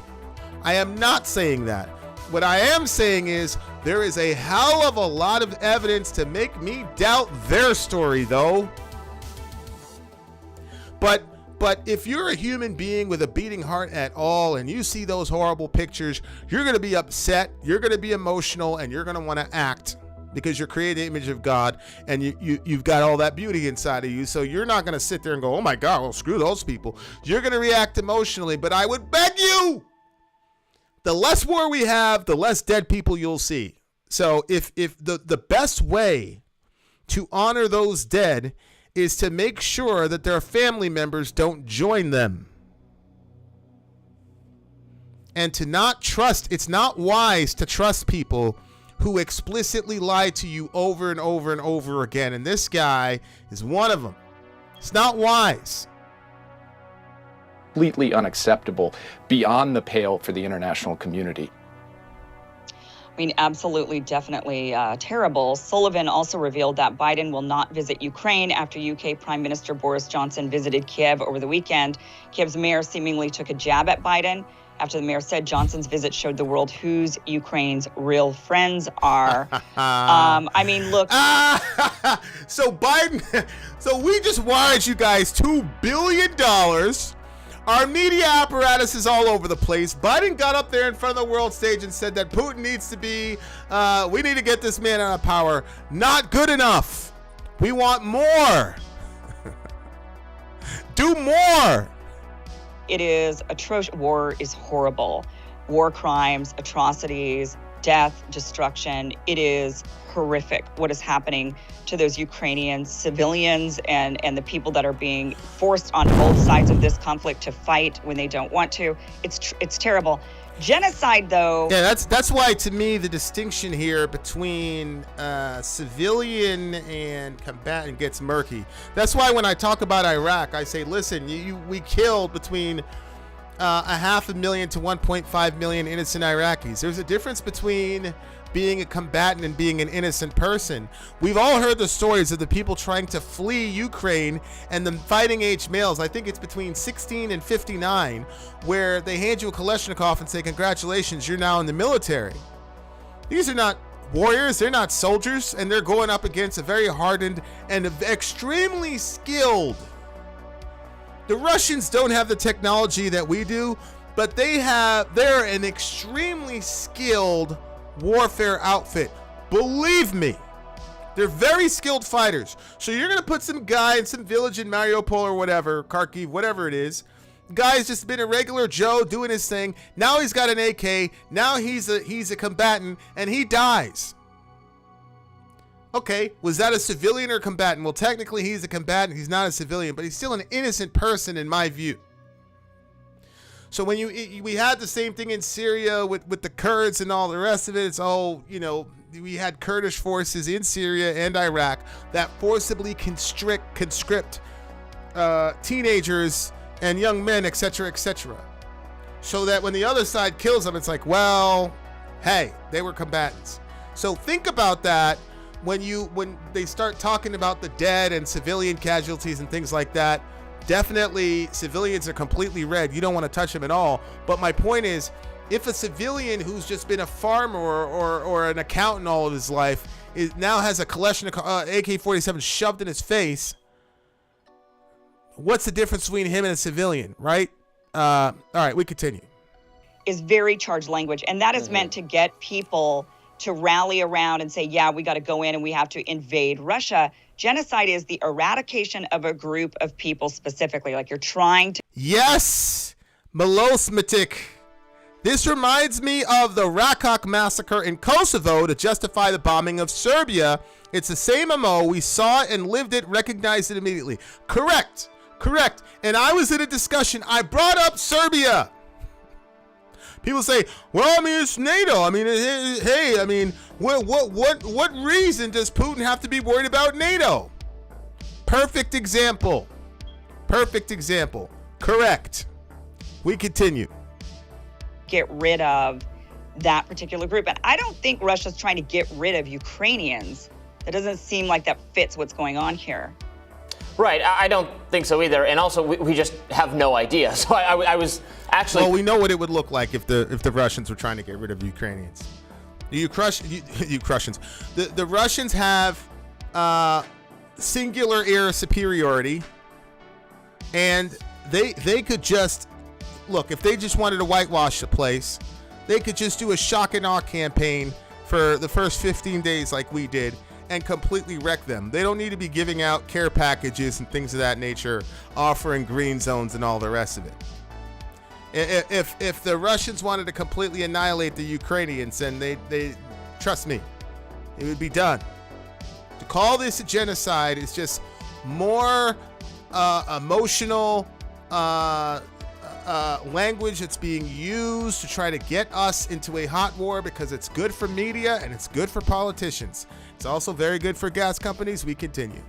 I am not saying that. What I am saying is there is a hell of a lot of evidence to make me doubt their story, though. But if you're a human being with a beating heart at all and you see those horrible pictures, you're going to be upset, you're going to be emotional, and you're going to want to act because you're created in the image of God and you've got all that beauty inside of you. So you're not going to sit there and go, oh my God, well, screw those people. You're going to react emotionally. But I would beg you, the less war we have, the less dead people you'll see. So if the best way to honor those dead is to make sure that their family members don't join them. And to not trust, it's not wise to trust people who explicitly lie to you over and over and over again. And this guy is one of them. It's not wise. Completely unacceptable, beyond the pale for the international community. I mean, absolutely, definitely terrible. Sullivan also revealed that Biden will not visit Ukraine after UK Prime Minister Boris Johnson visited Kiev over the weekend. Kiev's mayor seemingly took a jab at Biden after the mayor said Johnson's visit showed the world whose Ukraine's real friends are. I mean, look. So Biden, so we just wired you guys $2 billion. Our media apparatus is all over the place. Biden got up there in front of the world stage and said that Putin needs to be, we need to get this man out of power. Not good enough. We want more. Do more. It is atrocious. War is horrible. War crimes, atrocities, death, destruction. It is horrific what is happening to those Ukrainian civilians and the people that are being forced on both sides of this conflict to fight when they don't want to. It's terrible. Genocide, though. Yeah, that's why, to me, the distinction here between civilian and combatant gets murky. That's why when I talk about Iraq, I say, listen, we killed between 500,000 to 1.5 million innocent Iraqis. There's a difference between being a combatant and being an innocent person. We've all heard the stories of the people trying to flee Ukraine and the fighting age males. I think it's between 16 and 59, where they hand you a Kalashnikov and say, congratulations, you're now in the military. These are not warriors, they're not soldiers, and they're going up against a very hardened and extremely skilled. The Russians don't have the technology that we do, but they're an extremely skilled warfare outfit. Believe me, they're very skilled fighters. So you're gonna put some guy in some village in Mariupol or whatever, Kharkiv, whatever it is. Guy's just been a regular Joe doing his thing. Now he's got an AK. Now he's a combatant, and he dies. Okay, was that a civilian or a combatant? Well, technically he's a combatant. He's not a civilian, but he's still an innocent person in my view. So when we had the same thing in Syria with the Kurds and all the rest of it. It's all, we had Kurdish forces in Syria and Iraq that forcibly conscript teenagers and young men, etc., etc., so that when the other side kills them, it's like, well, hey, they were combatants. So think about that when they start talking about the dead and civilian casualties and things like that. Definitely, civilians are completely red. You don't want to touch them at all. But my point is, if a civilian who's just been a farmer or an accountant all of his life now has a Kalashnikov AK-47 shoved in his face, what's the difference between him and a civilian, right? All right, we continue. Is very charged language, and that is meant to get people to rally around and say, yeah, we got to go in and we have to invade Russia. Genocide is the eradication of a group of people specifically, like you're trying to... Yes, Milosmatic. This reminds me of the Rakok massacre in Kosovo to justify the bombing of Serbia. It's the same MO. We saw it and lived it, recognized it immediately. Correct. And I was in a discussion. I brought up Serbia. People say, well, I mean, it's NATO. I mean, hey, I mean, what reason does Putin have to be worried about NATO? Perfect example. Correct. We continue. Get rid of that particular group. And I don't think Russia's trying to get rid of Ukrainians. That doesn't seem like that fits what's going on here. Right, I don't think so either. And also, we just have no idea. So I was actually... Well, we know what it would look like if the Russians were trying to get rid of Ukrainians. The Russians have singular air superiority, and they could just... Look, if they just wanted to whitewash the place, they could just do a shock and awe campaign for the first 15 days like we did and completely wreck them. They don't need to be giving out care packages and things of that nature, offering green zones and all the rest of it. If the Russians wanted to completely annihilate the Ukrainians, then they trust me, it would be done. To call this a genocide is just more emotional language that's being used to try to get us into a hot war because it's good for media and it's good for politicians. It's also very good for gas companies. We continue.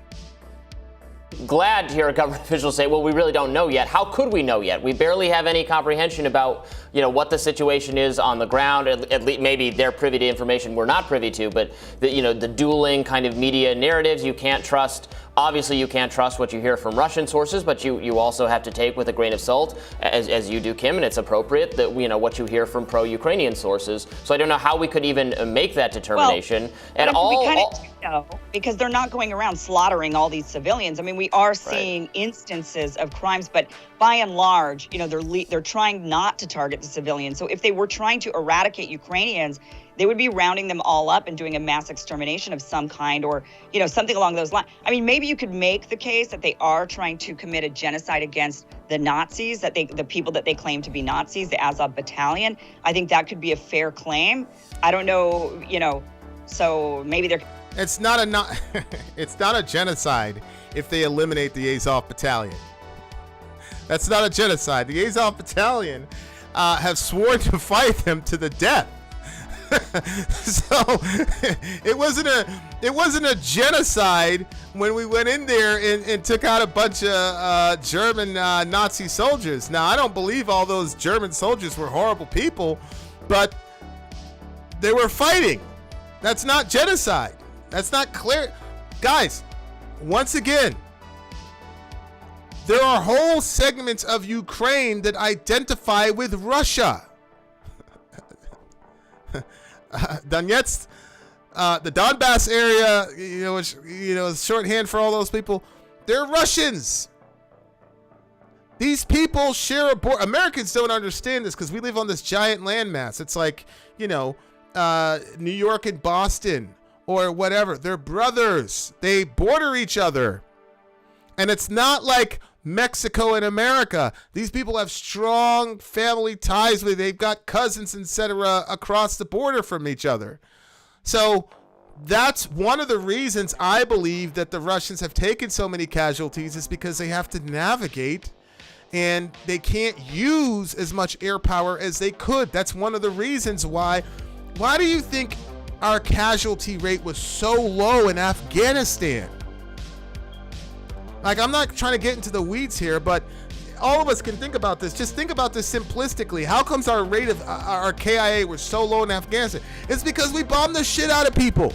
Glad to hear government officials say, well, we really don't know yet. How could we know yet? We barely have any comprehension about, what the situation is on the ground. At least maybe they're privy to information we're not privy to, but the dueling kind of media narratives you can't trust. Obviously, you can't trust what you hear from Russian sources, but you also have to take with a grain of salt, as you do, Kim, and it's appropriate that what you hear from pro-Ukrainian sources. So I don't know how we could even make that determination. Well, we kind of do know, because they're not going around slaughtering all these civilians. I mean, we are seeing instances of crimes, but by and large, they're trying not to target the civilians. So if they were trying to eradicate Ukrainians, they would be rounding them all up and doing a mass extermination of some kind, or, something along those lines. I mean, maybe you could make the case that they are trying to commit a genocide against the Nazis, the people that they claim to be Nazis, the Azov Battalion. I think that could be a fair claim. I don't know, so maybe they're... It's not a genocide if they eliminate the Azov Battalion. That's not a genocide. The Azov Battalion have sworn to fight them to the death. So it wasn't a genocide when we went in there and took out a bunch of German Nazi soldiers. Now, I don't believe all those German soldiers were horrible people, but they were fighting. That's not genocide. That's not clear. Guys, once again, there are whole segments of Ukraine that identify with Russia. Donetsk, the Donbass area, which is shorthand for all those people, they're Russians. These people share a border. Americans don't understand this because we live on this giant landmass. It's like, New York and Boston or whatever. They're brothers. They border each other. And it's not like Mexico and America. These people have strong family ties with. They've got cousins, etc., across the border from each other. So that's one of the reasons I believe that the Russians have taken so many casualties, is because they have to navigate and they can't use as much air power as they could. That's one of the reasons why. Why do you think our casualty rate was so low in Afghanistan? Like, I'm not trying to get into the weeds here, but all of us can think about this. Just think about this simplistically. How comes our rate of our KIA was so low in Afghanistan? It's because we bombed the shit out of people.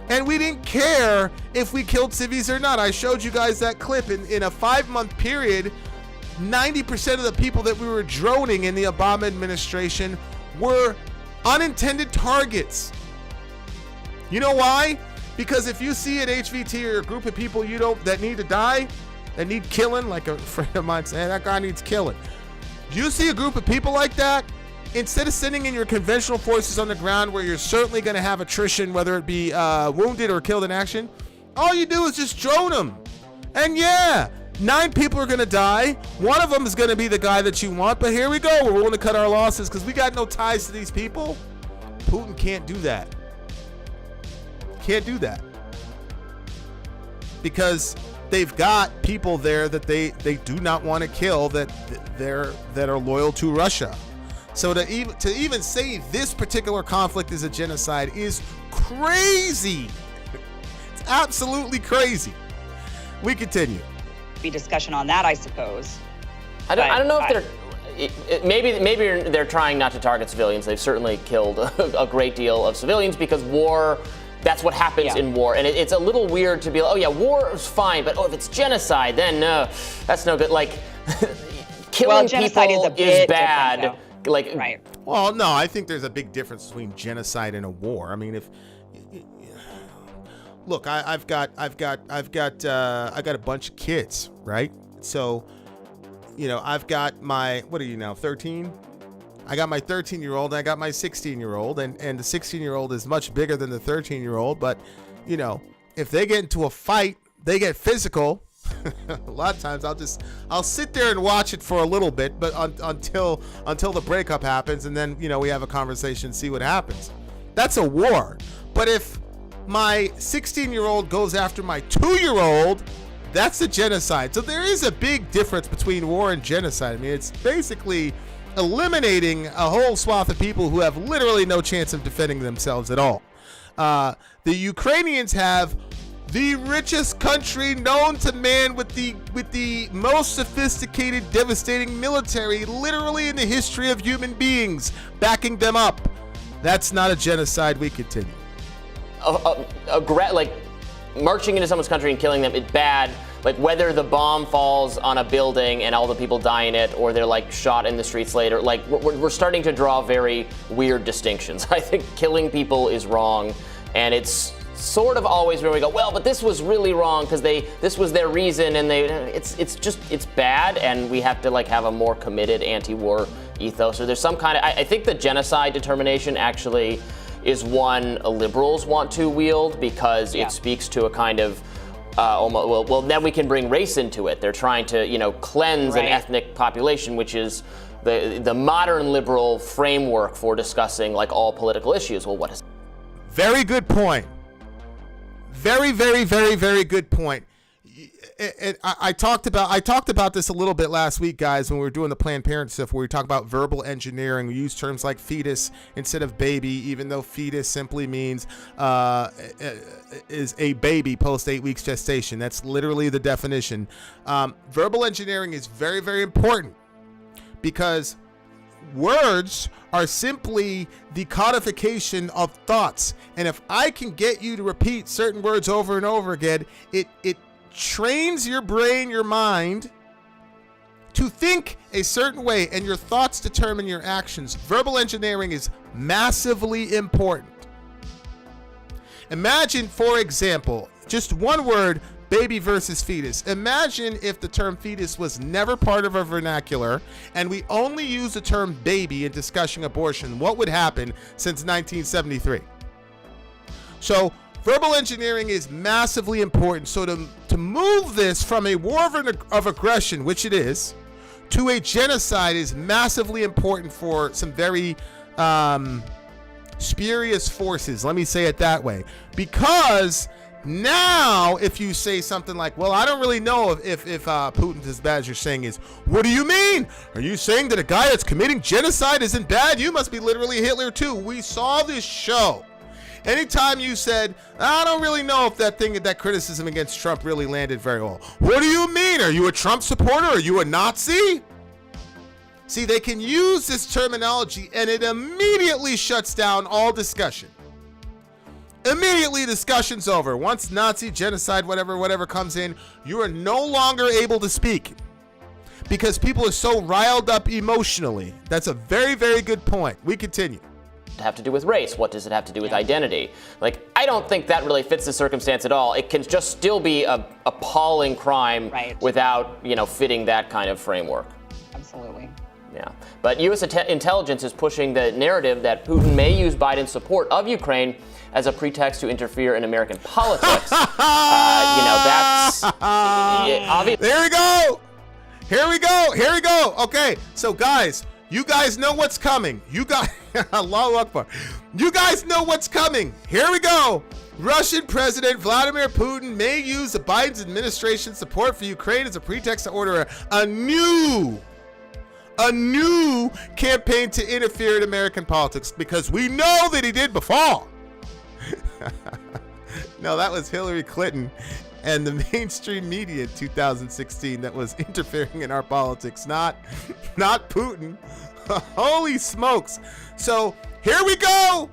And we didn't care if we killed civvies or not. I showed you guys that clip. In a 5-month period, 90% of the people that we were droning in the Obama administration were unintended targets. You know why? Because if you see an HVT or a group of people that need to die, that need killing, like a friend of mine saying, that guy needs killing. Do you see a group of people like that? Instead of sending in your conventional forces on the ground where you're certainly going to have attrition, whether it be wounded or killed in action, all you do is just drone them. And yeah, 9 people are going to die. One of them is going to be the guy that you want, but here we go. We're willing to cut our losses because we got no ties to these people. Putin can't do that. Can't do that. Because they've got people there that they do not want to kill that are loyal to Russia. So to even say this particular conflict is a genocide is crazy. It's absolutely crazy. We continue. Be discussion on that, I suppose. I don't know if maybe they're trying not to target civilians. They've certainly killed a great deal of civilians because war. That's what happens in war, and it's a little weird to be like, oh yeah, war is fine, but if it's genocide, then that's no good. Like killing people is bad. Like, right. Well, no, I think there's a big difference between genocide and a war. I mean, look, I've got a bunch of kids, right? So, I've got my, what are you now, 13? I got my 13-year-old and I got my 16-year-old, and the 16-year-old is much bigger than the 13-year-old. But, if they get into a fight, they get physical. A lot of times I'll sit there and watch it for a little bit, but until the breakup happens, and then we have a conversation, see what happens. That's a war. But if my 16-year-old goes after my 2-year-old, that's a genocide. So there is a big difference between war and genocide. I mean, it's basically eliminating a whole swath of people who have literally no chance of defending themselves at all. The Ukrainians have the richest country known to man with the most sophisticated, devastating military literally in the history of human beings backing them up. That's not a genocide. We continue. Like marching into someone's country and killing them is bad. Like whether the bomb falls on a building and all the people die in it, or they're like shot in the streets later. Like we're starting to draw very weird distinctions. I think killing people is wrong, and it's sort of always where we go, well, but this was really wrong because this was their reason, and it's bad, and we have to like have a more committed anti-war ethos. Or there's some kind of, I think the genocide determination actually is one liberals want to wield because it speaks to a kind of almost, well, then we can bring race into it. They're trying to cleanse an ethnic population, which is the modern liberal framework for discussing like all political issues. Well, what is? Very good point. Very, very, very, very good point. I talked about this a little bit last week, guys, when we were doing the Planned Parenthood stuff, where we talk about verbal engineering. We use terms like fetus instead of baby, even though fetus simply means is a baby post 8 weeks gestation. That's literally the definition. Verbal engineering is very, very important because words are simply the codification of thoughts. And if I can get you to repeat certain words over and over again, it trains your brain, your mind, to think a certain way, and your thoughts determine your actions. Verbal engineering is massively important. Imagine, for example, just one word, baby versus fetus. Imagine if the term fetus was never part of our vernacular and we only use the term baby in discussing abortion. What would happen since 1973? So verbal engineering is massively important. So to move this from a war of aggression, which it is, to a genocide is massively important for some very spurious forces. Let me say it that way. Because now, if you say something like, well, I don't really know if Putin's as bad as you're saying is, what do you mean? Are you saying that a guy that's committing genocide isn't bad? You must be literally Hitler too. We saw this show. Anytime you said, I don't really know if that criticism against Trump really landed very well. What do you mean? Are you a Trump supporter? Are you a Nazi? See, they can use this terminology and it immediately shuts down all discussion. Immediately discussion's over. Once Nazi, genocide, whatever comes in, you are no longer able to speak because people are so riled up emotionally. That's a very, very good point. We continue. Have to do with race? What does it have to do with identity? Like, I don't think that really fits the circumstance at all. It can just still be a appalling crime without, fitting that kind of framework. Absolutely. Yeah. But U.S. intelligence is pushing the narrative that Putin may use Biden's support of Ukraine as a pretext to interfere in American politics. That's obvious. There we go. Here we go. Okay, so guys, you guys know what's coming. Allahu Akbar. You guys know what's coming. Here we go. Russian President Vladimir Putin may use the Biden administration's support for Ukraine as a pretext to order a new campaign to interfere in American politics, because we know that he did before. No, that was Hillary Clinton and the mainstream media in 2016 that was interfering in our politics, not Putin. Holy smokes. So here we go.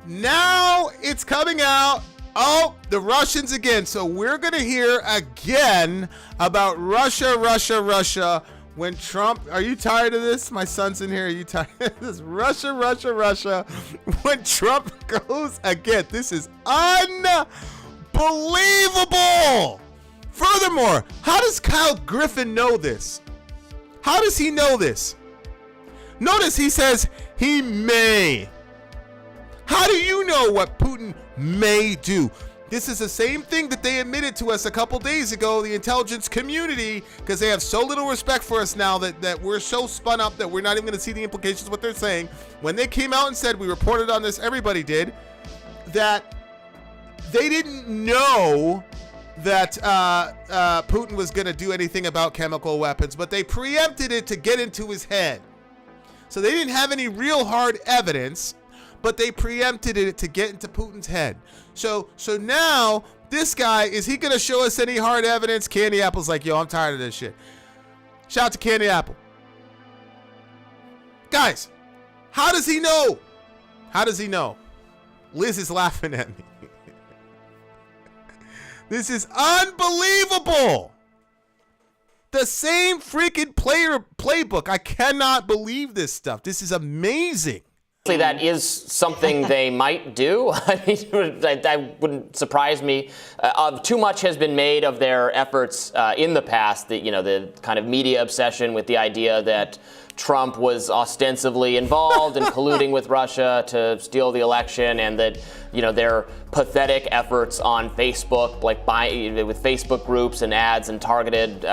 Now it's coming out. Oh, the Russians again. So we're going to hear again about Russia. When Trump, are you tired of this? My son's in here. Are you tired of this? Russia. When Trump goes again, this is unbelievable. Furthermore, how does Kyle Griffin know this? How does he know this? Notice he says he may. How do you know what Putin may do? This is the same thing that they admitted to us a couple days ago, the intelligence community, because they have so little respect for us now that we're so spun up that we're not even going to see the implications of what they're saying. When they came out and said, we reported on this, everybody did, that they didn't know that Putin was going to do anything about chemical weapons, but they preempted it to get into his head. So they didn't have any real hard evidence, but they preempted it to get into Putin's head. So now this guy, is he going to show us any hard evidence? Candy Apple's like, yo, I'm tired of this shit. Shout out to Candy Apple. Guys, how does he know? Liz is laughing at me. This is unbelievable. The same freaking playbook. I cannot believe this stuff. This is amazing. That is something they might do. I mean, that wouldn't surprise me. Too much has been made of their efforts in the past. The kind of media obsession with the idea that Trump was ostensibly involved in colluding with Russia to steal the election, and that their pathetic efforts on Facebook, like with Facebook groups and ads and targeted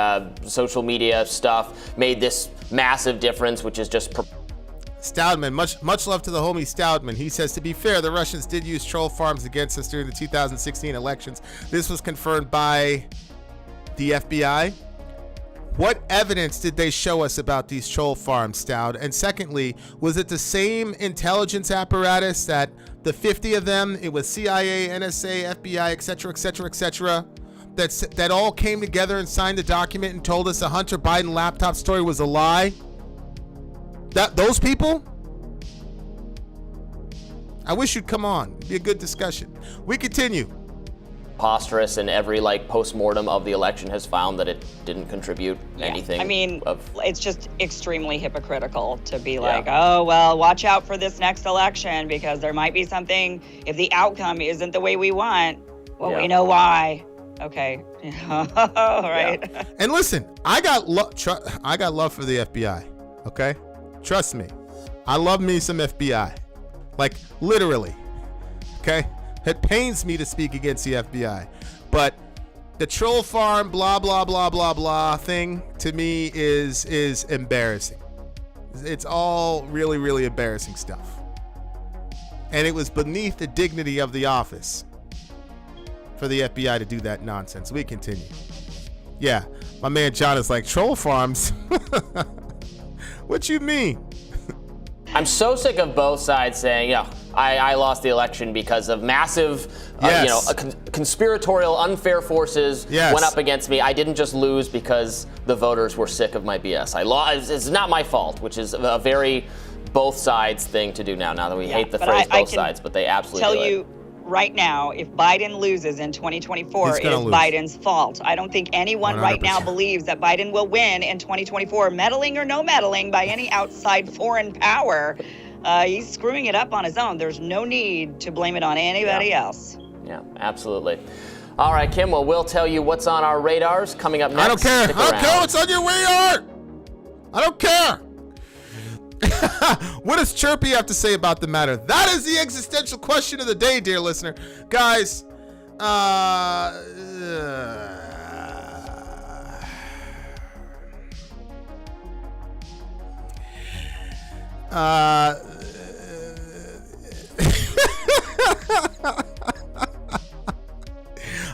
social media stuff, made this massive difference, which is just. Stoudman, much love to the homie Stoudman. He says, to be fair, the Russians did use troll farms against us during the 2016 elections. This was confirmed by the FBI. What evidence did they show us about these troll farms, Stoud? And secondly, was it the same intelligence apparatus that the 50 of them, it was CIA, NSA, FBI, etc., that all came together and signed the document and told us the Hunter Biden laptop story was a lie? Those people? I wish you'd come on. It'd be a good discussion. We continue. Preposterous, and every post-mortem of the election has found that it didn't contribute anything. I mean, it's just extremely hypocritical to be oh, well, watch out for this next election because there might be something, if the outcome isn't the way we want, we know why. Okay. All right. Yeah. And listen, I got love for the FBI. Okay? Trust me, I love me some FBI, literally, okay? It pains me to speak against the FBI, but the troll farm, blah, blah, blah, blah, blah thing to me is embarrassing. It's all really, really embarrassing stuff. And it was beneath the dignity of the office for the FBI to do that nonsense. We continue. Yeah, my man John is like, troll farms? What you mean? I'm so sick of both sides saying, I lost the election because of massive, conspiratorial, unfair forces went up against me. I didn't just lose because the voters were sick of my BS. I lost. It's not my fault, which is a very both sides thing to do now that we hate the phrase both sides, but they absolutely do it. Right now, if Biden loses in 2024, it is Biden's fault. I don't think anyone 100%. Right now believes that Biden will win in 2024, meddling or no meddling by any outside foreign power. He's screwing it up on his own. There's no need to blame it on anybody else. Yeah, absolutely. All right, Kim, well, we'll tell you what's on our radars coming up next. I don't care. I don't care what's on your radar. I don't care. What does Chirpy have to say about the matter? That is the existential question of the day, dear listener. Guys,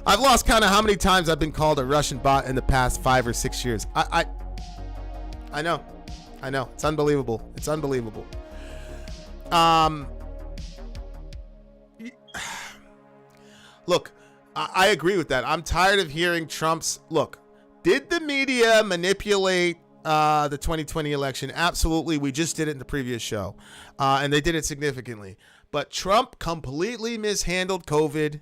I've lost count of how many times I've been called a Russian bot in the past 5 or 6 years. I know. It's unbelievable. Look, I agree with that. I'm tired of hearing Trump's. Look, did the media manipulate the 2020 election? Absolutely. We just did it in the previous show, and they did it significantly. But Trump completely mishandled COVID.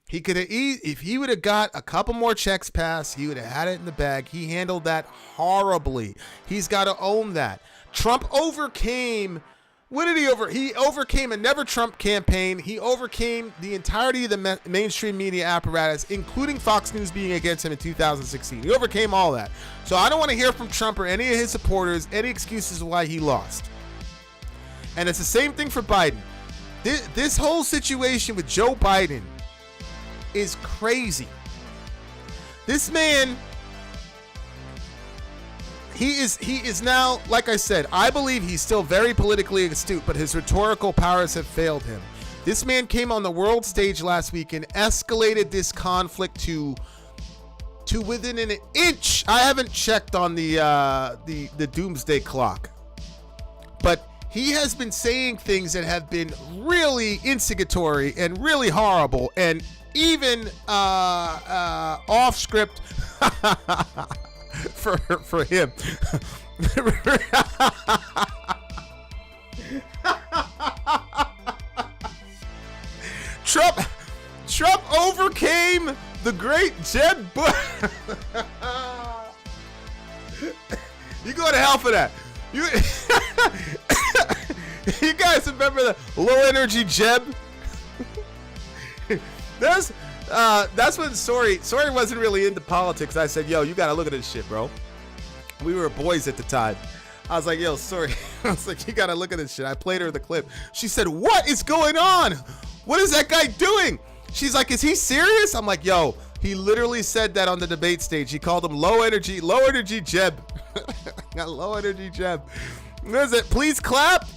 He could have, if he would have got a couple more checks passed, he would have had it in the bag. He handled that horribly. He's got to own that. Trump overcame. What did he over? He overcame a Never Trump campaign. He overcame the entirety of the mainstream media apparatus, including Fox News being against him in 2016. He overcame all that. So I don't want to hear from Trump or any of his supporters any excuses why he lost. And it's the same thing for Biden. This whole situation with Joe Biden is crazy. This man, he is now, like I said, I believe he's still very politically astute, but his rhetorical powers have failed him. This man came on the world stage last week and escalated this conflict to within an inch. I haven't checked on the doomsday clock, but he has been saying things that have been really instigatory and really horrible, and even off script for him. Trump overcame the great Jeb Bush. You go to hell for that. You guys remember the low energy Jeb? That's when Sori wasn't really into politics. I said, yo, you got to look at this shit, bro. We were boys at the time. I was like, yo, Sori. I was like, you got to look at this shit. I played her the clip. She said, what is going on? What is that guy doing? She's like, is he serious? I'm like, yo, he literally said that on the debate stage. He called him low energy Jeb. Got low energy Jeb. What is it? Please clap.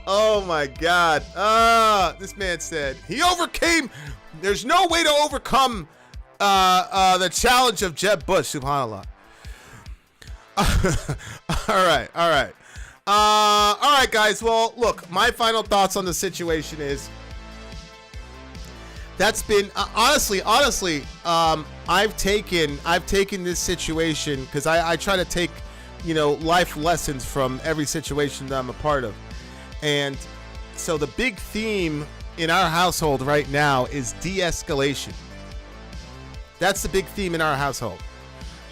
Oh my God. This man said he overcame. There's no way to overcome the challenge of Jeb Bush. Subhanallah. All right, guys. Well, look, my final thoughts on the situation is that's been honestly, I've taken this situation because I try to take, life lessons from every situation that I'm a part of. And so the big theme in our household right now is de-escalation. That's the big theme in our household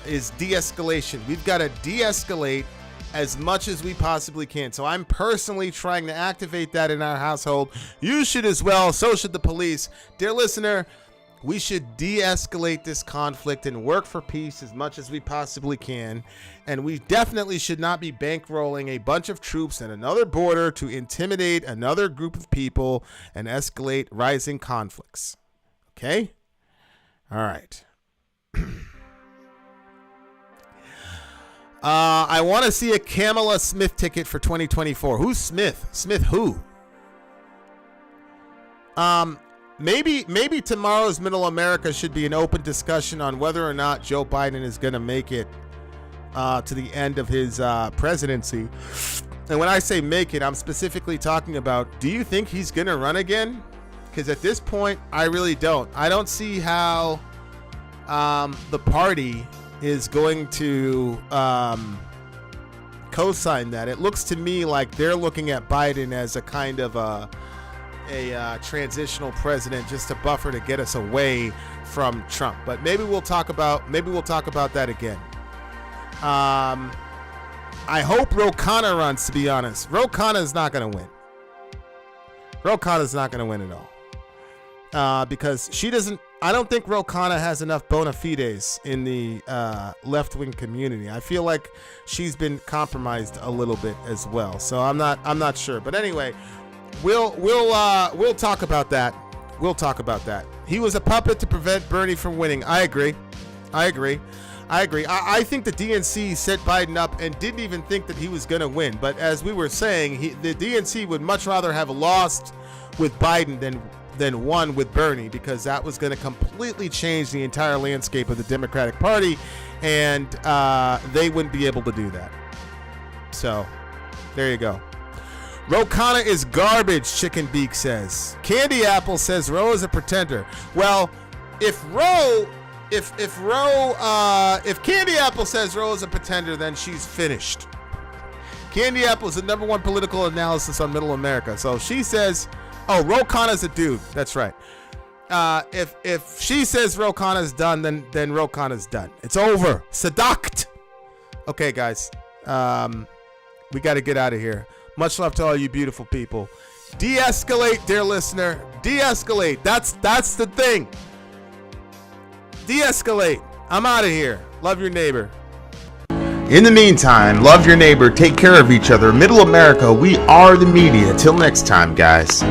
is de-escalation. We've got to de-escalate as much as we possibly can. So I'm personally trying to activate that in our household. You should as well. So should the police. Dear listener, we should de-escalate this conflict and work for peace as much as we possibly can. And we definitely should not be bankrolling a bunch of troops at another border to intimidate another group of people and escalate rising conflicts. Okay? All right. I want to see a Kamala Smith ticket for 2024. Who's Smith? Smith who? maybe tomorrow's Middle America should be an open discussion on whether or not Joe Biden is going to make it to the end of his presidency. And when I say make it, I'm specifically talking about, do you think he's going to run again? Because at this point, I really don't. I don't see how the party is going to co-sign that. It looks to me like they're looking at Biden as a kind of a transitional president, just a buffer to get us away from Trump. But maybe we'll talk about that again. I hope Ro Khanna runs, to be honest. Ro Khanna is not going to win. Ro Khanna is not going to win at all. Because she doesn't, I don't think Ro Khanna has enough bona fides in the left-wing community. I feel like she's been compromised a little bit as well. So I'm not sure. But anyway, we'll talk about that. We'll talk about that. He was a puppet to prevent Bernie from winning. I agree. I think the DNC set Biden up and didn't even think that he was going to win. But as we were saying, the DNC would much rather have lost with Biden than won with Bernie, because that was going to completely change the entire landscape of the Democratic Party, and they wouldn't be able to do that. So there you go. Ro Khanna is garbage, Chicken Beak says. Candy Apple says Ro is a pretender. Well, if Candy Apple says Ro is a pretender, then she's finished. Candy Apple is the #1 political analysis on Middle America. So she says, oh, Ro Khanna's a dude. That's right. If she says Ro Khanna's done, then Ro Khanna's done. It's over. Seduct. Okay, guys. We got to get out of here. Much love to all you beautiful people. De-escalate, dear listener. De-escalate. That's the thing. De-escalate. I'm out of here. Love your neighbor. In the meantime, love your neighbor. Take care of each other. Middle America, we are the media. Till next time, guys.